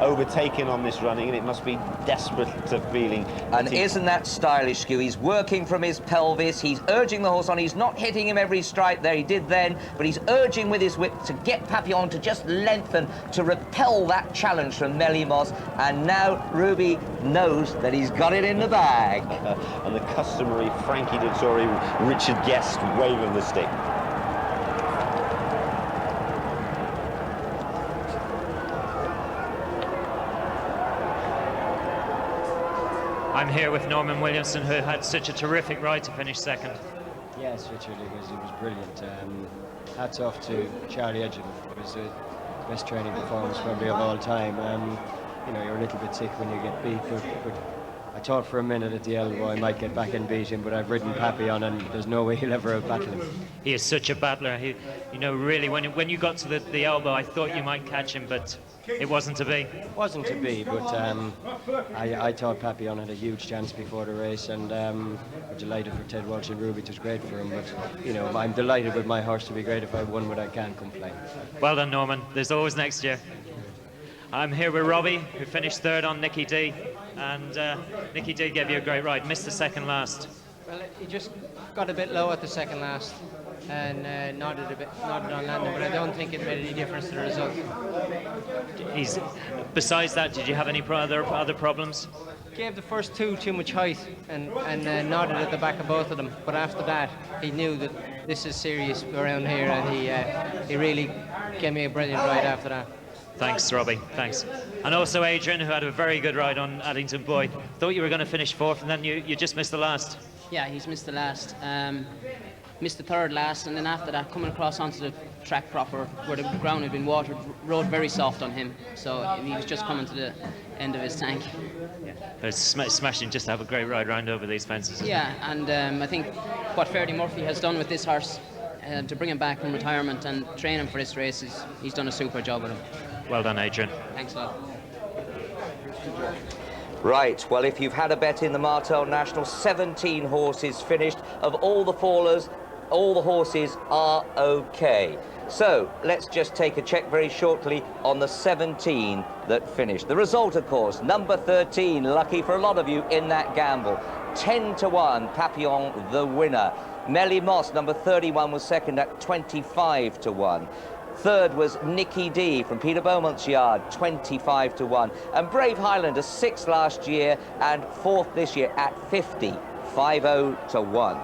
overtaken on this running, and it must be desperate feeling. And isn't that stylish, Skew? He's working from his pelvis. He's urging the horse on. He's not hitting him every strike there. He did then, but he's urging with his whip to get Papillon to just lengthen, to repel that challenge from Melly Moss. And now Ruby knows that he's got it in the bag. And the customary Frankie Dettori, Richard Guest wave of the stick. I'm here with Norman Williamson, who had such a terrific ride to finish second. Yes, Richard, it was brilliant. Hats off to Charlie Edgin. It was the best training performance probably of all time. You know, you're a little bit sick when you get beat, but I thought for a minute at the elbow I might get back and beat him, but I've ridden Papillon and there's no way he'll ever battle him. He is such a battler. He, you know, really, when you got to the elbow, I thought you might catch him, but it wasn't to be. It wasn't to be, but I thought Papillon had a huge chance before the race, and I'm delighted for Ted Walsh and Ruby. It was great for him, but you know, I'm delighted with my horse to be great if I won, but I can't complain. Well done, Norman. There's always next year. I'm here with Robbie, who finished third on Nicky D, and Nicky D gave you a great ride, missed the second last. Well, he just got a bit low at the second last and nodded on landing, but I don't think it made any difference to the result. Besides that, did you have any other problems? Gave the first two too much height and nodded at the back of both of them, but after that he knew that this is serious around here, and he really gave me a brilliant ride after that. Thanks, Robbie. Thanks. And also Adrian, who had a very good ride on Addington Boy. Thought you were going to finish fourth, and then you just missed the last. Yeah, he's missed the last. Missed the third last, and then after that, coming across onto the track proper, where the ground had been watered, rode very soft on him. So he was just coming to the end of his tank. It's smashing just to have a great ride round over these fences. Yeah, and I think what Ferdy Murphy has done with this horse, to bring him back from retirement and train him for this race, he's done a super job with him. Well done, Adrian. Thanks a lot. Right, well, if you've had a bet in the Martell National, 17 horses finished. Of all the fallers, all the horses are okay. So let's just take a check very shortly on the 17 that finished. The result, of course, number 13, lucky for a lot of you in that gamble. 10 to 1, Papillon the winner. Melly Moss, number 31, was second at 25 to 1. Third was Nicky D from Peter Beaumont's yard, 25 to 1. And Brave Highlander, 6th last year and 4th this year at 50, 50 to 1.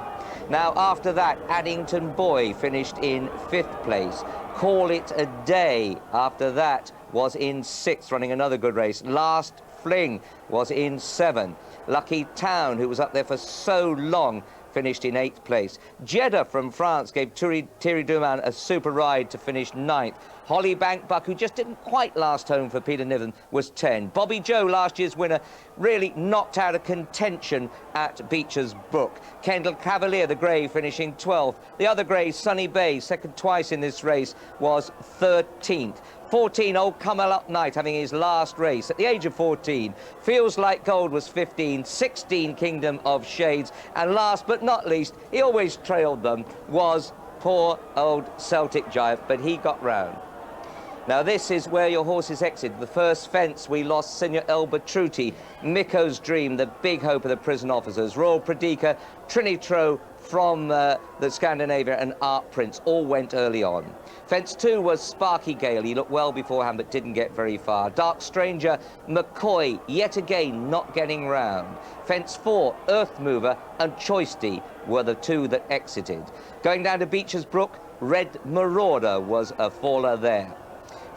Now, after that, Addington Boy finished in 5th place. Call It a Day, after that, was in 6th, running another good race. Last Fling was in 7th. Lucky Town, who was up there for so long, finished in 8th place. Jeddah from France gave Thierry Duman a super ride to finish 9th. Holly Bankbuck, who just didn't quite last home for Peter Niven, was 10. Bobby Joe, last year's winner, really knocked out of contention at Beecher's Brook. Kendall Cavalier, the grey, finishing 12th. The other grey, Sunny Bay, second twice in this race, was 13th. 14, Old Come Up Night, having his last race at the age of 14. Feels Like Gold was 15, 16, Kingdom of Shades, and last but not least, he always trailed them, was poor old Celtic Giant, but he got round. Now this is where your horses exit. The first fence, we lost Senior El Batruti, Micko's Dream, the big hope of the prison officers, Royal Pradika, Trinette Ro from the Scandinavia, and Art Prince, all went early on. Fence 2 was Sparky Gale. He looked well beforehand but didn't get very far. Dark Stranger, McCoy, yet again not getting round. Fence 4, Earth Mover and Choisty were the 2 that exited. Going down to Beecher's Brook, Red Marauder was a faller there.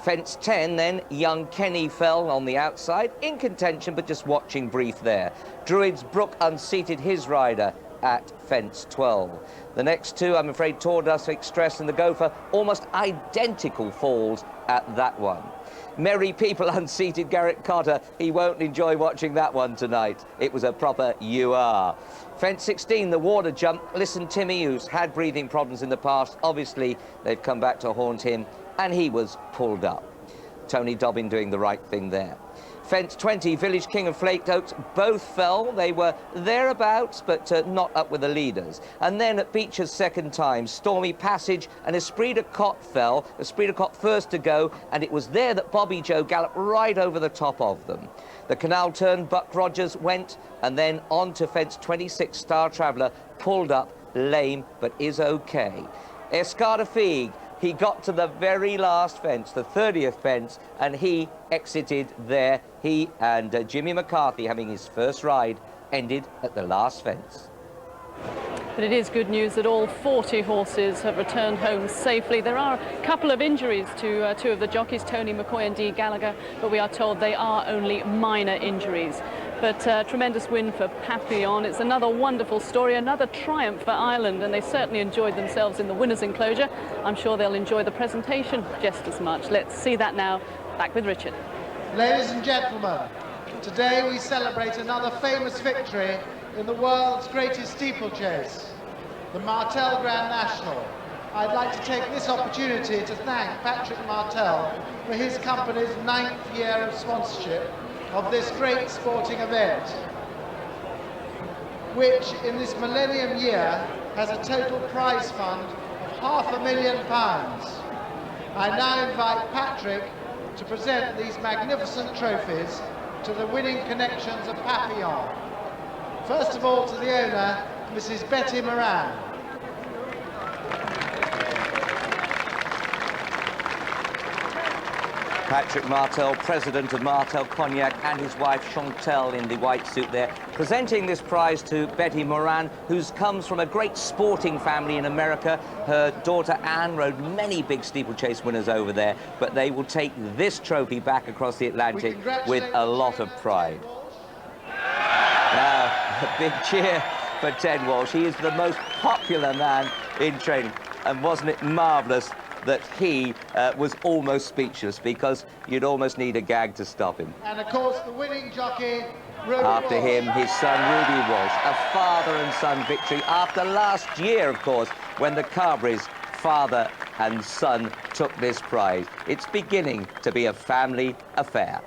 Fence 10, then, Young Kenny fell on the outside, in contention, but just watching brief there. Druid's Brook unseated his rider at fence 12. The next 2, I'm afraid, Tordust Express and the Gopher, almost identical falls at that one. Merry People unseated Garrett Cotter. He won't enjoy watching that one tonight. It was a proper UR. Fence 16, the Water Jump. Listen, Timmy, who's had breathing problems in the past, obviously they've come back to haunt him, and he was pulled up. Tony Dobbin doing the right thing there. Fence 20, Village King and Flaked Oats, both fell. They were thereabouts, but not up with the leaders. And then at Beecher's second time, Stormy Passage and Esprit de Cotte fell. Esprit de Cotte first to go, and it was there that Bobby Joe galloped right over the top of them. The Canal Turn, Buck Rogers went, and then on to fence 26, Star Traveller, pulled up, lame, but is okay. Escada Figue, he got to the very last fence, the 30th fence, and he exited there. He and Jimmy McCarthy, having his first ride, ended at the last fence. But it is good news that all 40 horses have returned home safely. There are a couple of injuries to 2 of the jockeys, Tony McCoy and Dee Gallagher, but we are told they are only minor injuries. But tremendous win for Papillon. It's another wonderful story, another triumph for Ireland, and they certainly enjoyed themselves in the winner's enclosure. I'm sure they'll enjoy the presentation just as much. Let's see that now. Back with Richard. Ladies and gentlemen, today we celebrate another famous victory in the world's greatest steeplechase, the Martell Grand National. I'd like to take this opportunity to thank Patrick Martell for his company's 9th year of sponsorship of this great sporting event, which in this millennium year has a total prize fund of £500,000. I now invite Patrick to present these magnificent trophies to the winning connections of Papillon. First of all, to the owner, Mrs. Betty Moran. Patrick Martell, president of Martell Cognac, and his wife Chantal in the white suit there, presenting this prize to Betty Moran, who comes from a great sporting family in America. Her daughter Anne rode many big steeplechase winners over there, but they will take this trophy back across the Atlantic with a lot of pride. Now, a big cheer for Ted Walsh. He is the most popular man in training, and wasn't it marvellous that he was almost speechless, because you'd almost need a gag to stop him. And of course, the winning jockey, Ruby After Walsh. him, his son Ruby Walsh, a father and son victory after last year, of course, when the Carberry's father and son took this prize. It's beginning to be a family affair.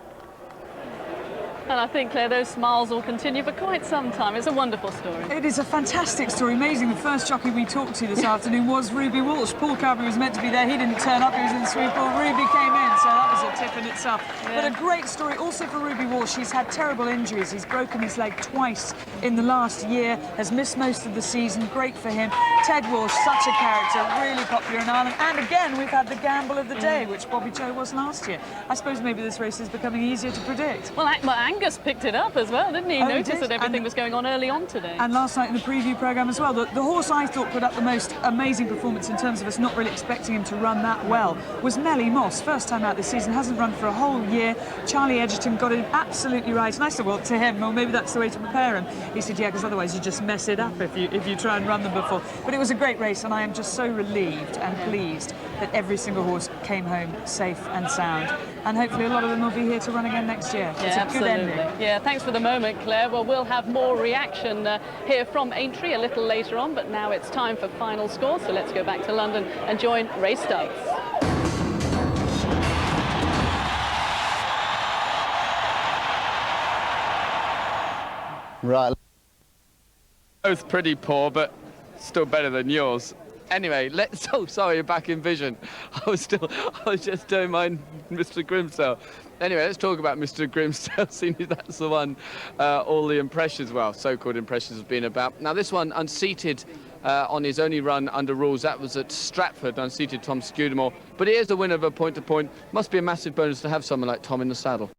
And I think, Claire, those smiles will continue for quite some time. It's a wonderful story. It is a fantastic story. Amazing. The first jockey we talked to this afternoon was Ruby Walsh. Paul Carberry was meant to be there. He didn't turn up. He was in the sweep ball. Ruby came in, so that was a tip in itself. Yeah. But a great story also for Ruby Walsh. He's had terrible injuries. He's broken his leg twice in the last year, has missed most of the season. Great for him. Ted Walsh, such a character, really popular in Ireland. And again, we've had the gamble of the day, which Bobby Joe was last year. I suppose maybe this race is becoming easier to predict. Well, Angus picked it up as well, didn't he? He noticed that everything was going on early on today. And last night in the preview programme as well. The horse I thought put up the most amazing performance in terms of us not really expecting him to run that well was Melly Moss. First time out this season, hasn't run for a whole year. Charlie Edgerton got it absolutely right. And I said, well, to him, well, maybe that's the way to prepare him. He said, yeah, because otherwise you just mess it up if you try and run them before. But it was a great race, and I am just so relieved and pleased that every single horse came home safe and sound. And hopefully a lot of them will be here to run again next year. Yeah, it's a absolutely. good ending. Yeah, thanks for the moment, Claire. Well, we'll have more reaction here from Aintree a little later on, but now it's time for final score, so let's go back to London and join Race Stubbs. Right. Both pretty poor, but still better than yours. Anyway, let's. Oh, sorry, you're back in vision. I was just doing my Mr. Grimsdale. Anyway, let's talk about Mr. Grimsdale, seeing as that's the one all the impressions, well, so-called impressions have been about. Now, this one, unseated on his only run under rules, that was at Stratford, unseated Tom Scudamore. But he is the winner of a point-to-point. Must be a massive bonus to have someone like Tom in the saddle.